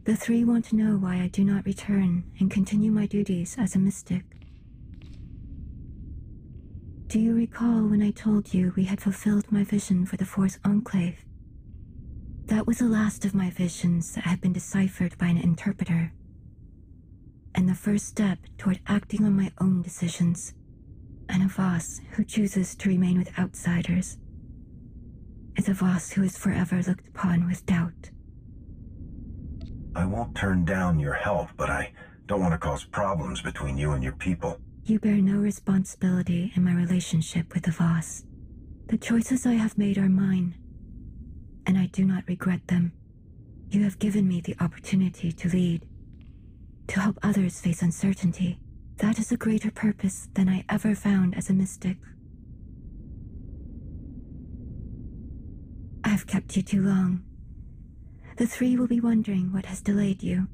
The three want to know why I do not return and continue my duties as a mystic. Do you recall when I told you we had fulfilled my vision for the Force Enclave? That was the last of my visions that had been deciphered by an interpreter, and the first step toward acting on my own decisions, and a Voss who chooses to remain with outsiders is a Voss who is forever looked upon with doubt. I won't turn down your help, but I don't want to cause problems between you and your people. You bear no responsibility in my relationship with the Voss. The choices I have made are mine, and I do not regret them. You have given me the opportunity to lead, to help others face uncertainty. That is a greater purpose than I ever found as a mystic. I have kept you too long. The three will be wondering what has delayed you.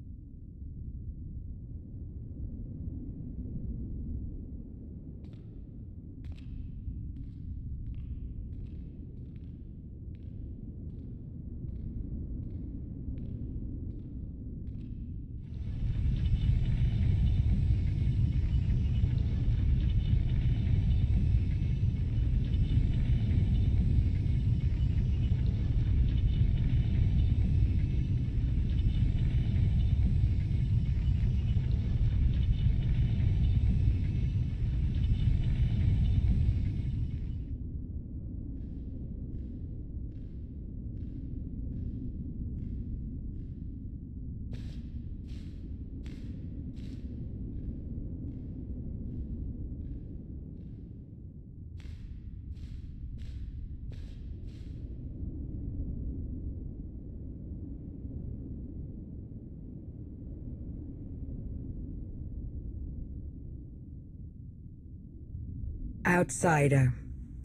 Outsider,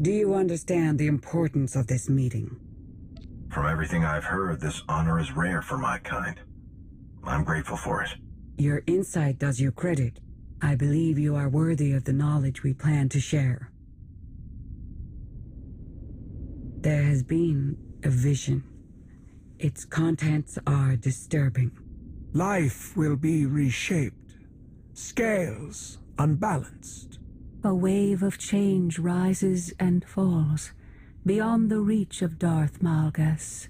do you understand the importance of this meeting? From everything I've heard, this honor is rare for my kind. I'm grateful for it. Your insight does you credit. I believe you are worthy of the knowledge we plan to share. There has been a vision. Its contents are disturbing. Life will be reshaped. Scales unbalanced. A wave of change rises and falls, beyond the reach of Darth Malgus.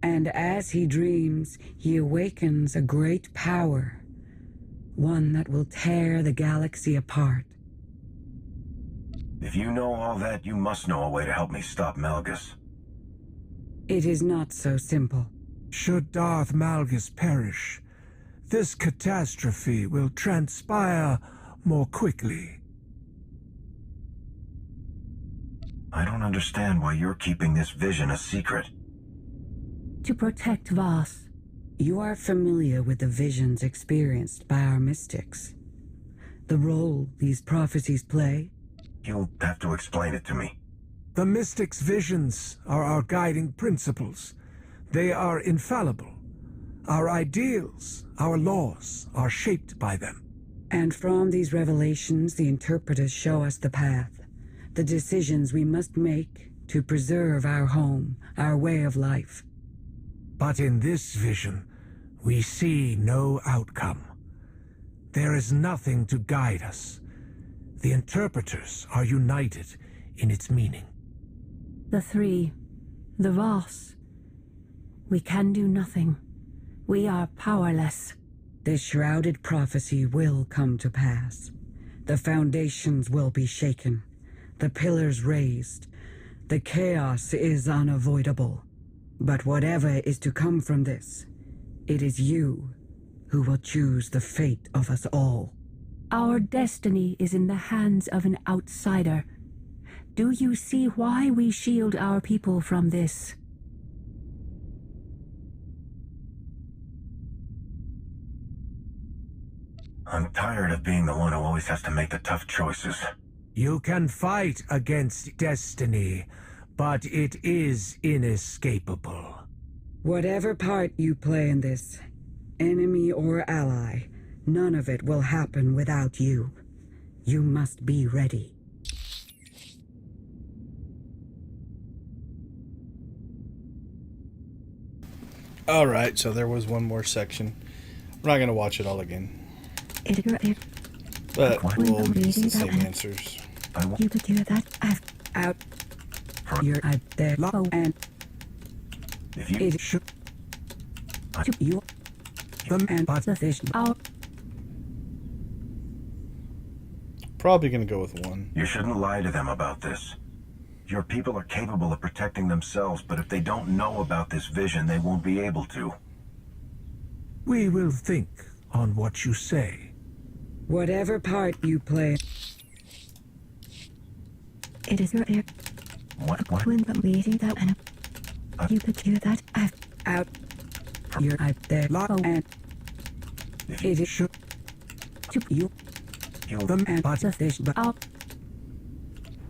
And as he dreams, he awakens a great power, one that will tear the galaxy apart. If you know all that, you must know a way to help me stop Malgus. It is not so simple. Should Darth Malgus perish, this catastrophe will transpire more quickly. I don't understand why you're keeping this vision a secret. To protect Voss. You are familiar with the visions experienced by our mystics. The role these prophecies play? You'll have to explain it to me. The mystics' visions are our guiding principles. They are infallible. Our ideals, our laws, are shaped by them. And from these revelations, the interpreters show us the path, the decisions we must make to preserve our home, our way of life. But in this vision, we see no outcome. There is nothing to guide us. The interpreters are united in its meaning. The three, the Voss. We can do nothing. We are powerless. This shrouded prophecy will come to pass. The foundations will be shaken, the pillars raised. The chaos is unavoidable. But whatever is to come from this, it is you who will choose the fate of us all. Our destiny is in the hands of an outsider. Do you see why we shield our people from this? I'm tired of being the one who always has to make the tough choices. You can fight against destiny, but it is inescapable. Whatever part you play in this, enemy or ally, none of it will happen without you. You must be ready. Alright, so there was one more section. I'm not going to watch it all again. But we'll use the same answers. You could do that. Out. You're out there. And if you it should to you and the fish out. Probably going to go with one. You shouldn't lie to them about this. Your people are capable of protecting themselves, but if they don't know about this vision, they won't be able to. We will think on what you say. Whatever part you play. It is your What? when I'm reading that and you could do that. Out. You're out there. And it is should to you. Them and the fish out.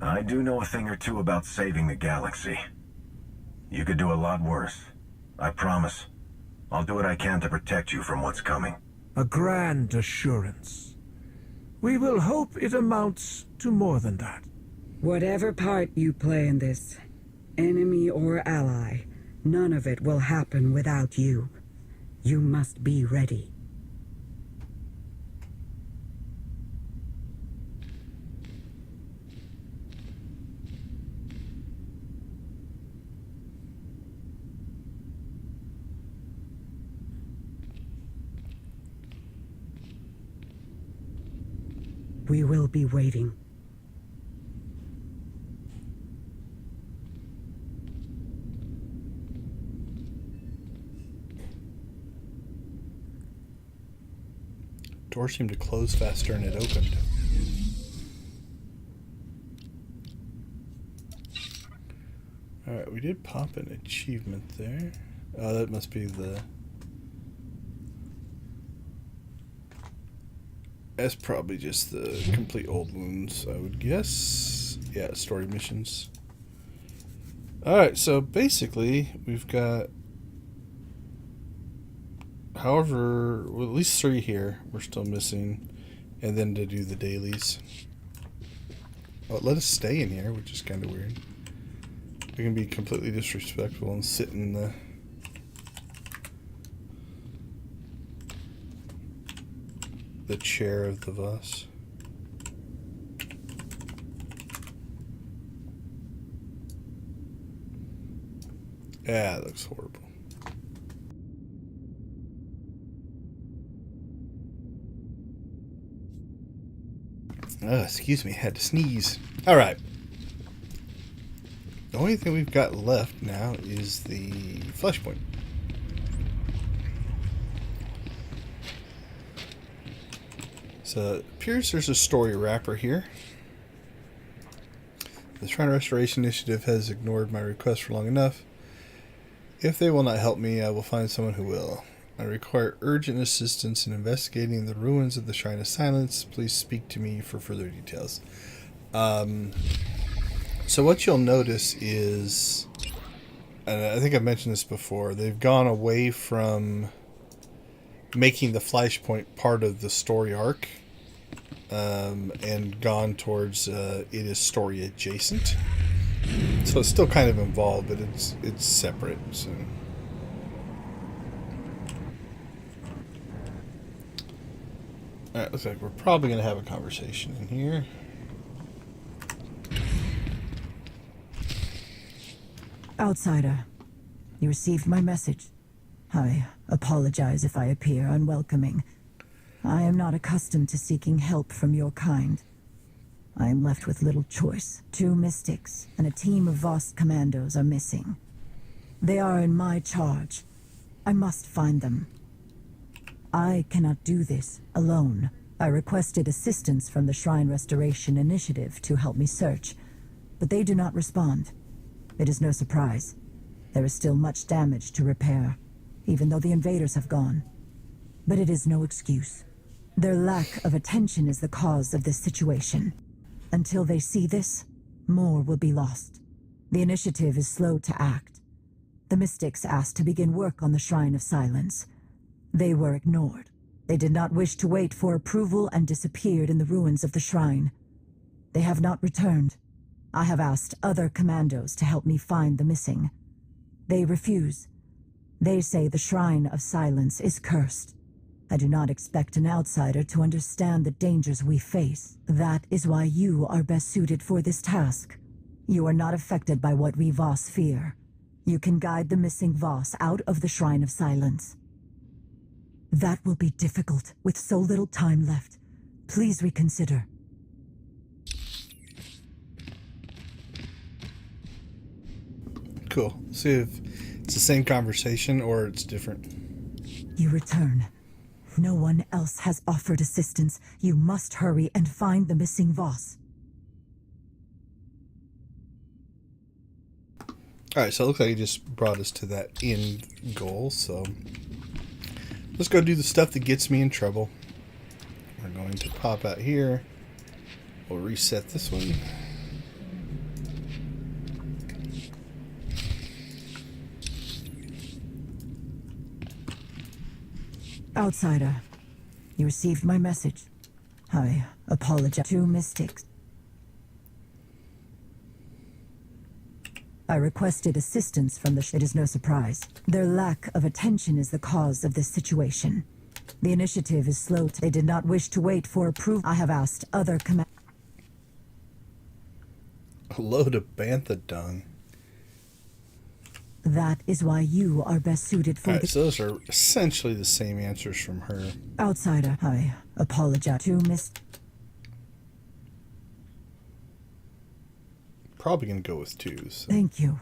I do know a thing or two about saving the galaxy. You could do a lot worse. I promise. I'll do what I can to protect you from what's coming. A grand assurance. We will hope it amounts to more than that. Whatever part you play in this, enemy or ally, none of it will happen without you. You must be ready. We will be waiting. Door seemed to close faster than it opened. Alright, we did pop an achievement there. Oh, that must be the... That's probably just the complete old wounds, I would guess. Yeah, story missions. Alright, so basically, we've got... However, well, at least 3 here we're still missing. And then to do the dailies. Oh, let us stay in here, which is kind of weird. We can be completely disrespectful and sit in the chair of the bus. Yeah, that looks horrible. Oh, excuse me, I had to sneeze. Alright. The only thing we've got left now is the flashpoint. So it appears there's a story wrapper here. The Shrine Restoration Initiative has ignored my request for long enough. If they will not help me, I will find someone who will. I require urgent assistance in investigating the ruins of the Shrine of Silence. Please speak to me for further details. So what you'll notice is, and I think I've mentioned this before, they've gone away from making the Flashpoint part of the story arc, and gone towards it is story adjacent. So it's still kind of involved, but it's separate. So. Alright, looks like we're probably going to have a conversation in here. Outsider, you received my message. I apologize if I appear unwelcoming. I am not accustomed to seeking help from your kind. I am left with little choice. 2 mystics and a team of Voss commandos are missing. They are in my charge. I must find them. I cannot do this alone. I requested assistance from the Shrine Restoration Initiative to help me search, but they do not respond. It is no surprise. There is still much damage to repair, even though the invaders have gone. But it is no excuse. Their lack of attention is the cause of this situation. Until they see this, more will be lost. The initiative is slow to act. The mystics asked to begin work on the Shrine of Silence. They were ignored. They did not wish to wait for approval and disappeared in the ruins of the shrine. They have not returned. I have asked other commandos to help me find the missing. They refuse. They say the Shrine of Silence is cursed. I do not expect an outsider to understand the dangers we face. That is why you are best suited for this task. You are not affected by what we Voss fear. You can guide the missing Voss out of the Shrine of Silence. That will be difficult, with so little time left. Please reconsider. Cool. See if it's the same conversation or it's different. You return. No one else has offered assistance. You must hurry and find the missing Voss. Alright, so it looks like it just brought us to that end goal, so let's go do the stuff that gets me in trouble. We're going to pop out here. We'll reset this one. Outsider, you received my message. I apologize. 2 mystics. I requested assistance from the... It is no surprise. Their lack of attention is the cause of this situation. The initiative is slow. They did not wish to wait for approval. I have asked other command... A load of bantha dung. That is why you are best suited for Alright, so those are essentially the same answers from her. Outsider, I apologize. 2 Probably going to go with 2. So. Thank you.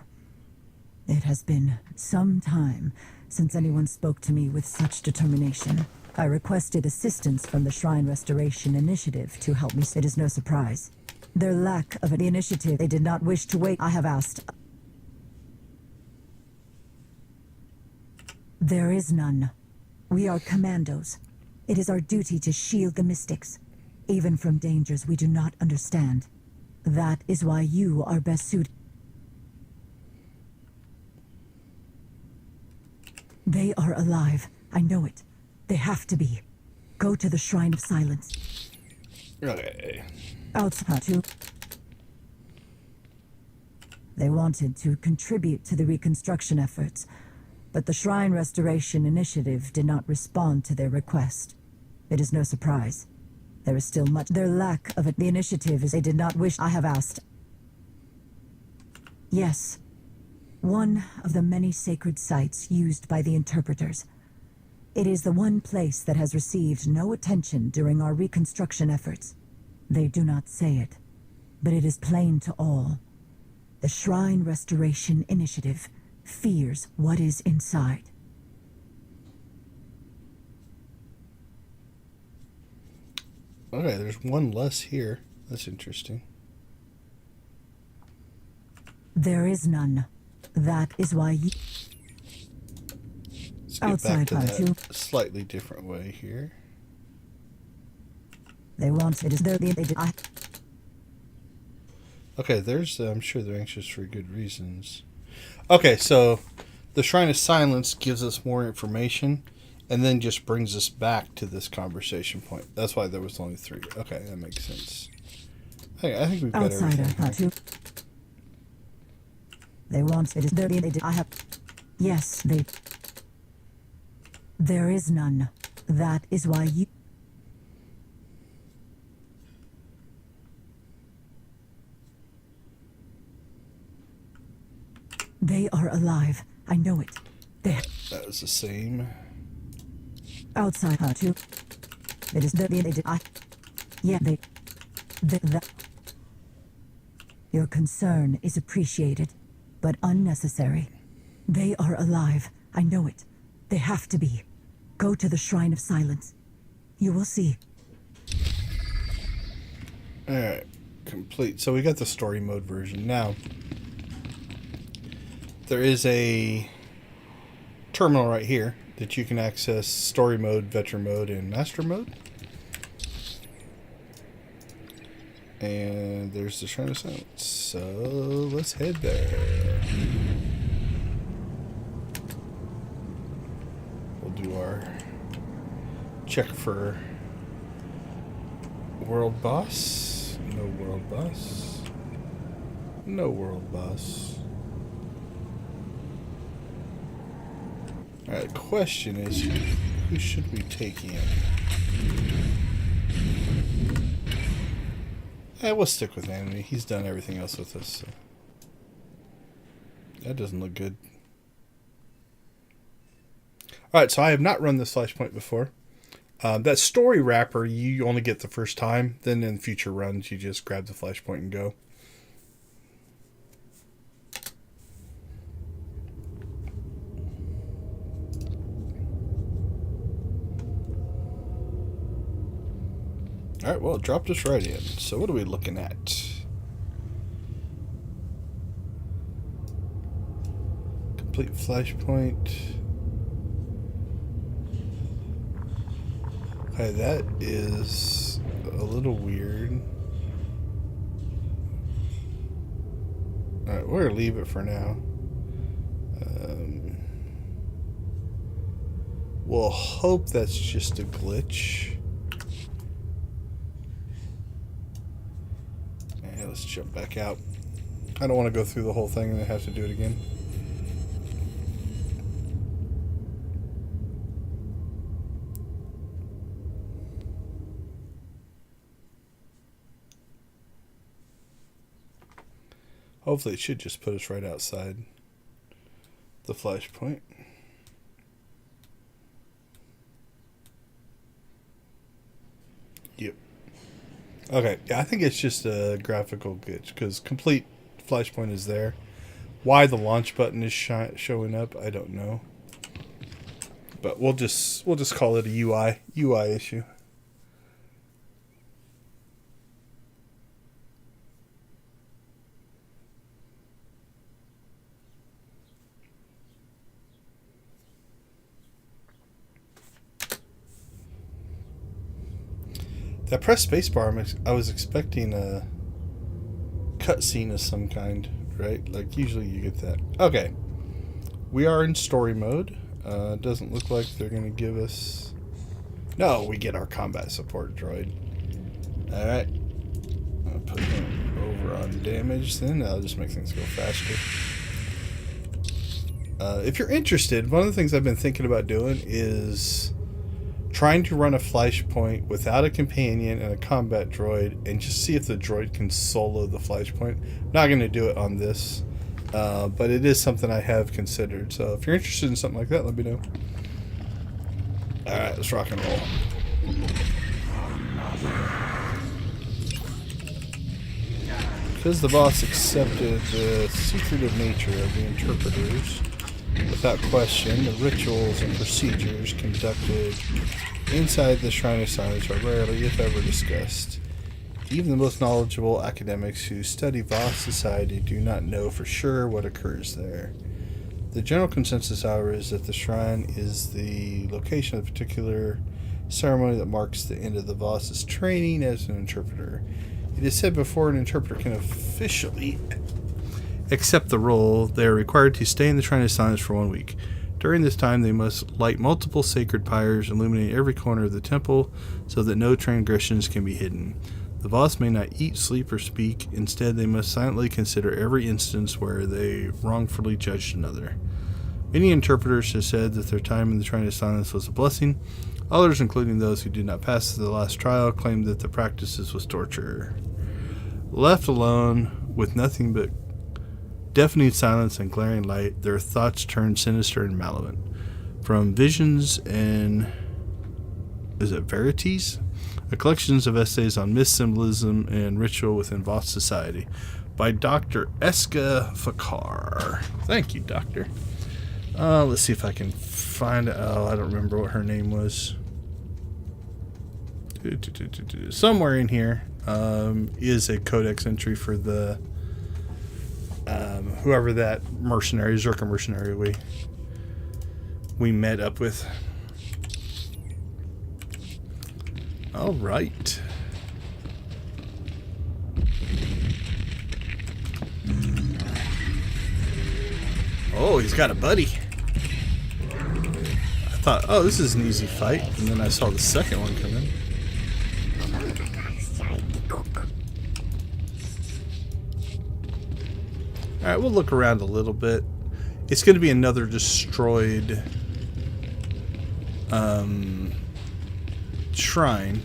It has been some time since anyone spoke to me with such determination. I requested assistance from the Shrine Restoration Initiative to help me. It is no surprise. Their lack of the initiative, they did not wish to wait. I have asked... There is none. We are commandos. It is our duty to shield the mystics, even from dangers we do not understand. That is why you are best suited. They are alive. I know it. They have to be. Go to the Shrine of Silence. Okay. Outside. They wanted to contribute to the reconstruction efforts, but the Shrine Restoration Initiative did not respond to their request. It is no surprise. There is still much. Their lack of it. The initiative is they did not wish. I have asked. Yes. One of the many sacred sites used by the interpreters. It is the one place that has received no attention during our reconstruction efforts. They do not say it, but it is plain to all. The Shrine Restoration Initiative fears what is inside. Okay, there's one less here. That's interesting. There is none. That is why you... Let's get back to that slightly different way here. They want it is there. Okay, there's... I'm sure they're anxious for good reasons. Okay, so the Shrine of Silence gives us more information and then just brings us back to this conversation point. That's why there was only 3. Okay, that makes sense. I think we've got everything. They want it is there. I have... Yes, they... There is none. That is why you... They are alive. I know it. There. That was the same. Outside her too. It is the I. Yeah, they. Your concern is appreciated, but unnecessary. They are alive. I know it. They have to be. Go to the Shrine of Silence. You will see. Alright. Complete. So we got the story mode version. Now, there is a terminal right here that you can access story mode, veteran mode, and master mode. And there's the Shrine of Silence. So let's head there. We'll do our check for world boss. No world boss. No world boss. Alright, the question is, who should we take in? We'll stick with Anthony. He's done everything else with us, so. That doesn't look good. Alright, so I have not run this flashpoint before. That story wrapper, you only get the first time. Then in future runs, you just grab the flashpoint and go. Alright, well, it dropped us right in. So what are we looking at? Complete flashpoint. Okay, that is a little weird. Alright, we're going to leave it for now. We'll hope that's just a glitch. Let's jump back out. I don't want to go through the whole thing and then have to do it again. Hopefully it should just put us right outside the flashpoint. Yep. Okay, yeah, I think it's just a graphical glitch because complete flashpoint is there. Why the launch button is showing up, I don't know. But we'll just call it a UI issue. I pressed spacebar. I was expecting a cutscene of some kind, right? Like usually you get that. Okay, we are in story mode. Doesn't look like they're gonna give us. No, we get our combat support droid. All right, I'll put him over on damage. Then that'll just make things go faster. If you're interested, one of the things I've been thinking about doing is trying to run a flashpoint without a companion and a combat droid and just see if the droid can solo the flashpoint. I'm not going to do it on this, but it is something I have considered. So if you're interested in something like that, let me know. Alright, let's rock and roll. Because the boss accepted the secretive nature of the interpreters, without question, the rituals and procedures conducted inside the Shrine of Silence are rarely, if ever, discussed. Even the most knowledgeable academics who study Voss society do not know for sure what occurs there. The general consensus, however, is that the shrine is the location of a particular ceremony that marks the end of the Voss's training as an interpreter. It is said before an interpreter can officially accept the role, they are required to stay in the Shrine of Silence for 1 week. During this time, they must light multiple sacred pyres, illuminating every corner of the temple so that no transgressions can be hidden. The Voss may not eat, sleep, or speak. Instead, they must silently consider every instance where they wrongfully judged another. Many interpreters have said that their time in the Shrine of Silence was a blessing. Others, including those who did not pass the last trial, claimed that the practices was torture. Left alone with nothing but deafening silence and glaring light, their thoughts turned sinister and malevolent. From Visions and... is it Verities? A collections of essays on myth, symbolism, and ritual within Voss society by Dr. Eska Fakar. Thank you, Doctor. Let's see if I can find... oh, I don't remember what her name was. Somewhere in here is a codex entry for the whoever that mercenary, Zerka mercenary we met up with. All right. Oh, he's got a buddy. I thought, oh, this is an easy fight, and then I saw the second one come in. Alright, we'll look around a little bit. It's going to be another destroyed shrine.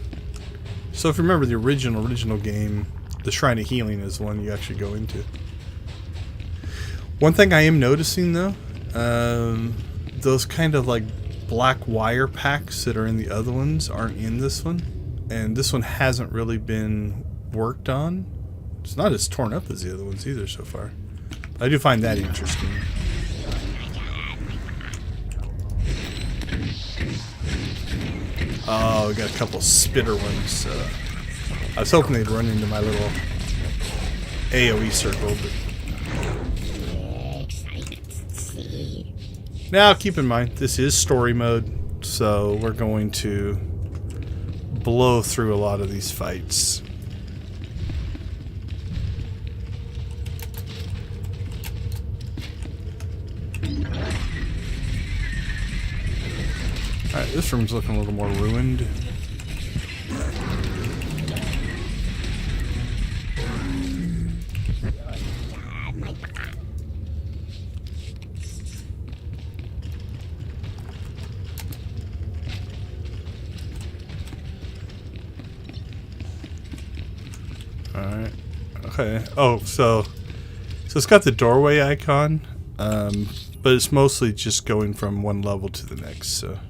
So if you remember the original game, the Shrine of Healing is the one you actually go into. One thing I am noticing though, those kind of like black wire packs that are in the other ones aren't in this one. And this one hasn't really been worked on. It's not as torn up as the other ones either so far. I do find that interesting. Oh, we got a couple spitter ones. I was hoping they'd run into my little AoE circle, but... Now, keep in mind, this is story mode, so we're going to blow through a lot of these fights. Alright, this room's looking a little more ruined. Alright. Okay. Oh, so it's got the doorway icon, but it's mostly just going from one level to the next, so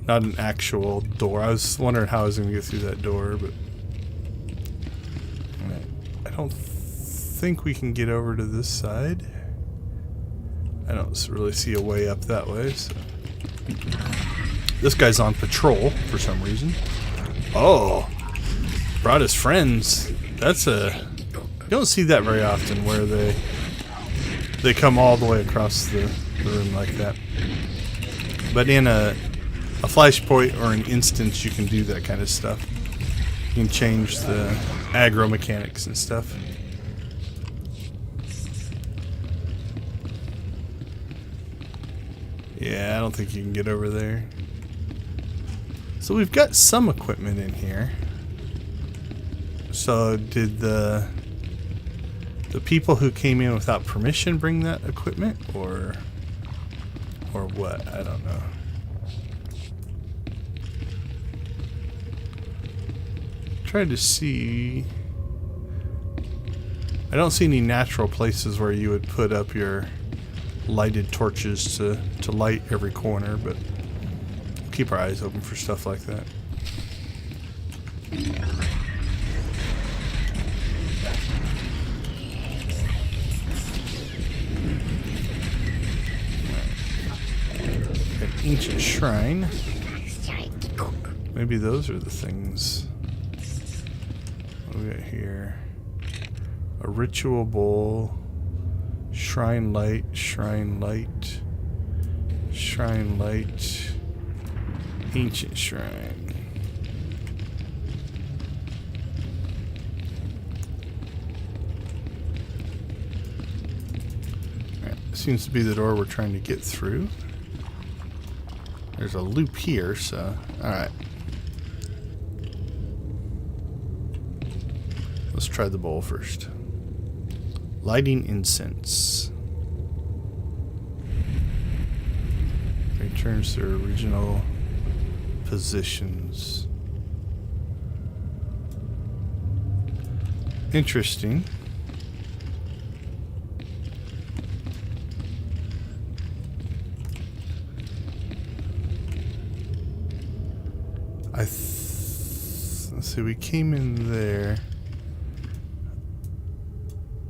not an actual door. I was wondering how I was going to get through that door, but I don't think we can get over to this side. I don't really see a way up that way, so. This guy's on patrol for some reason. Oh, brought his friends. That's a... You don't see that very often where they come all the way across the room like that. But in a flashpoint or an instance, you can do that kind of stuff. You can change the aggro mechanics and stuff. Yeah, I don't think you can get over there. So we've got some equipment in here. So did the people who came in without permission bring that equipment, or what? I don't know. Trying to see. I don't see any natural places where you would put up your lighted torches to light every corner, but we'll keep our eyes open for stuff like that. an ancient shrine. Maybe those are the things. What do we got here? A ritual bowl. Shrine light, shrine light, shrine light, ancient shrine. Alright, seems to be the door we're trying to get through. There's a loop here, so alright. Let's try the bowl first. Lighting incense. Returns to original positions. Interesting. Let's see, we came in there.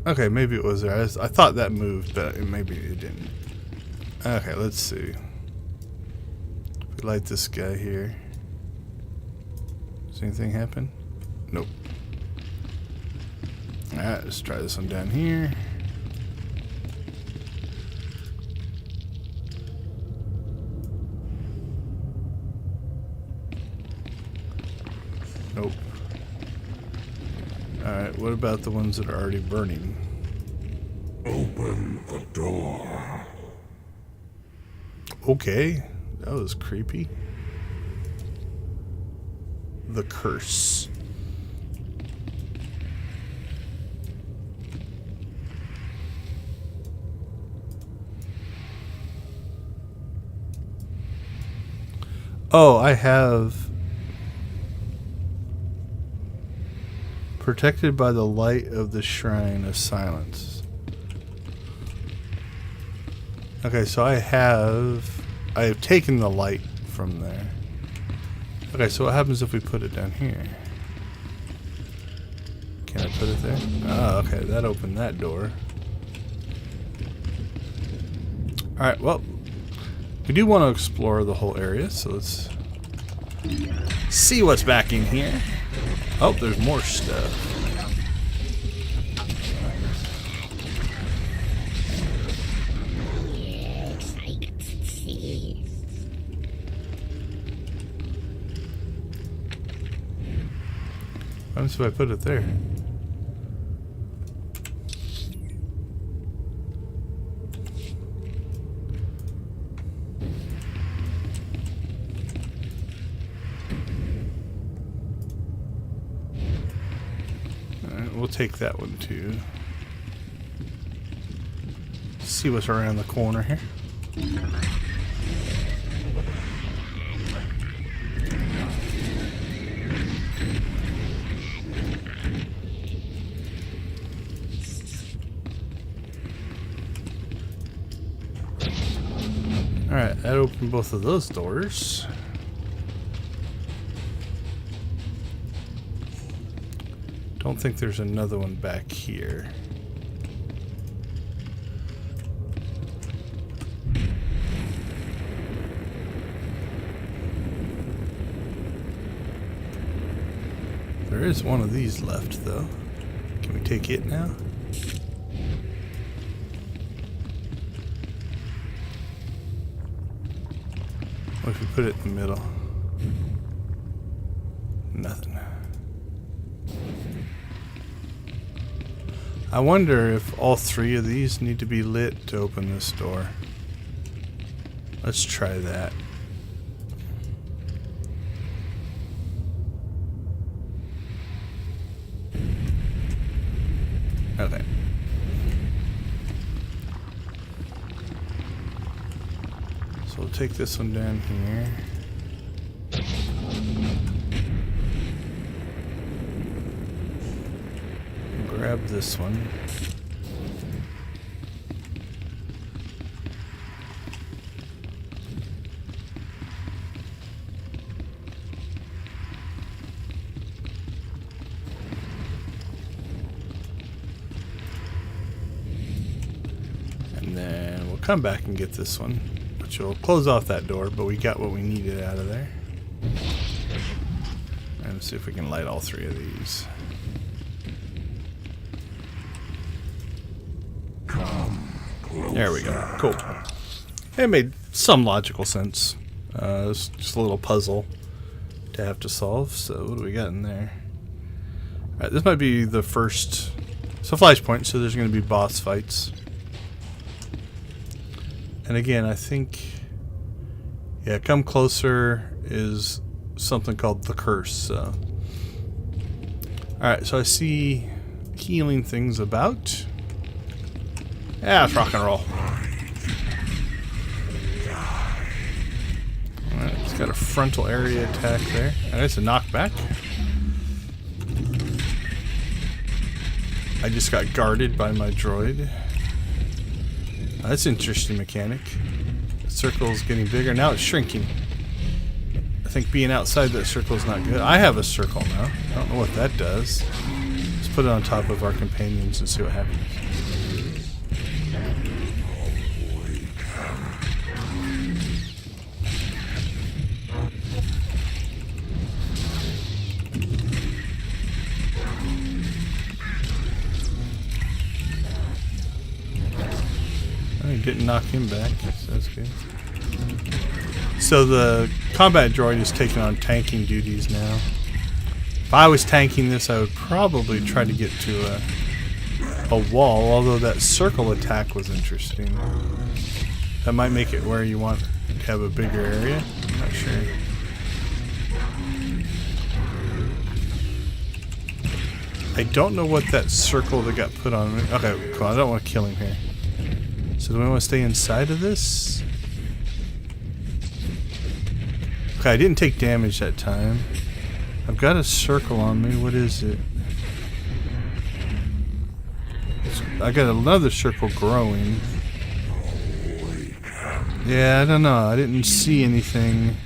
Okay, maybe it was there. I thought that moved, but maybe it didn't. Okay, let's see. If we light this guy here. Does anything happen? Nope. Alright, let's try this one down here. Nope. Alright, what about the ones that are already burning? Open the door. Okay, that was creepy. The curse. Oh, I have protected by the light of the shrine of silence. Okay, so I have taken the light from there. Okay, so what happens if we put it down here? Can I put it there? Oh, okay, that opened that door. Alright, well, we do want to explore the whole area, so let's see what's back in here. Oh, there's more stuff. What happens if I put it there? We'll take that one too. See what's around the corner here. Alright, that opened both of those doors. Don't think there's another one back here. There is one of these left, though. Can we take it now? What if we put it in the middle? Nothing. I wonder if all three of these need to be lit to open this door. Let's try that. Okay. So we'll take this one down here. Grab this one. And then we'll come back and get this one, which which will close off that door, but we got what we needed out of there. And let's see if we can light all three of these. There we go. Cool. It made some logical sense. It's just a little puzzle to have to solve. So what do we got in there? Alright, this might be the first... It's a flashpoint, so there's going to be boss fights. And again, I think... Yeah, come closer is something called the curse. So. Alright, so I see healing things about. Yeah, let's rock and roll. Alright, it's got a frontal area attack there. And it's a knockback. I just got guarded by my droid. That's an interesting mechanic. The circle is getting bigger. Now it's shrinking. I think being outside that circle is not good. I have a circle now. I don't know what that does. Let's put it on top of our companions and see what happens. Didn't knock him back, so that's good. So the combat droid is taking on tanking duties now. If I was tanking this, I would probably try to get to a wall, although that circle attack was interesting. That might make it where you want to have a bigger area. I'm not sure. I don't know what that circle that got put on me. Okay, cool. I don't want to kill him here. So do we want to stay inside of this? Okay, I didn't take damage that time. I've got a circle on me. What is it? I got another circle growing. Yeah, I don't know. I didn't see anything.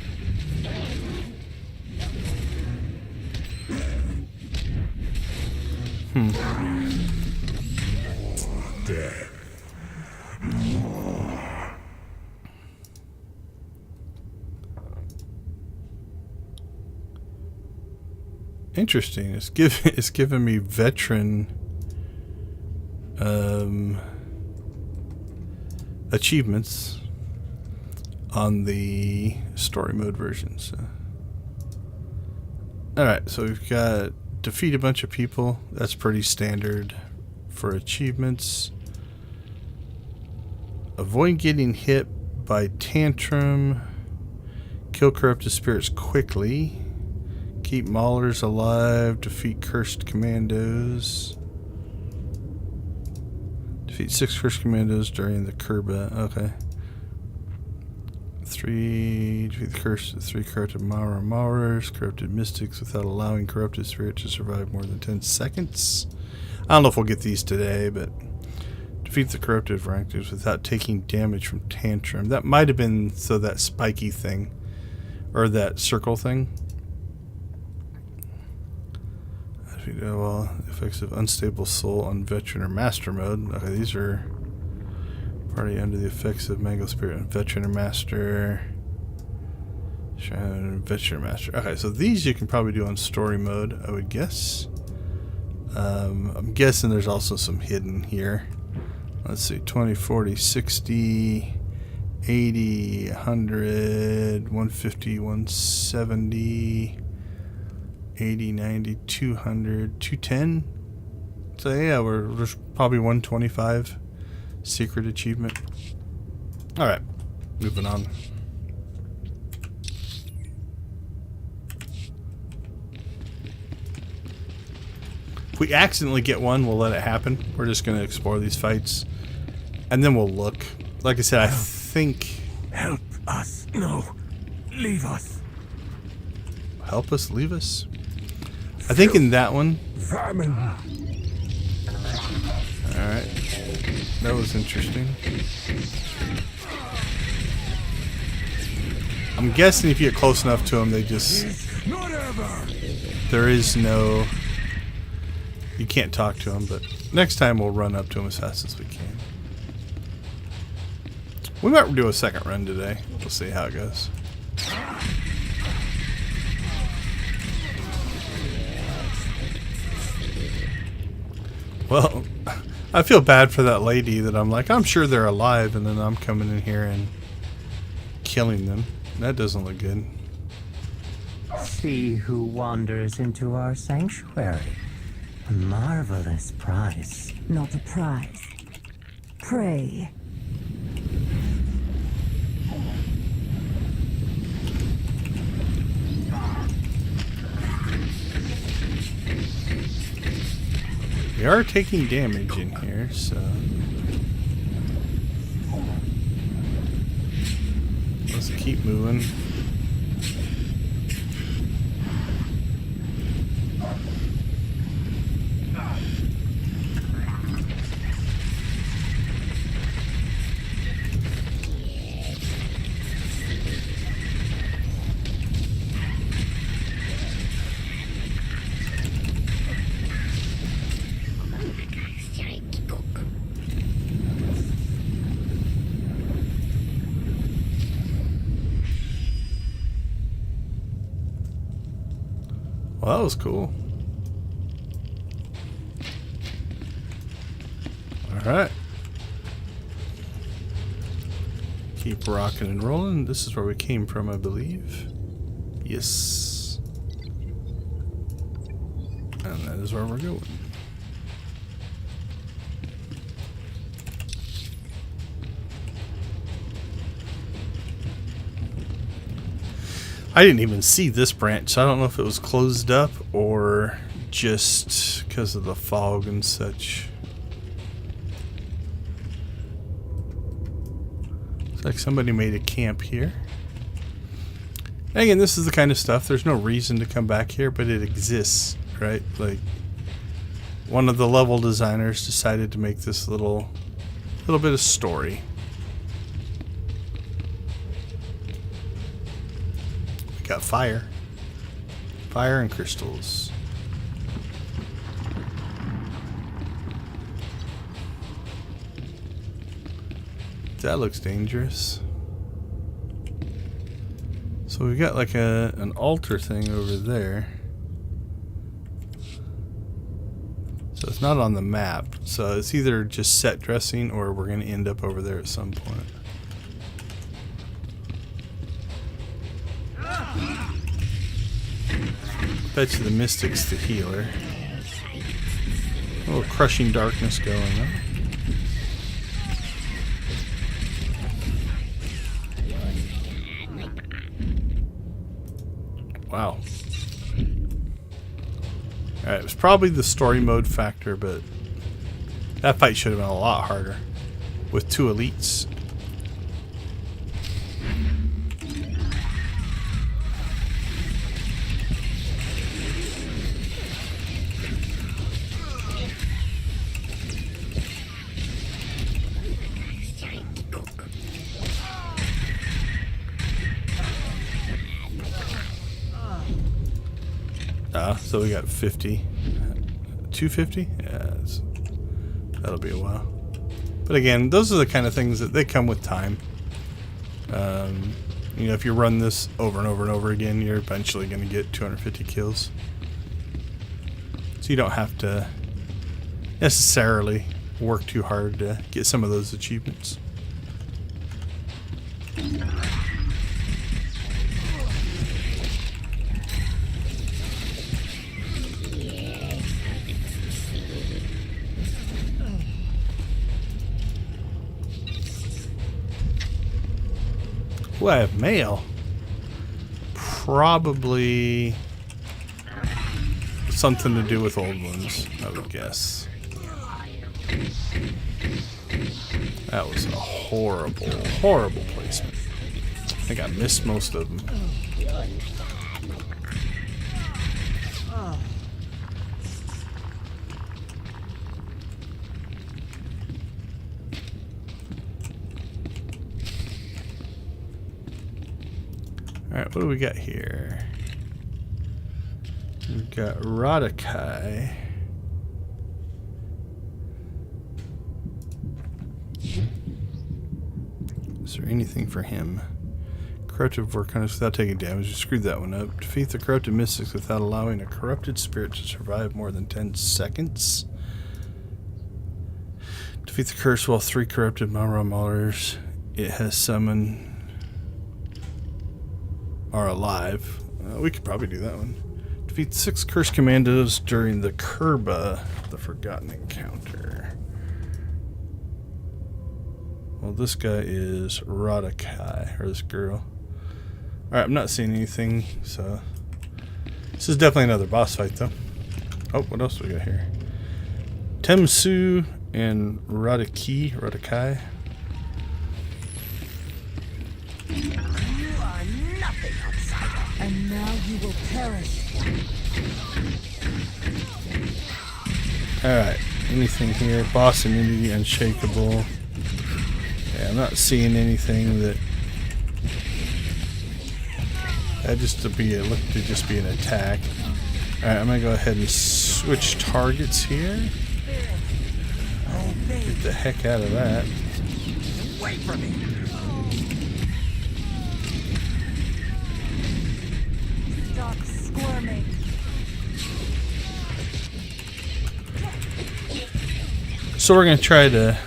Interesting. It's giving me veteran achievements on the story mode version. So. Alright, so we've got defeat a bunch of people. That's pretty standard for achievements. Avoid getting hit by tantrum. Kill corrupted spirits quickly. Keep maulers alive. Defeat cursed commandos. Defeat 6 cursed commandos during the Kerba. Okay. 3. Defeat the cursed 3 corrupted maulers. Corrupted mystics without allowing corrupted spirits to survive more than 10 seconds. I don't know if we'll get these today, but defeat the corrupted varactors without taking damage from tantrum. That might have been so that spiky thing, or that circle thing. Well, effects of unstable soul on veteran or master mode. Okay, these are party under the effects of mango spirit on veteran or master. Veteran or master. Okay, so these you can probably do on story mode, I would guess. I'm guessing there's also some hidden here. Let's see, 20, 40, 60, 80, 100, 150, 170, 80, 90, 200, 210. So yeah, there's probably 125 secret achievement. Alright, moving on. If we accidentally get one, we'll let it happen. We're just going to explore these fights. And then we'll look. Like I said, I think... Help us. No. Leave us. Help us? Leave us? I think in that one... Famine. Alright. That was interesting. I'm guessing if you get close enough to them, they just... Not ever. There is no... You can't talk to them, but next time we'll run up to them as fast as we can. We might do a second run today. We'll see how it goes. Well, I feel bad for that lady that I'm sure they're alive, and then I'm coming in here and killing them. That doesn't look good. See who wanders into our sanctuary. A marvelous prize. Not a prize. Prey. We are taking damage in here, so let's keep moving. Well, that was cool. Alright. Keep rocking and rolling. This is where we came from, I believe. Yes. And that is where we're going. I didn't even see this branch, so I don't know if it was closed up or just because of the fog and such. Looks like somebody made a camp here. And again, this is the kind of stuff, there's no reason to come back here, but it exists, right? Like, one of the level designers decided to make this little bit of story. Got fire and crystals. That looks dangerous. So we've got like an altar thing over there. So it's not on the map. So it's either just set dressing or we're going to end up over there at some point. Bet you the Mystic's the healer. A little crushing darkness going on. Wow. Alright, it was probably the story mode factor, but that fight should have been a lot harder. With two elites. So we got 50. 250? Yeah, that'll be a while. But again, those are the kind of things that they come with time. You know, if you run this over and over and over again, you're eventually going to get 250 kills. So you don't have to necessarily work too hard to get some of those achievements. Ooh, I have mail. Probably something to do with old ones, I would guess. That was a horrible, horrible placement. I think I missed most of them. Alright, what do we got here? We've got Radakai. As Is there anything for him? Corrupted volcanoes without taking damage. You screwed that one up. Defeat the corrupted mystics without allowing a corrupted spirit to survive more than 10 seconds. Defeat the curse while 3 corrupted Malra Maulers it has summoned are alive. We could probably do that one. Defeat 6 cursed commandos during the Kerba, the Forgotten Encounter. Well, this guy is Radakai, or this girl. Alright, I'm not seeing anything, so... This is definitely another boss fight, though. Oh, what else do we got here? Temsu and Radakai. You are nothing, outsider, and now you will perish. Alright, anything here? Boss immunity, unshakable. Yeah, I'm not seeing anything that just to be look to just be an attack. Alright, I'm gonna go ahead and switch targets here. Get the heck out of that. Wait for me. Stop squirming. So we're gonna try to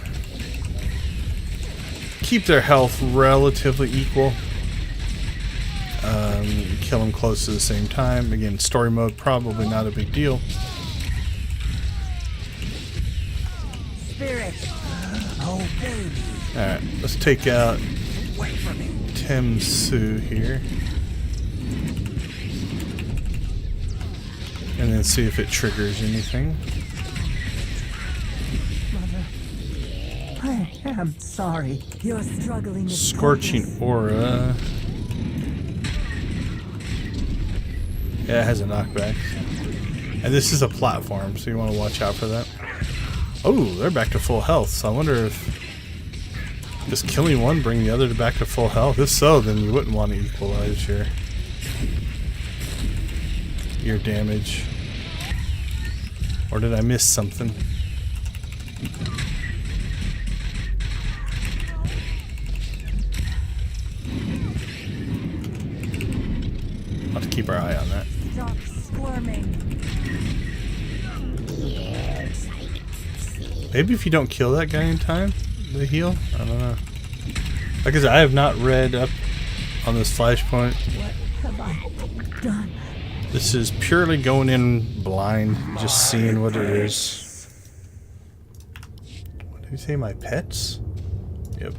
keep their health relatively equal. Kill them close to the same time. Again, story mode, probably not a big deal. Spirit, obey me. Alright, let's take out Temsu here. And then see if it triggers anything. I am sorry. You're struggling. Scorching Aura. Yeah, it has a knockback. And this is a platform, so you want to watch out for that. Oh, they're back to full health, so I wonder if does killing one bring the other back to full health? If so, then you wouldn't want to equalize your damage. Or did I miss something? I'll have to keep our eye on that. Stop squirming. Maybe if you don't kill that guy in time, they heal? I don't know. Like I said, I have not read up on this flashpoint. What have I done? This is purely going in blind, just seeing what it is. What did you say, my pets? Yep.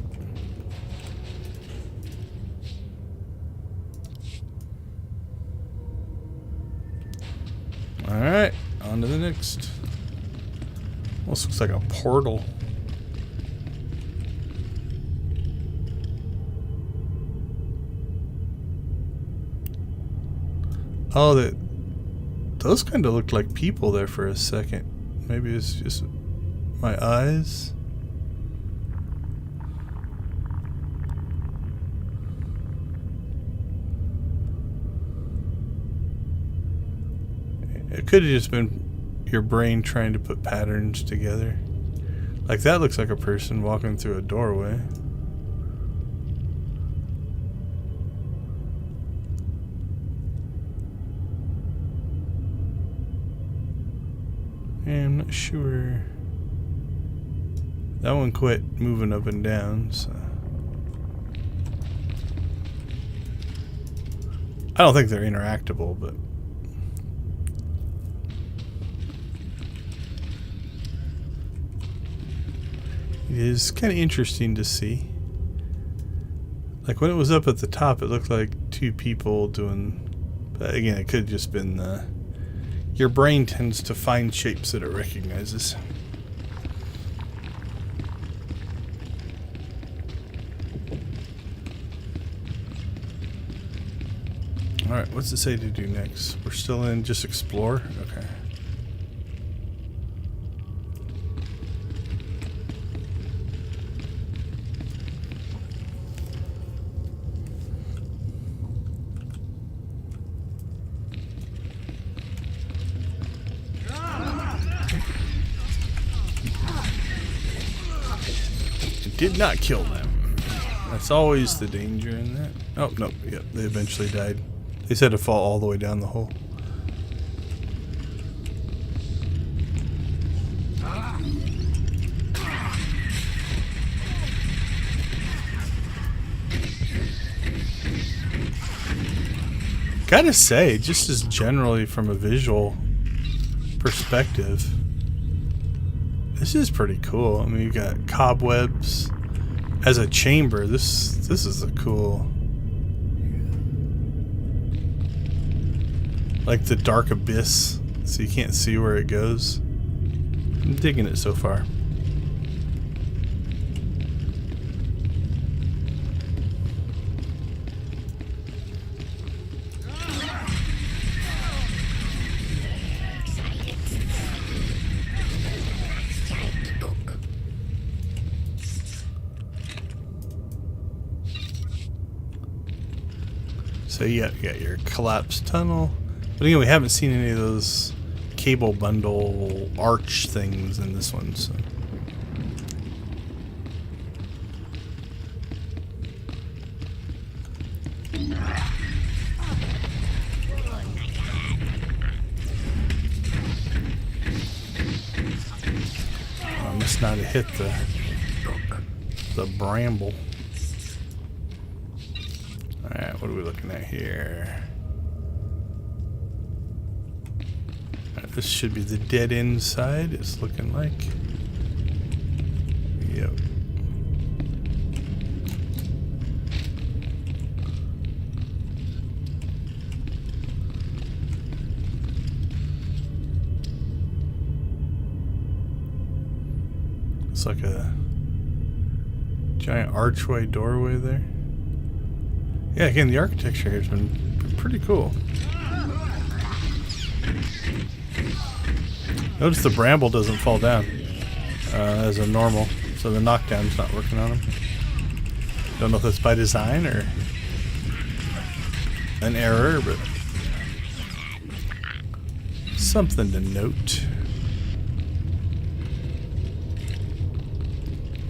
Alright, on to the next. Almost looks like a portal. Oh, those kind of looked like people there for a second. Maybe it's just my eyes. It could have just been your brain trying to put patterns together. Like that looks like a person walking through a doorway. Yeah, I'm not sure. That one quit moving up and down, so. I don't think they're interactable, but. It is kind of interesting to see. Like when it was up at the top, it looked like 2 people doing. But again, it could have just been the. Your brain tends to find shapes that it recognizes. Alright, what's it say to do next? We're still in just explore? Okay. Did not kill them. That's always the danger in that. Oh, no. Yep, they eventually died. They said to fall all the way down the hole. Gotta say, just as generally from a visual perspective, this is pretty cool. I mean, you got cobwebs as a chamber. This is a cool, like the dark abyss, so you can't see where it goes. I'm digging it so far. So you got your collapsed tunnel. But again, we haven't seen any of those cable bundle arch things in this one. So. I must not have hit the bramble. Alright, what are we looking at here? Right, this should be the dead end side, it's looking like. Yep. It's like a giant archway doorway there. Yeah, again, the architecture here has been pretty cool. Notice the bramble doesn't fall down as a normal, so the knockdown's not working on them. Don't know if that's by design or an error, but something to note.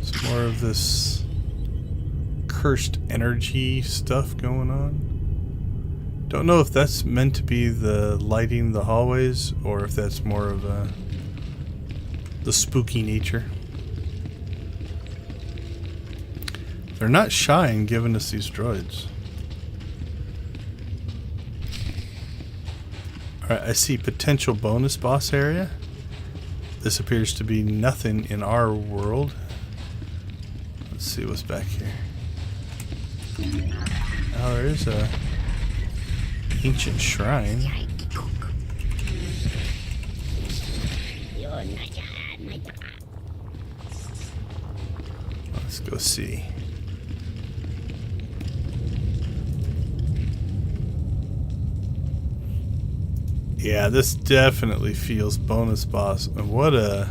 Some more of this cursed energy stuff going on. Don't know if that's meant to be the lighting the hallways or if that's more of the spooky nature. They're not shy in giving us these droids. Alright, I see potential bonus boss area. This appears to be nothing in our world. Let's see what's back here. Oh, there's a ancient shrine. Let's go see. Yeah, this definitely feels bonus boss. And what a...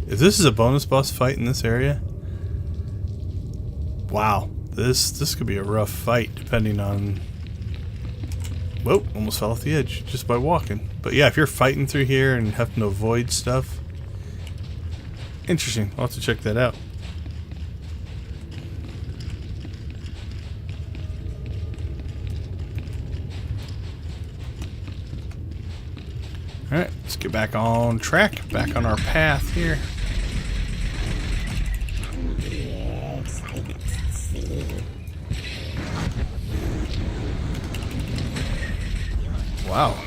If this is a bonus boss fight in this area, wow. This could be a rough fight, depending on... Whoa, almost fell off the edge just by walking. But yeah, if you're fighting through here and have to avoid stuff... Interesting, I'll have to check that out. Alright, let's get back on track, back on our path here. Wow.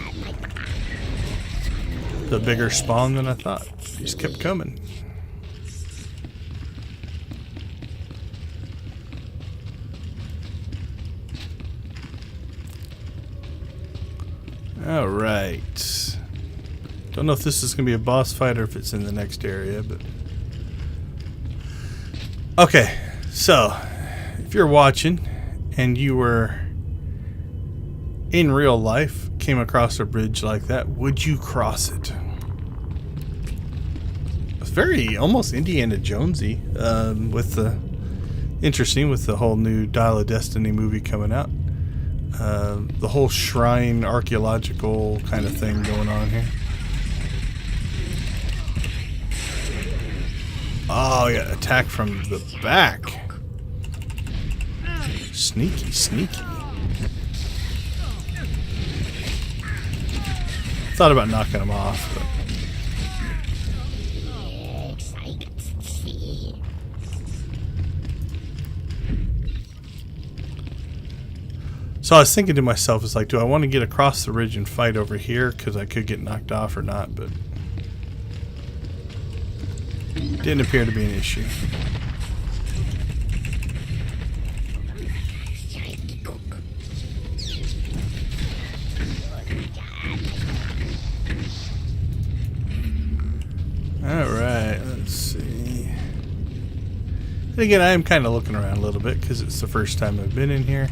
The bigger spawn than I thought. Just kept coming. Alright. Don't know if this is going to be a boss fight or if it's in the next area, but... Okay, so, if you're watching and you were in real life, came across a bridge like that, would you cross it? It's very almost Indiana Jonesy, with the interesting with the whole new Dial of Destiny movie coming out. The whole shrine archaeological kind of thing going on here. Oh yeah, attack from the back. Sneaky, sneaky. Thought about knocking him off, but... So I was thinking to myself, it's like, do I want to get across the ridge and fight over here? Because I could get knocked off or not, but... didn't appear to be an issue. Alright, let's see. And again, I am kind of looking around a little bit because it's the first time I've been in here.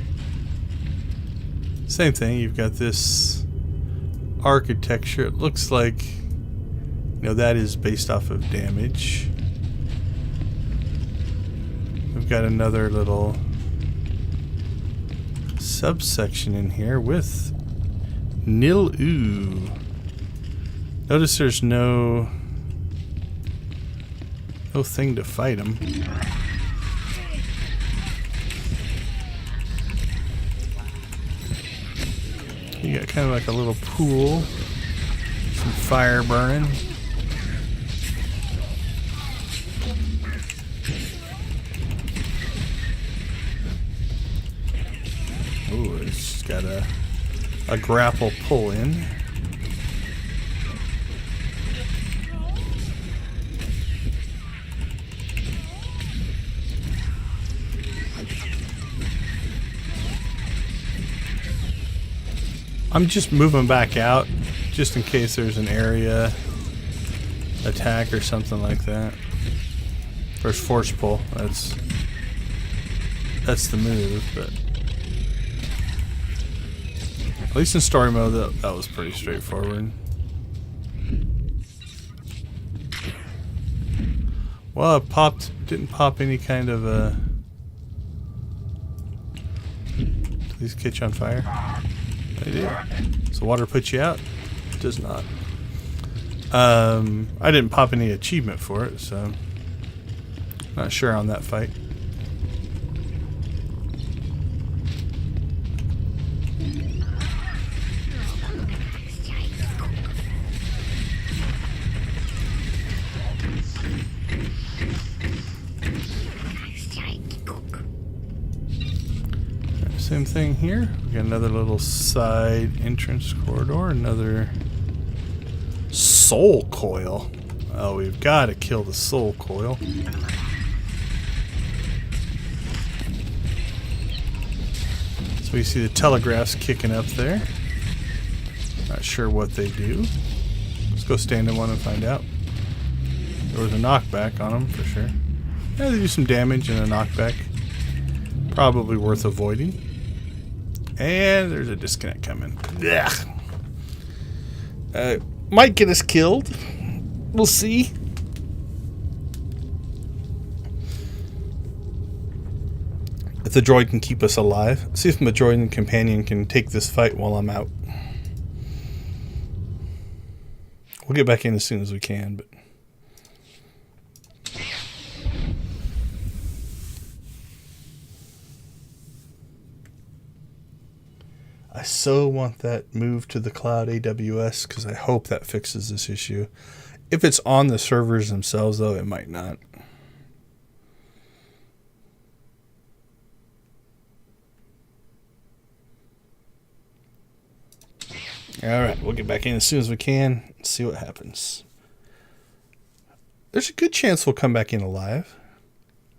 Same thing, you've got this architecture. It looks like, you know, that is based off of damage. We've got another little subsection in here with nil ooh. Notice there's no thing to fight him. You got kind of like a little pool, some fire burning. Ooh, it's got a grapple pull in. I'm just moving back out just in case there's an area attack or something like that. First force pull, that's the move, but at least in story mode that was pretty straightforward. Well, it didn't pop any kind of Did these catch on fire? They do. So water puts you out? It does not. I didn't pop any achievement for it, so not sure on that fight. Same thing here. We got another little side entrance corridor, another soul coil. Oh, we've got to kill the soul coil. So we see the telegraphs kicking up there. Not sure what they do. Let's go stand in one and find out. There was a knockback on them for sure. Yeah, they do some damage and a knockback. Probably worth avoiding. And there's a disconnect coming. Might get us killed. We'll see. If the droid can keep us alive. See if my droid and companion can take this fight while I'm out. We'll get back in as soon as we can, but I so want that move to the cloud AWS because I hope that fixes this issue. If it's on the servers themselves, though, it might not. Alright, we'll get back in as soon as we can and see what happens. There's a good chance we'll come back in alive,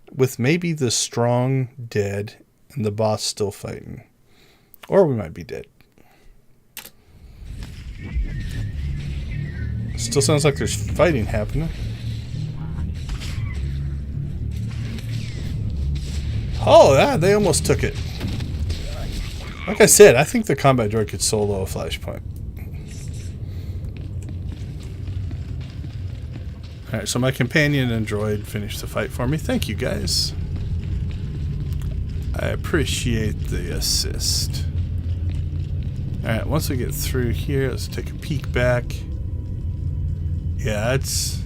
with maybe the strong dead and the boss still fighting. Or we might be dead. Still sounds like there's fighting happening. Oh, yeah, they almost took it. Like I said, I think the combat droid could solo a flashpoint. Alright, so my companion and droid finished the fight for me. Thank you, guys. I appreciate the assist. Alright, once we get through here, let's take a peek back. Yeah, it's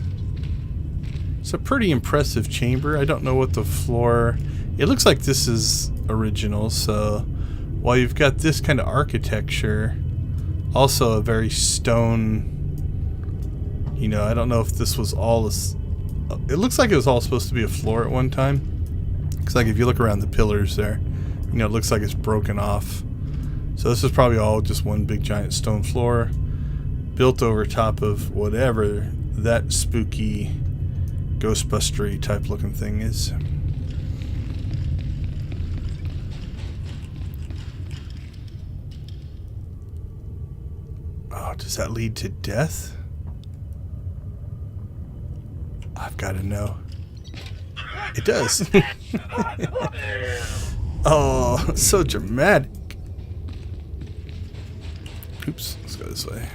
a pretty impressive chamber. I don't know what the floor... It looks like this is original. So while you've got this kind of architecture, also a very stone, you know, I don't know if this was all this, it looks like it was all supposed to be a floor at one time, because like if you look around the pillars there, you know, it looks like it's broken off. So this is probably all just one big giant stone floor built over top of whatever that spooky Ghostbustery type looking thing is. Oh, does that lead to death? I've got to know. It does. Oh, so dramatic. Oops, let's go this way.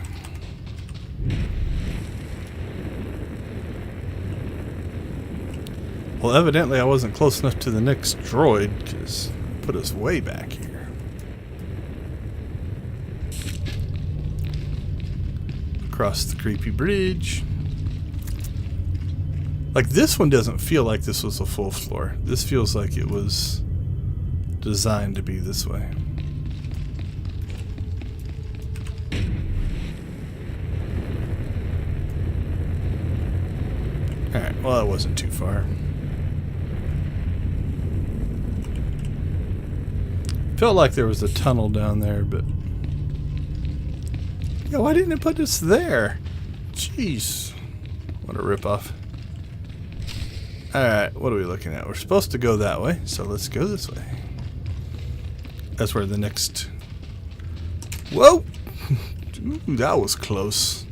Well, evidently I wasn't close enough to the next droid, because it put us way back here. Across the creepy bridge. Like, this one doesn't feel like this was a full floor. This feels like it was designed to be this way. Alright, well, that wasn't too far. Felt like there was a tunnel down there, but... yeah, why didn't it put us there? Jeez. What a ripoff. Alright, what are we looking at? We're supposed to go that way, so let's go this way. That's where the next... whoa! Ooh, that was close.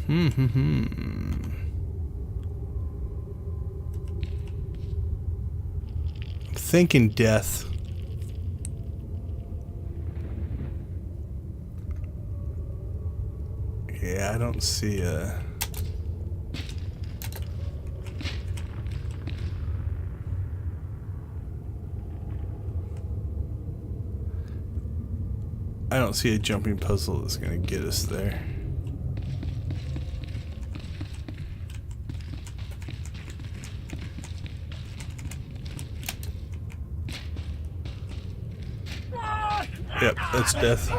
I'm thinking death. Yeah, I don't see a... I don't see a jumping puzzle that's going to get us there. Yep, that's death.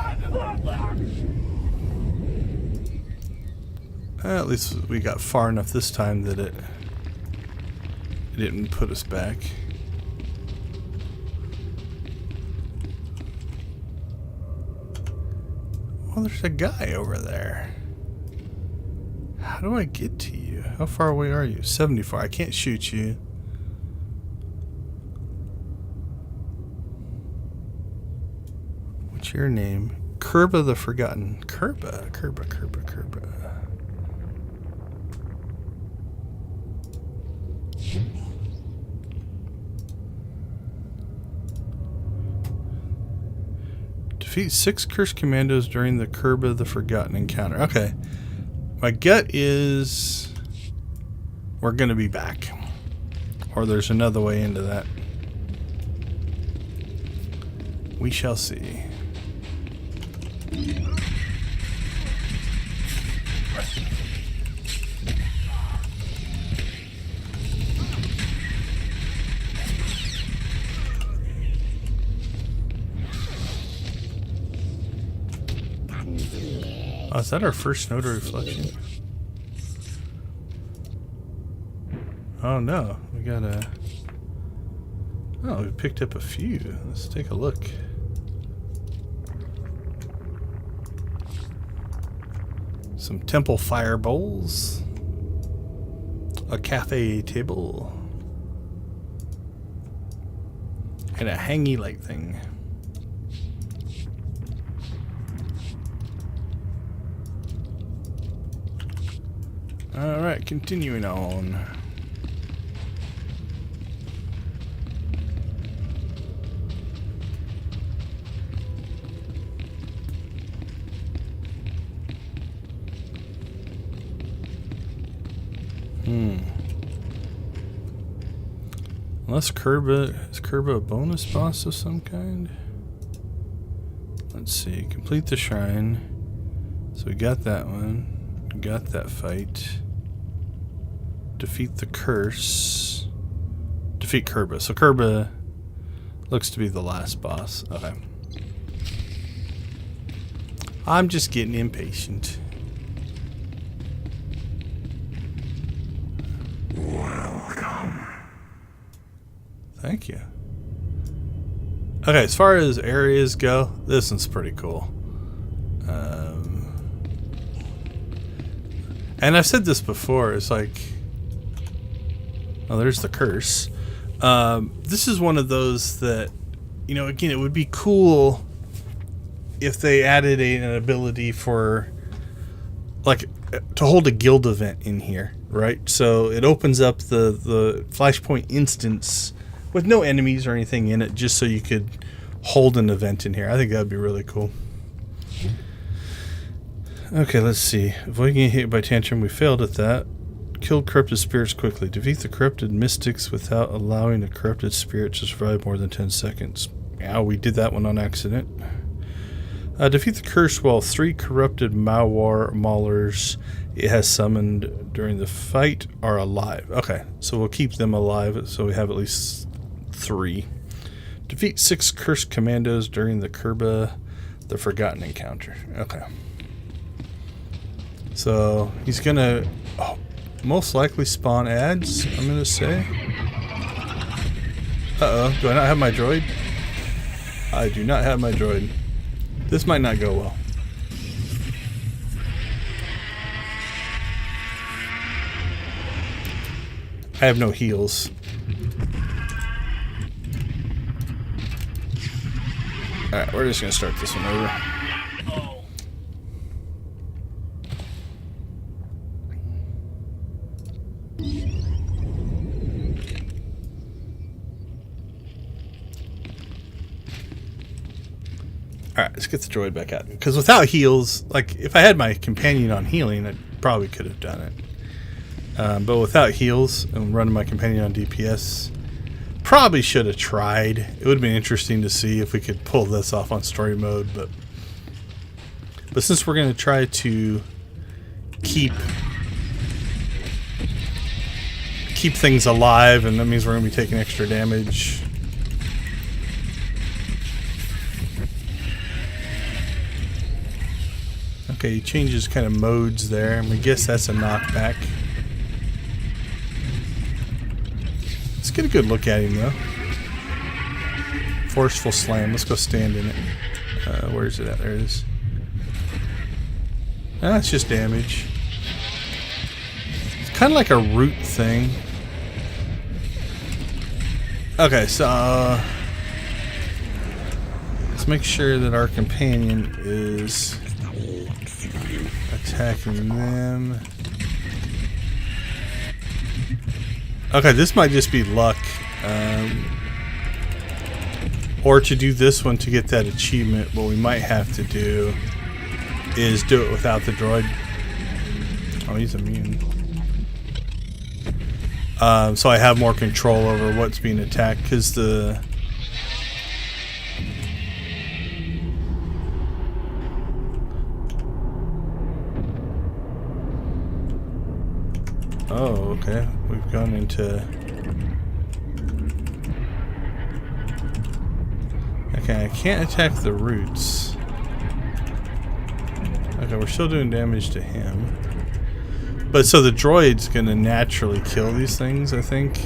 At least we got far enough this time that it didn't put us back. Oh, there's a guy over there. How do I get to you? How far away are you? 74. I can't shoot you. What's your name? Kerba the Forgotten. Kerba. Defeat 6 cursed commandos during the Kerba the Forgotten encounter. Okay. My gut is we're going to be back. Or there's another way into that. We shall see. Oh, is that our first node of reflection? Oh no, we got a... oh, we picked up a few. Let's take a look. Some temple fire bowls. A cafe table. And a hangy light thing. Alright, continuing on. Unless Kerba, is Kerba a bonus boss of some kind? Let's see, complete the shrine. So we got that one. We got that fight. Defeat the curse. Defeat Kerba. So Kerba, Looks to be the last boss. Okay. I'm just getting impatient. Welcome. Thank you. Okay, as far as areas go, this one's pretty cool. And I've said this before, it's like, oh, there's the curse. This is one of those that, you know, again, it would be cool if they added an ability for, like, to hold a guild event in here, right? So it opens up the Flashpoint instance with no enemies or anything in it, just so you could hold an event in here. I think that would be really cool. Okay, let's see. Avoiding getting hit by Tantrum, we failed at that. Killed corrupted spirits quickly. Defeat the corrupted mystics without allowing a corrupted spirit to survive more than 10 seconds. Yeah, we did that one on accident. Defeat the curse while 3 corrupted Mawar Maulers it has summoned during the fight are alive. Okay, so we'll keep them alive so we have at least 3. Defeat 6 cursed commandos during the Kerba, the Forgotten encounter. Okay. So he's gonna most likely spawn ads, I'm gonna say. Uh-oh, do I not have my droid? I do not have my droid. This might not go well. I have no heals. Alright, we're just gonna start this one over. Alright, let's get the droid back out. Because without heals, like, if I had my companion on healing, I probably could have done it. But without heals and running my companion on DPS, probably should have tried. It would have been interesting to see if we could pull this off on story mode, but since we're going to try to keep things alive, and that means we're going to be taking extra damage. Okay, he changes kind of modes there, and we guess that's a knockback. Let's get a good look at him, though. Forceful slam. Let's go stand in it. Where is it at? There it is. Ah, it's just damage. It's kind of like a root thing. Okay, so let's make sure that our companion is attacking them. Okay, this might just be luck. Or to do this one to get that achievement, what we might have to do is do it without the droid. Oh, he's immune. So I have more control over what's being attacked, because the... Oh, okay. We've gone into... Okay, I can't attack the roots. Okay, we're still doing damage to him. But so the droid's gonna naturally kill these things, I think.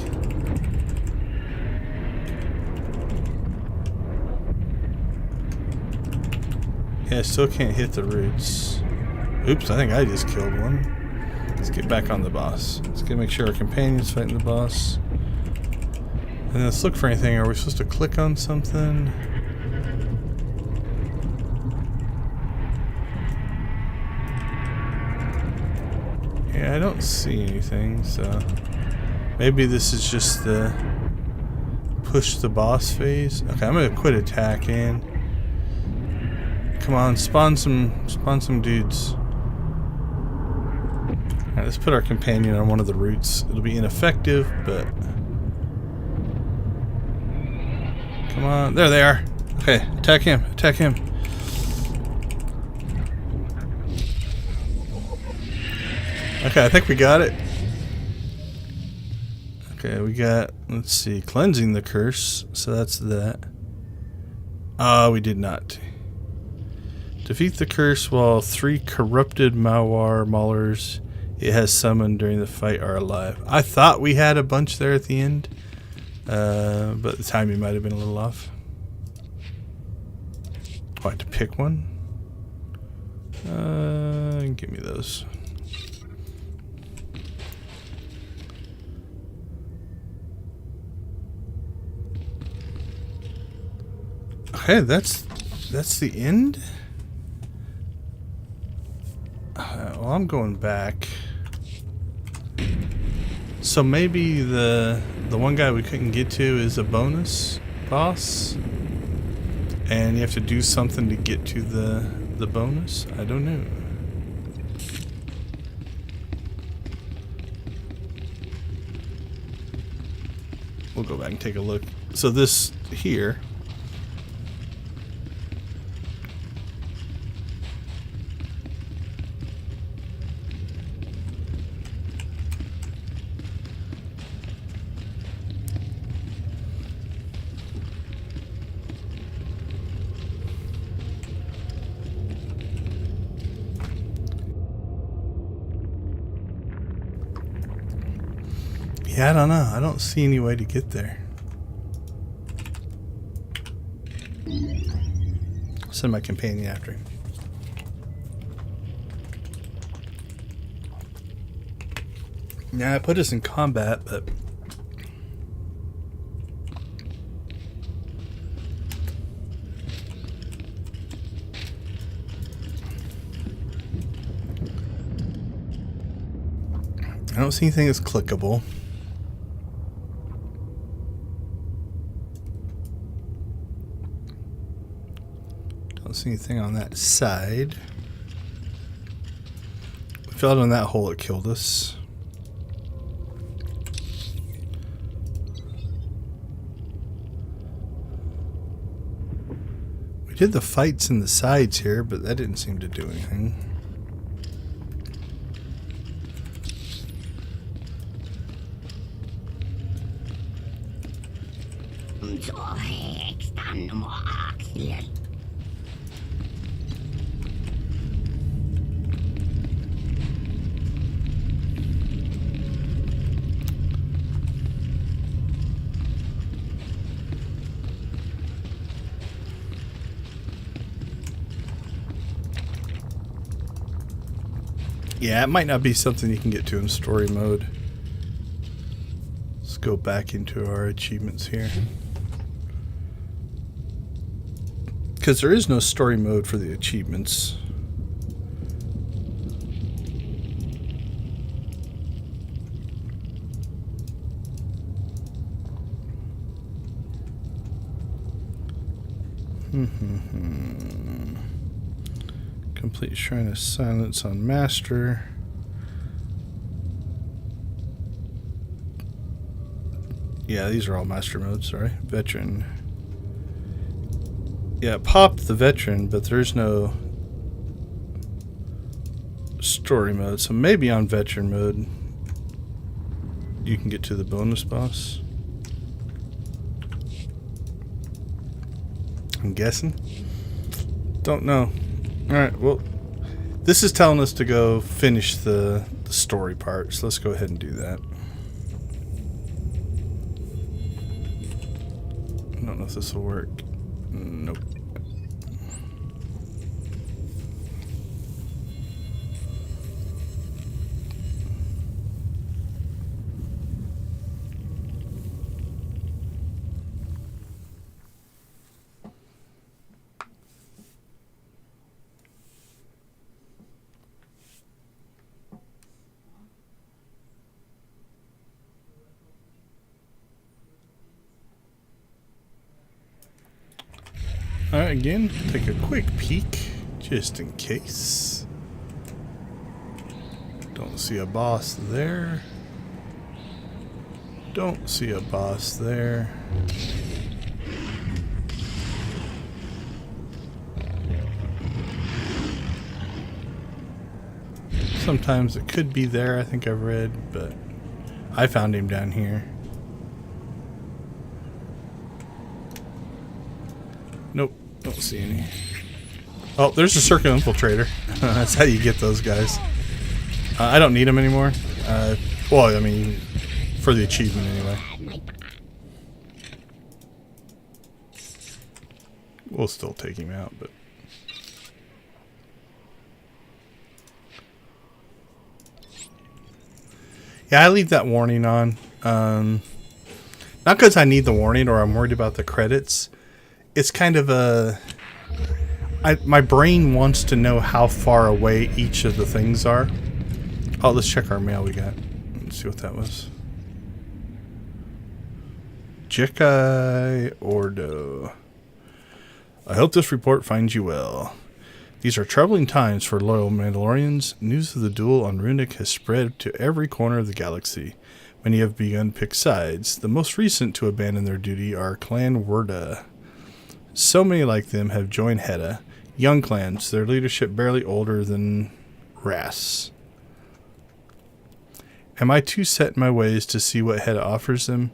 Yeah, I still can't hit the roots. Oops, I think I just killed one. Let's get back on the boss. Let's get make sure our companion's fighting the boss. And let's look for anything. Are we supposed to click on something? Yeah, I don't see anything, so maybe this is just the push the boss phase. Okay, I'm gonna quit attacking. Come on, spawn some dudes. Alright, let's put our companion on one of the roots. It'll be ineffective, but come on, there they are. Okay, attack him, attack him. Okay, I think we got it. Okay, we got, let's see, cleansing the curse. So that's that. We did not. Defeat the curse while 3 corrupted Mawar Maulers it has summoned during the fight are alive. I thought we had a bunch there at the end, but the timing might have been a little off. Oh, I had to pick one? Give me those. Okay, that's the end. Well, I'm going back. So maybe the one guy we couldn't get to is a bonus boss, and you have to do something to get to the bonus. I don't know. We'll go back and take a look. So this here. Yeah, I don't know. I don't see any way to get there. I'll send my companion after him. Yeah, I put us in combat, but I don't see anything that's clickable. Don't see anything on that side. We fell in that hole, it killed us. We did the fights in the sides here, but that didn't seem to do anything. Yeah, it might not be something you can get to in story mode. Let's go back into our achievements here. Because there is no story mode for the achievements. Complete Shrine of Silence on Master. Yeah, these are all Master modes, sorry. Veteran. Yeah, it popped the Veteran, but there's no story mode. So maybe on Veteran mode you can get to the bonus boss. I'm guessing. Don't know. Alright, well, this is telling us to go finish the story part, so let's go ahead and do that. I don't know if this will work. Nope. Alright, again, take a quick peek, just in case. Don't see a boss there. Don't see a boss there. Sometimes it could be there, I think I've read, but I found him down here. Nope. Don't see any. Oh, there's a circuit infiltrator. That's how you get those guys. I don't need them anymore. Well, I mean, for the achievement anyway. We'll still take him out, but... Yeah, I leave that warning on. Not because I need the warning or I'm worried about the credits. It's kind of a... my brain wants to know how far away each of the things are. Oh, let's check our mail we got. Let's see what that was. Jekai Ordo. I hope this report finds you well. These are troubling times for loyal Mandalorians. News of the duel on Runic has spread to every corner of the galaxy. Many have begun to pick sides. The most recent to abandon their duty are Clan Werda. So many like them have joined Hedda. Young clans, their leadership barely older than Ras. Am I too set in my ways to see what Hedda offers them?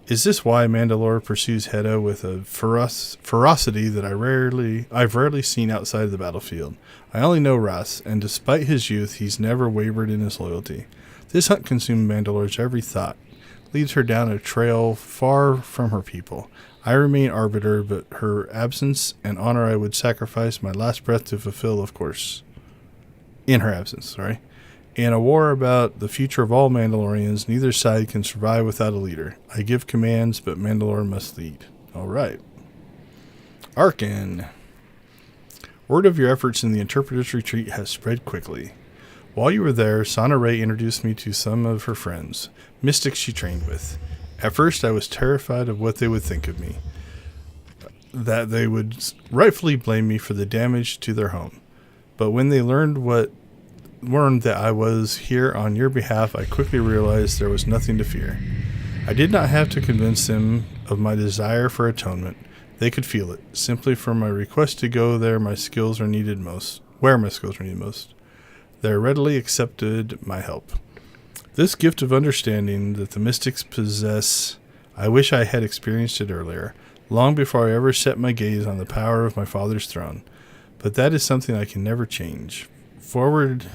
Is this why Mandalore pursues Hedda with a ferocity that I've rarely seen outside of the battlefield? I only know Ras, and despite his youth, he's never wavered in his loyalty. This hunt consumed Mandalore's every thought, leads her down a trail far from her people. I remain arbiter, but her absence and honor I would sacrifice my last breath to fulfill, of course. In her absence, sorry. In a war about the future of all Mandalorians, neither side can survive without a leader. I give commands, but Mandalore must lead. All right. Arkin. Word of your efforts in the Interpreter's Retreat has spread quickly. While you were there, Sana Ray introduced me to some of her friends, mystics she trained with. At first, I was terrified of what they would think of me, that they would rightfully blame me for the damage to their home. But when they learned that I was here on your behalf, I quickly realized there was nothing to fear. I did not have to convince them of my desire for atonement. They could feel it, simply from my request to go there my skills are needed most, where my skills are needed most. They readily accepted my help. This gift of understanding that the mystics possess, I wish I had experienced it earlier, long before I ever set my gaze on the power of my father's throne. But that is something I can never change. Forward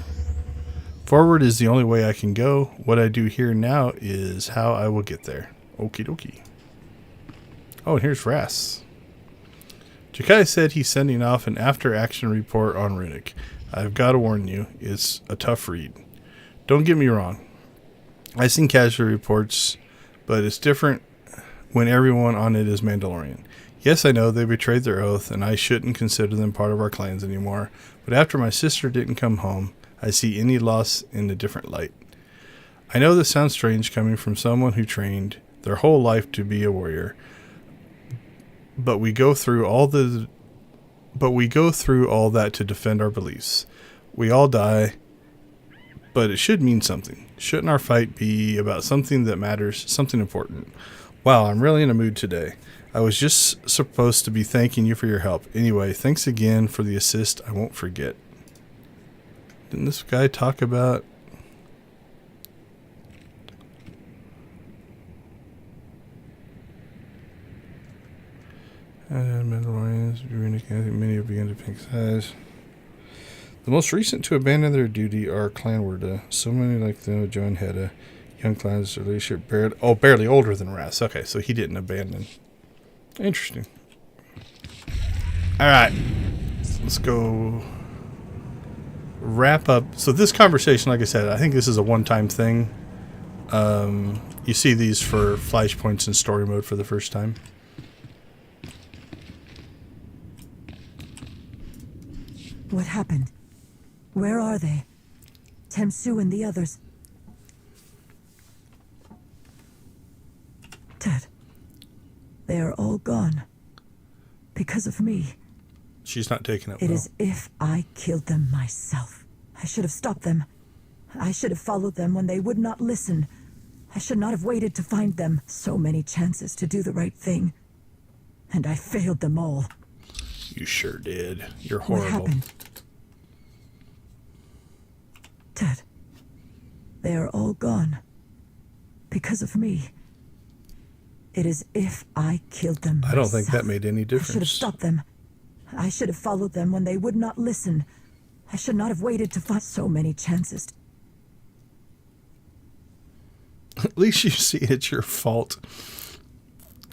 is the only way I can go. What I do here now is how I will get there. Okie dokie. Oh, and here's Ras. Jekai said he's sending off an after-action report on Runic. I've got to warn you, it's a tough read. Don't get me wrong. I've seen casual reports, but it's different when everyone on it is Mandalorian. Yes, I know they betrayed their oath, and I shouldn't consider them part of our clans anymore, but after my sister didn't come home, I see any loss in a different light. I know this sounds strange coming from someone who trained their whole life to be a warrior, but we go through all that to defend our beliefs. We all die, but it should mean something. Shouldn't our fight be about something that matters, something important? Wow, I'm really in a mood today. I was just supposed to be thanking you for your help. Anyway, thanks again for the assist. I won't forget. Didn't this guy talk about... Mandalorians, many have begun to pick sides. The most recent to abandon their duty are Clan Werda. So many like them joined Hedda. Young clans, their leadership barely older than Ras. Okay, so he didn't abandon. Interesting. Alright. Let's go wrap up. So this conversation, like I said, I think this is a one-time thing. You see these for flashpoints in story mode for the first time. What happened? Where are they? Temsu and the others. Ted. They are all gone. Because of me. She's not taking it It well. is if I killed them myself. I should have stopped them. I should have followed them when they would not listen. I should not have waited to find them. So many chances to do the right thing. And I failed them all. You sure did. You're horrible. What happened? Ted. They are all gone. Because of me. It is if I killed them myself. I don't think that made any difference. I should have stopped them. I should have followed them when they would not listen. I should not have waited to find so many chances. At least you see it's your fault.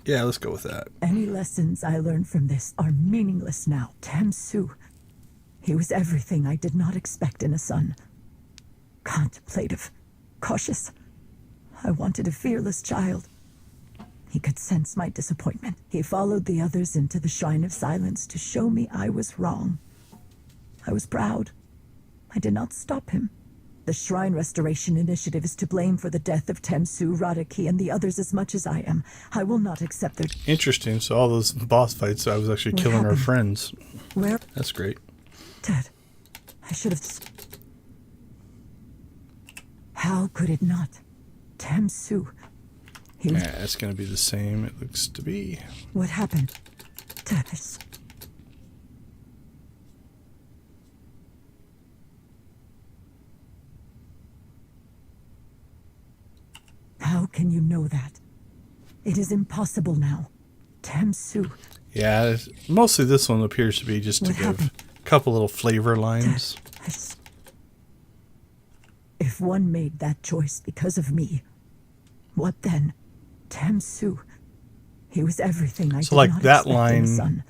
Yeah, let's go with that. Any lessons I learned from this are meaningless now. Temsu. He was everything I did not expect in a son. Contemplative, cautious. I wanted a fearless child. He could sense my disappointment. He followed the others into the Shrine of Silence to show me I was wrong. I was proud. I did not stop him. The Shrine Restoration Initiative is to blame for the death of Temsu, Radaki, and the others as much as I am. I will not accept their... Interesting. So all those boss fights, I was actually killing our friends. Where? That's great. Dad, I should have... How could it not? Temsu. He was... Yeah, it's going to be the same. It looks to be. What happened? Dad, how can you know that? It is impossible now. Temsu. Yeah, mostly this one appears to be just to give a couple little flavor lines. If one made that choice because of me, what then? Temsu. He was everything I did So like not that expect in a line son.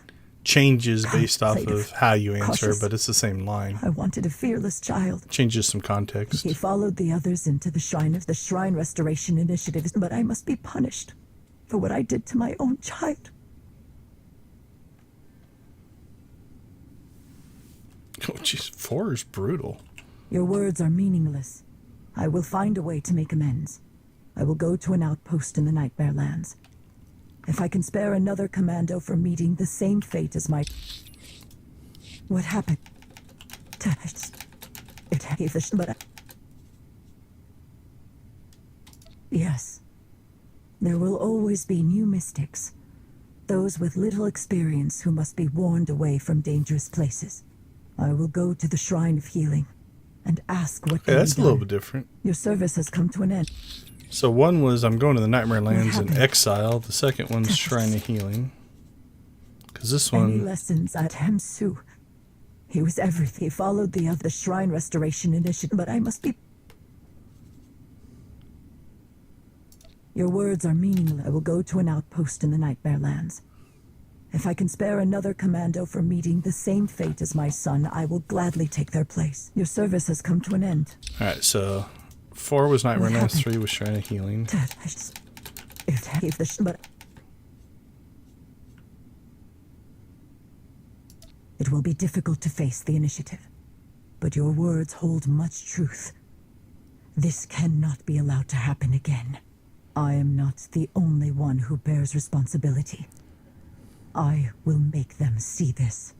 changes based off of Contemplative, how you answer, cautious. but it's the same line. I wanted a fearless child. Changes some context. He followed the others into the Shrine Restoration Initiative, but I must be punished for what I did to my own child. Oh, jeez, 4 is brutal. Your words are meaningless. I will find a way to make amends. I will go to an outpost in the Nightmare Lands. If I can spare another commando from meeting the same fate as my... What happened? Yes. There will always be new mystics. Those with little experience who must be warned away from dangerous places. I will go to the Shrine of Healing and ask what can be That's a done. little bit different. Your service has come to an end. So one was I'm going to the Nightmare Lands in exile. The second one's Shrine of Healing. Because this Any one... lessons at Temsu? He was everything. He followed the Shrine Restoration Initiative, but I must be... Your words are meaningless. I will go to an outpost in the Nightmare Lands. If I can spare another commando from meeting the same fate as my son, I will gladly take their place. Your service has come to an end. Alright, so 4 was Nightmare What Lands, happened? 3 was Shrine of Healing. It will be difficult to face the initiative, but your words hold much truth. This cannot be allowed to happen again. I am not the only one who bears responsibility. I will make them see this.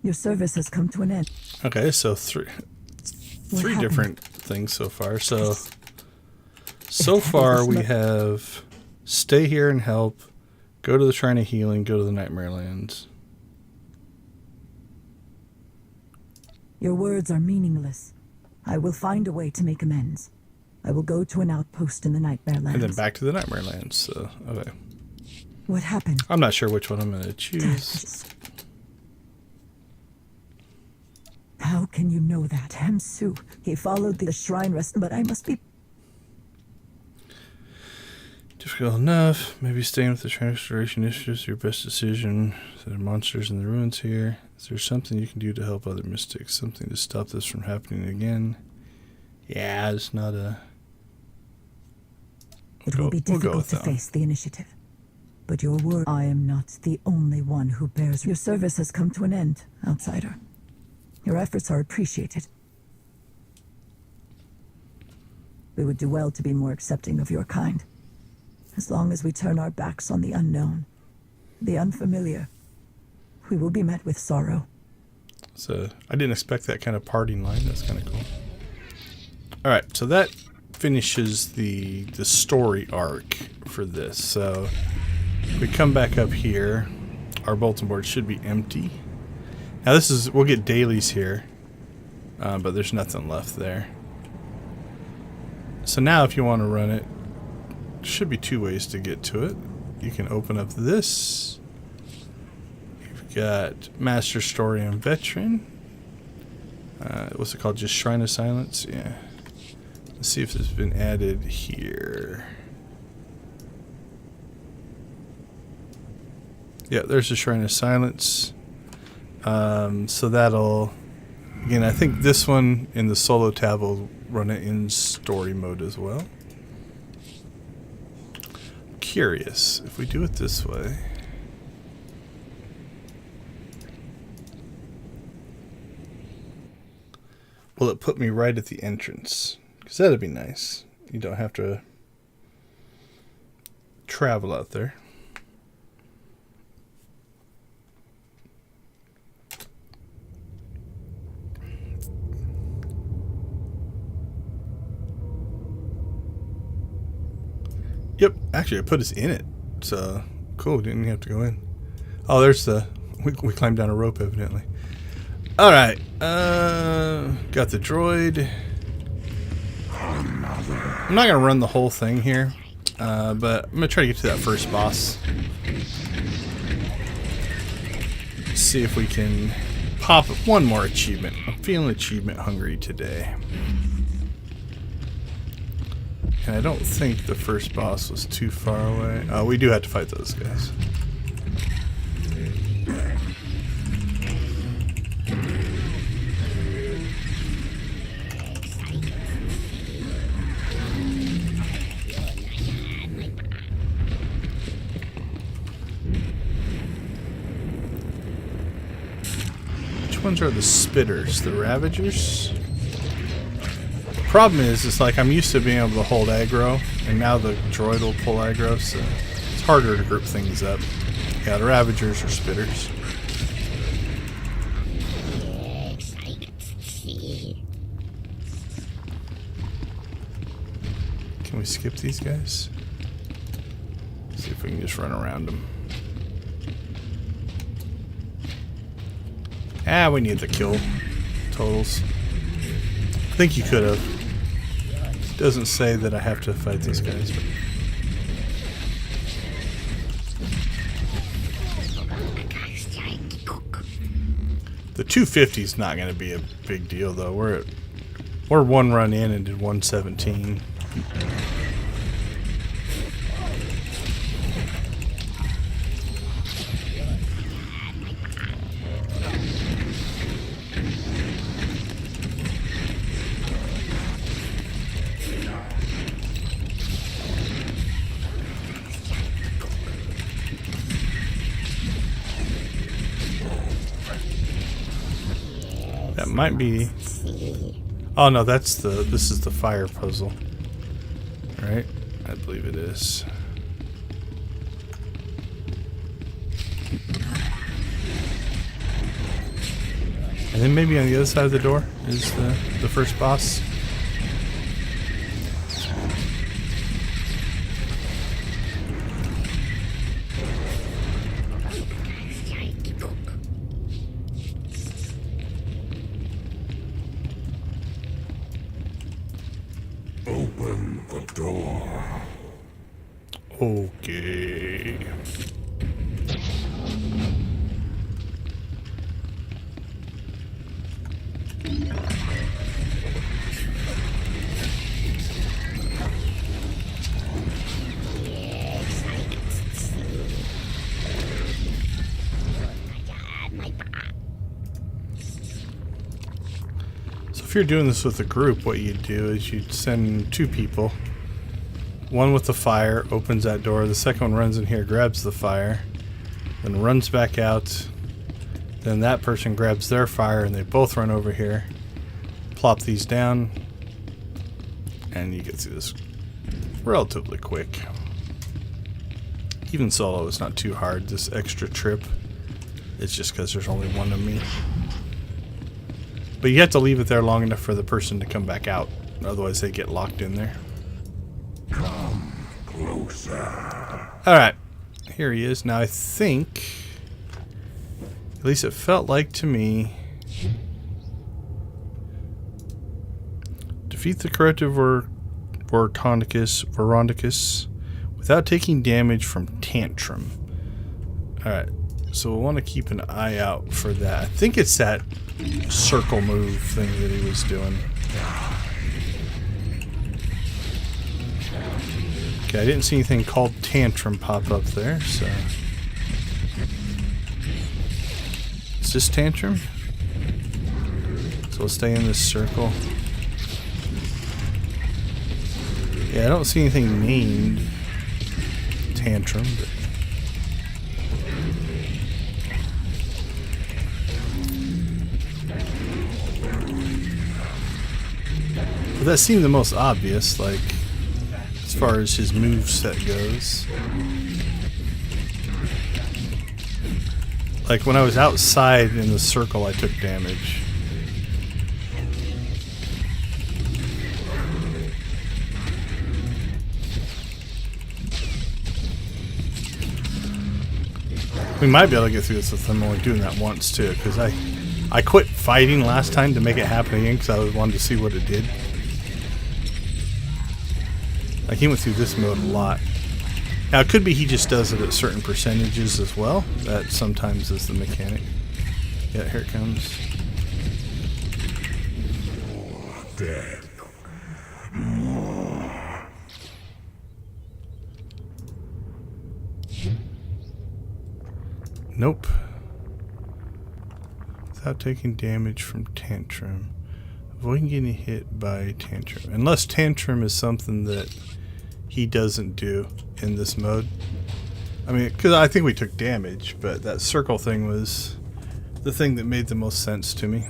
Your service has come to an end. Okay, so three happened? different things so far. So far we have stay here and help, go to the Shrine of Healing, go to the Nightmare Lands. Your words are meaningless. I will find a way to make amends. I will go to an outpost in the Nightmare Lands. And then back to the Nightmare Lands. So, okay. What happened? I'm not sure which one I'm going to choose. How can you know that? Temsu. He followed the Shrine Rest, but I must be... Difficult enough. Maybe staying with the Shrine Restoration Initiative is your best decision. There are monsters in the ruins here. Is there something you can do to help other mystics? Something to stop this from happening again? Yeah, it's not a... It will be difficult to face the initiative. But your word... I am not the only one who bears... Your service has come to an end, outsider. Your efforts are appreciated. We would do well to be more accepting of your kind. As long as we turn our backs on the unknown, the unfamiliar, we will be met with sorrow. So I didn't expect that kind of parting line. That's kind of cool. All right, so that finishes the story arc for this. So if we come back up here, our bulletin board should be empty. Now this is, we'll get dailies here, but there's nothing left there. So now if you want to run it, there should be 2 ways to get to it. You can open up this. Got Master Story and Veteran. What's it called? Just Shrine of Silence? Yeah. Let's see if it's been added here. Yeah, there's a Shrine of Silence. So that'll... Again, I think this one in the solo tab will run it in story mode as well. Curious if we do it this way. Will it put me right at the entrance? Because that'd be nice. You don't have to travel out there. Yep, actually I put us in it. So cool, didn't have to go in. Oh, there's the... We climbed down a rope evidently. Alright, got the droid. I'm not going to run the whole thing here, but I'm going to try to get to that first boss. See if we can pop one more achievement. I'm feeling achievement hungry today. And I don't think the first boss was too far away. Oh, we do have to fight those guys. Which ones are the spitters? The Ravagers? Problem is, it's like I'm used to being able to hold aggro, and now the droid will pull aggro, so it's harder to group things up. Yeah, the Ravagers are spitters. Can we skip these guys? See if we can just run around them. Ah, we need the kill totals. I think you could have. Doesn't say that I have to fight these guys, but... The 250 is not going to be a big deal, though. We're one run in and did 117. That might be... Oh no, this is the fire puzzle. Right? I believe it is. And then maybe on the other side of the door is the first boss. Open the door. Okay. If you're doing this with a group, what you'd do is you'd send two people. One with the fire opens that door. The second one runs in here, grabs the fire, then runs back out. Then that person grabs their fire and they both run over here. Plop these down. And you get through this relatively quick. Even solo is not too hard. This extra trip, it's just because there's only one of me. But you have to leave it there long enough for the person to come back out. Otherwise they get locked in there. Come closer. Alright. Here he is. Now I think, at least it felt like to me, defeat the corruptive Vorondicus without taking damage from Tantrum. Alright. So we'll want to keep an eye out for that. I think it's that circle move thing that he was doing. Okay, I didn't see anything called Tantrum pop up there, so... Is this Tantrum? So we'll stay in this circle. Yeah, I don't see anything named Tantrum, but... But that seemed the most obvious, like, as far as his moveset goes. Like, when I was outside in the circle, I took damage. We might be able to get through this with him only doing that once, too, because I quit fighting last time to make it happen again because I wanted to see what it did. Like, he went through this mode a lot. Now, it could be he just does it at certain percentages as well. That sometimes is the mechanic. Yeah, here it comes. Dead. Nope. Without taking damage from Tantrum. Avoiding getting hit by Tantrum. Unless Tantrum is something that he doesn't do in this mode. I mean, because I think we took damage, but that circle thing was the thing that made the most sense to me.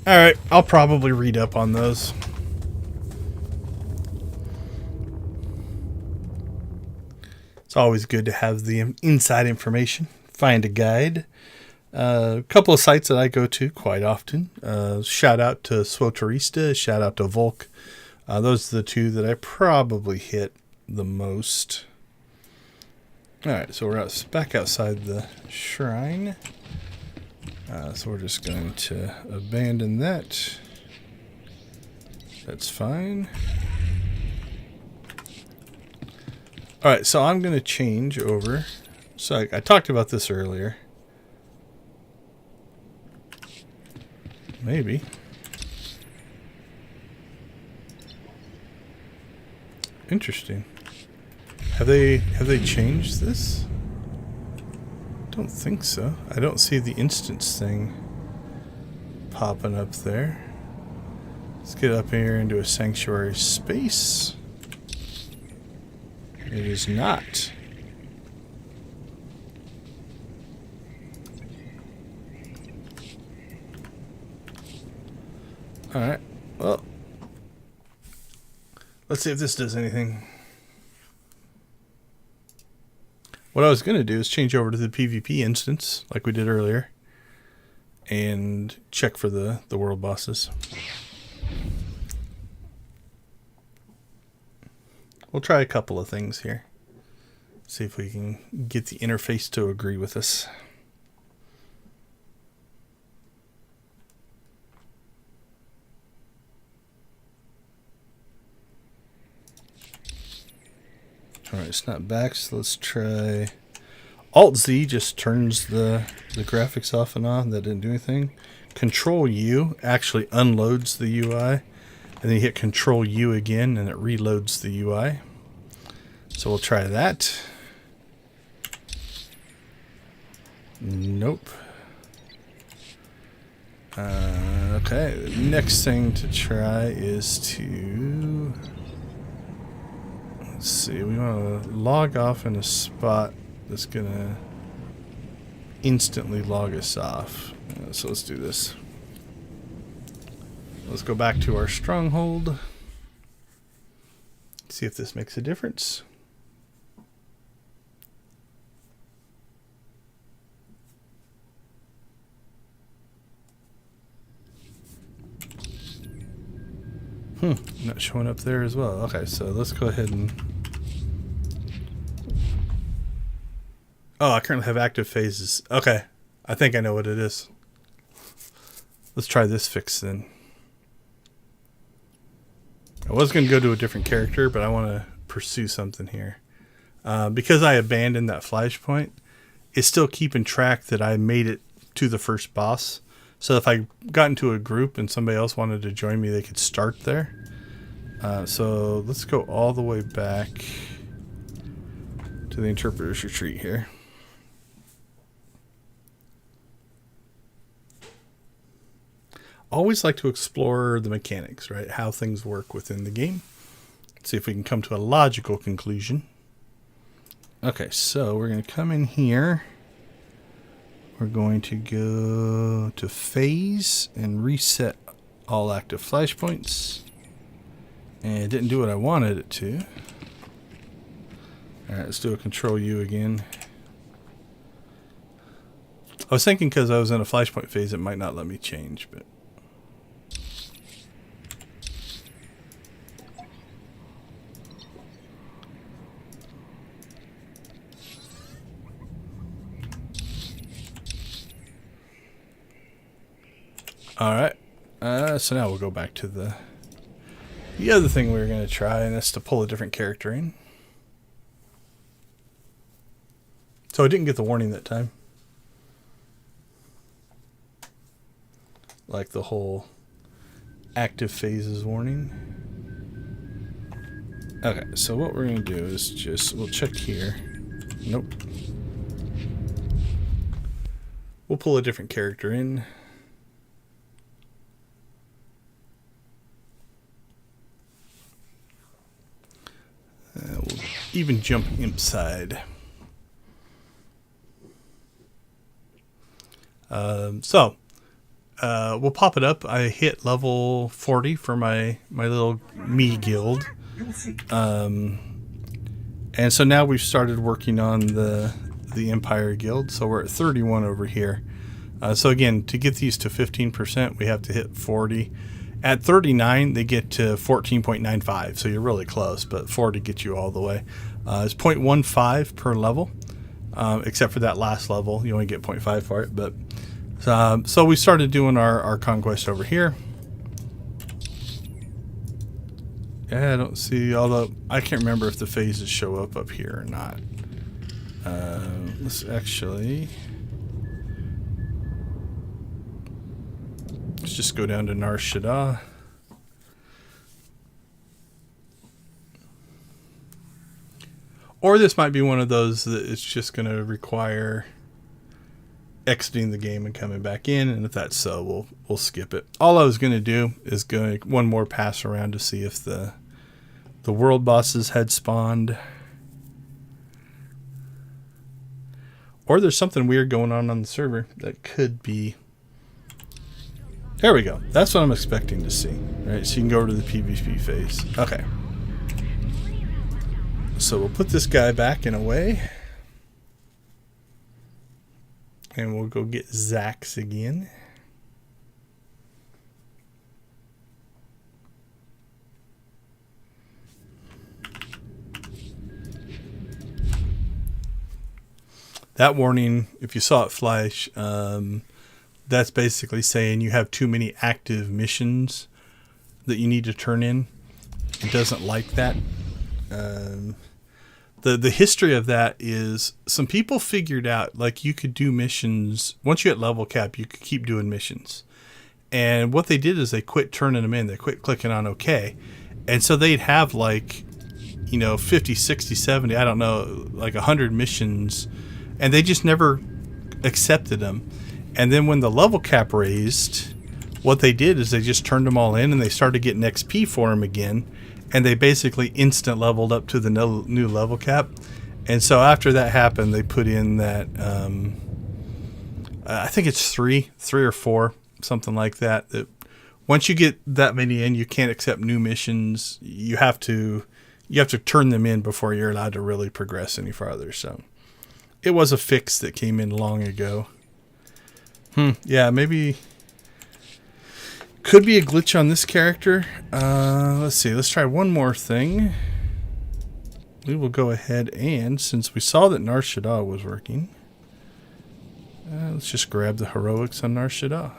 Alright, I'll probably read up on those. It's always good to have the inside information. Find a guide. A couple of sites that I go to quite often. Shout out to SWTORista. Shout out to Volk. Those are the two that I probably hit the most. Alright, so we're back outside the shrine. So we're just going to abandon that. That's fine. Alright, so I'm going to change over. So I talked about this earlier. Maybe. Interesting. Have they changed this? Don't think so. I don't see the instance thing popping up there. Let's get up here into a sanctuary space. It is not. Alright, well, let's see if this does anything. What I was going to do is change over to the PvP instance, like we did earlier, and check for the world bosses. We'll try a couple of things here. See if we can get the interface to agree with us. Alright, it's not back, so let's try Alt-Z just turns the graphics off and on. That didn't do anything. Control-U actually unloads the UI. And then you hit Control-U again and it reloads the UI. So we'll try that. Nope. Okay, the next thing to try is to... Let's see, we want to log off in a spot that's going to instantly log us off. So let's do this. Let's go back to our stronghold. See if this makes a difference. Not showing up there as well. Okay, so let's go ahead and... Oh, I currently have active phases. Okay, I think I know what it is. Let's try this fix then. I was going to go to a different character, but I want to pursue something here. Because I abandoned that flashpoint, it's still keeping track that I made it to the first boss. So if I got into a group and somebody else wanted to join me, they could start there. So let's go all the way back to the Interpreter's Retreat here. Always like to explore the mechanics, right? How things work within the game. See if we can come to a logical conclusion. Okay, so we're going to come in here. We're going to go to phase and reset all active flashpoints. And it didn't do what I wanted it to. Alright, let's do a control U again. I was thinking because I was in a flashpoint phase, it might not let me change, but... Alright, so now we'll go back to the other thing we were going to try, and that's to pull a different character in. So I didn't get the warning that time. Like the whole active phases warning. Okay, so what we're going to do is just, we'll check here. Nope. We'll pull a different character in. We'll even jump inside. We'll pop it up. I hit level 40 for my little me guild. And so now we've started working on the Empire Guild. So we're at 31 over here. So again, to get these to 15%, we have to hit 40. At 39, they get to 14.95, so you're really close, but 40 gets you all the way. It's 0.15 per level, except for that last level. You only get 0.5 for it. But so we started doing our conquest over here. Yeah, I don't see, although I can't remember if the phases show up here or not. Let's actually... Let's just go down to Nar Shaddaa. Or this might be one of those that it's just going to require exiting the game and coming back in, and if that's so, we'll skip it. All I was going to do is go one more pass around to see if the world bosses had spawned. Or there's something weird going on the server that could be... There we go. That's what I'm expecting to see. Right, so you can go over to the PvP phase. Okay. So we'll put this guy back in a way. And we'll go get Zax again. That warning, if you saw it flash, that's basically saying you have too many active missions that you need to turn in. It doesn't like that. The history of that is some people figured out like you could do missions. Once you hit level cap, you could keep doing missions. And what they did is they quit turning them in. They quit clicking on OK. And so they'd have like, 50, 60, 70, I don't know, like 100 missions. And they just never accepted them. And then when the level cap raised, what they did is they just turned them all in and they started getting XP for them again. And they basically instant leveled up to the new level cap. And so after that happened, they put in that, I think it's three or four, something like that. That once you get that many in, you can't accept new missions. You have to turn them in before you're allowed to really progress any farther. So it was a fix that came in long ago. Yeah, maybe could be a glitch on this character. Let's see. Let's try one more thing. We will go ahead and, since we saw that Nar Shaddaa was working, let's just grab the heroics on Nar Shaddaa.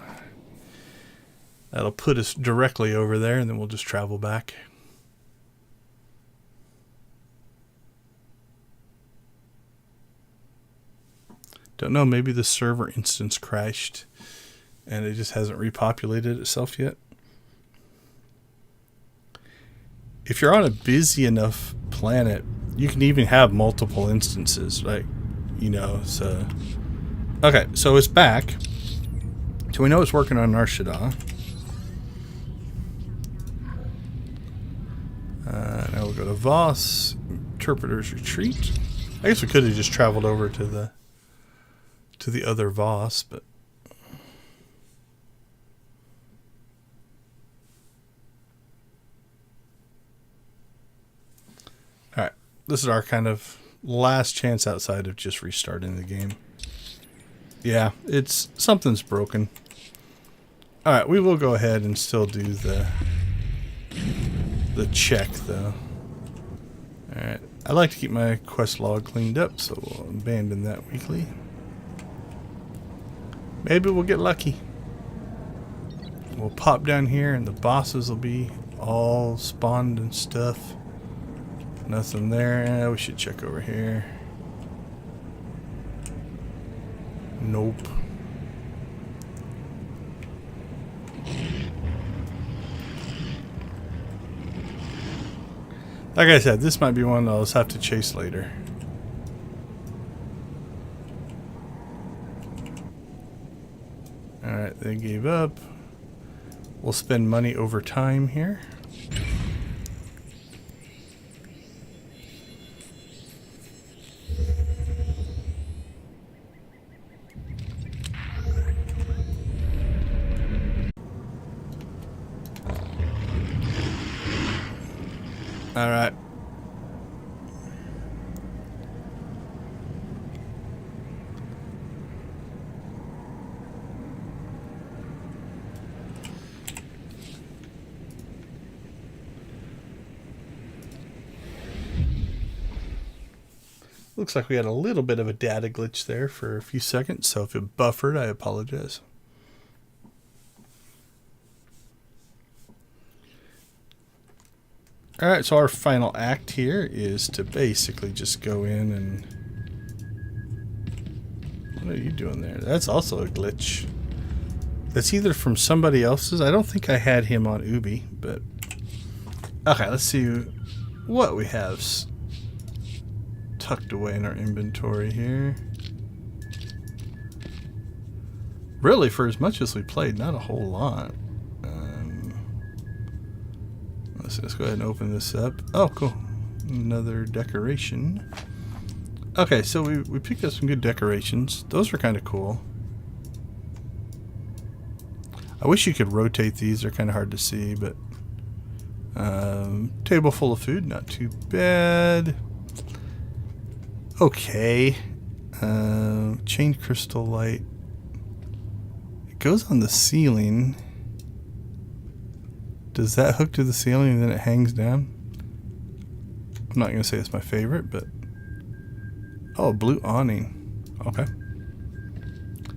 That'll put us directly over there, and then we'll just travel back. Don't know, maybe the server instance crashed and it just hasn't repopulated itself yet. If you're on a busy enough planet, you can even have multiple instances, right? You know, so... Okay, so it's back. So we know it's working on Nar Shaddaa. Now we'll go to Voss, Interpreter's Retreat. I guess we could have just traveled over to the other Voss, but... Alright, this is our kind of last chance outside of just restarting the game. Yeah, something's broken. Alright, we will go ahead and still do the check though. Alright, I like to keep my quest log cleaned up, so we'll abandon that weekly. Maybe we'll get lucky. We'll pop down here and the bosses will be all spawned and stuff. Nothing there. We should check over here. Nope. Like I said, this might be one I'll just have to chase later. Alright, they gave up. We'll spend money over time here. All right. Looks like we had a little bit of a data glitch there for a few seconds, so if it buffered, I apologize. Alright, so our final act here is to basically just go in and... What are you doing there? That's also a glitch. That's either from somebody else's. I don't think I had him on Ubi, but... Okay, let's see what we have tucked away in our inventory here. Really, for as much as we played, not a whole lot. Let's go ahead and open this up. Oh, cool. Another decoration. Okay, so we picked up some good decorations. Those are kind of cool. I wish you could rotate these. They're kind of hard to see, but... table full of food. Not too bad. Okay. Chain crystal light. It goes on the ceiling. Does that hook to the ceiling and then it hangs down? I'm not going to say it's my favorite, but... Oh, blue awning. Okay.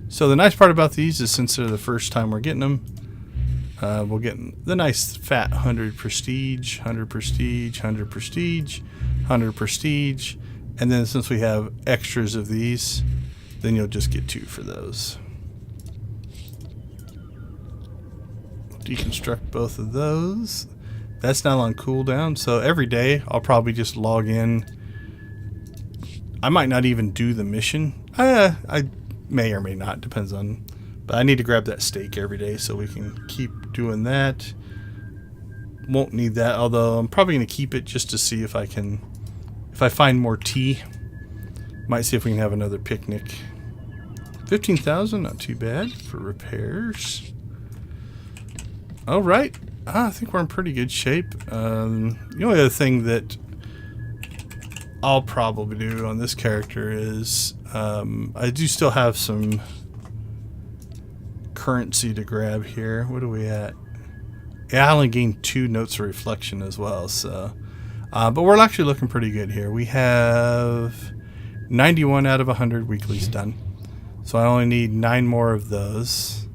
So the nice part about these is since they're the first time we're getting them, we'll get the nice fat 100 prestige, 100 prestige, 100 prestige, 100 prestige. And then since we have extras of these, then you'll just get 2 for those. Deconstruct both of those. That's now on cooldown, so every day I'll probably just log in. I might not even do the mission. I may or may not, depends on. But I need to grab that steak every day so we can keep doing that. Won't need that, although I'm probably going to keep it just to see if I can. If I find more tea, might see if we can have another picnic. 15,000, not too bad for repairs. All right, I think we're in pretty good shape. The only other thing that I'll probably do on this character is I do still have some currency to grab here. What are we at? Yeah, I only gained 2 notes of reflection as well. So, but we're actually looking pretty good here. We have 91 out of 100 weeklies done. So I only need 9 more of those.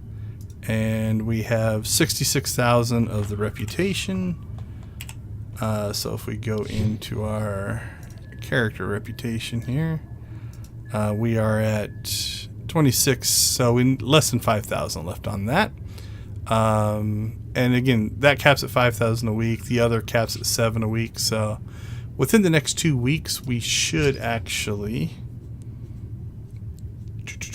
And we have 66,000 of the reputation. So if we go into our character reputation here, We are at 26, so we less than 5,000 left on that. And again, that caps at 5,000 a week. The other caps at 7 a week. So within the next 2 weeks, we should actually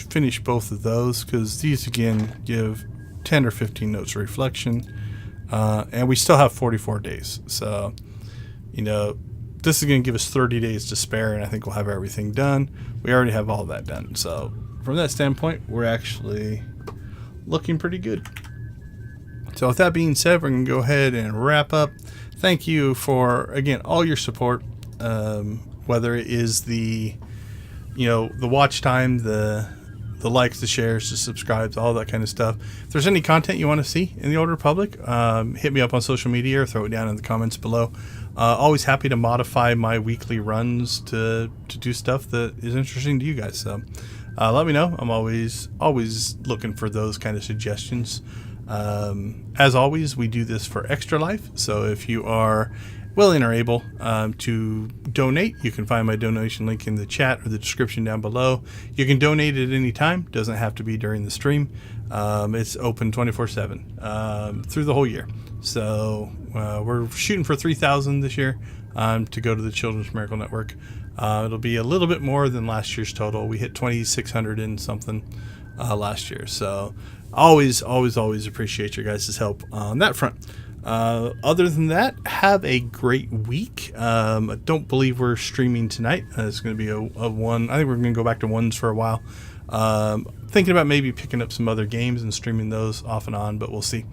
finish both of those, because these again give 10 or 15 notes of reflection, and we still have 44 days. So, you know, this is going to give us 30 days to spare, and I think we'll have everything done. We already have all that done. So from that standpoint, we're actually looking pretty good. So with that being said, we're going to go ahead and wrap up. Thank you for, again, all your support, whether it is the watch time, the likes, the shares, the subscribes, all that kind of stuff. If there's any content you want to see in the Old Republic, hit me up on social media or throw it down in the comments below. Always happy to modify my weekly runs to do stuff that is interesting to you guys. So let me know. I'm always looking for those kind of suggestions. As always, we do this for Extra Life. So if you are willing or able to donate, you can find my donation link in the chat or the description down below. You can donate at any time. Doesn't have to be during the stream. It's open 24/7 through the whole year. So we're shooting for 3,000 this year to go to the Children's Miracle Network. It'll be a little bit more than last year's total. We hit 2,600 and something last year. So always appreciate your guys' help on that front. Other than that, have a great week. I don't believe we're streaming tonight. It's going to be a one. I think we're going to go back to ones for a while. Thinking about maybe picking up some other games and streaming those off and on, but we'll see.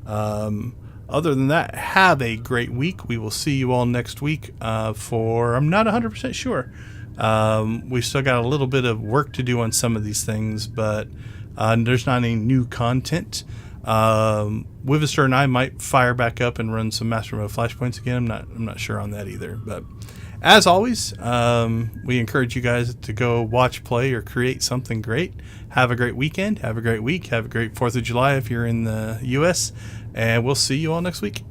Other than that, have a great week. We will see you all next week for, I'm not 100% sure. We've still got a little bit of work to do on some of these things, but there's not any new content. Wivister and I might fire back up and run some Master Mode Flashpoints again. I'm not sure on that either. But as always, we encourage you guys to go watch, play, or create something great. Have a great weekend. Have a great week. Have a great 4th of July if you're in the U.S. And we'll see you all next week.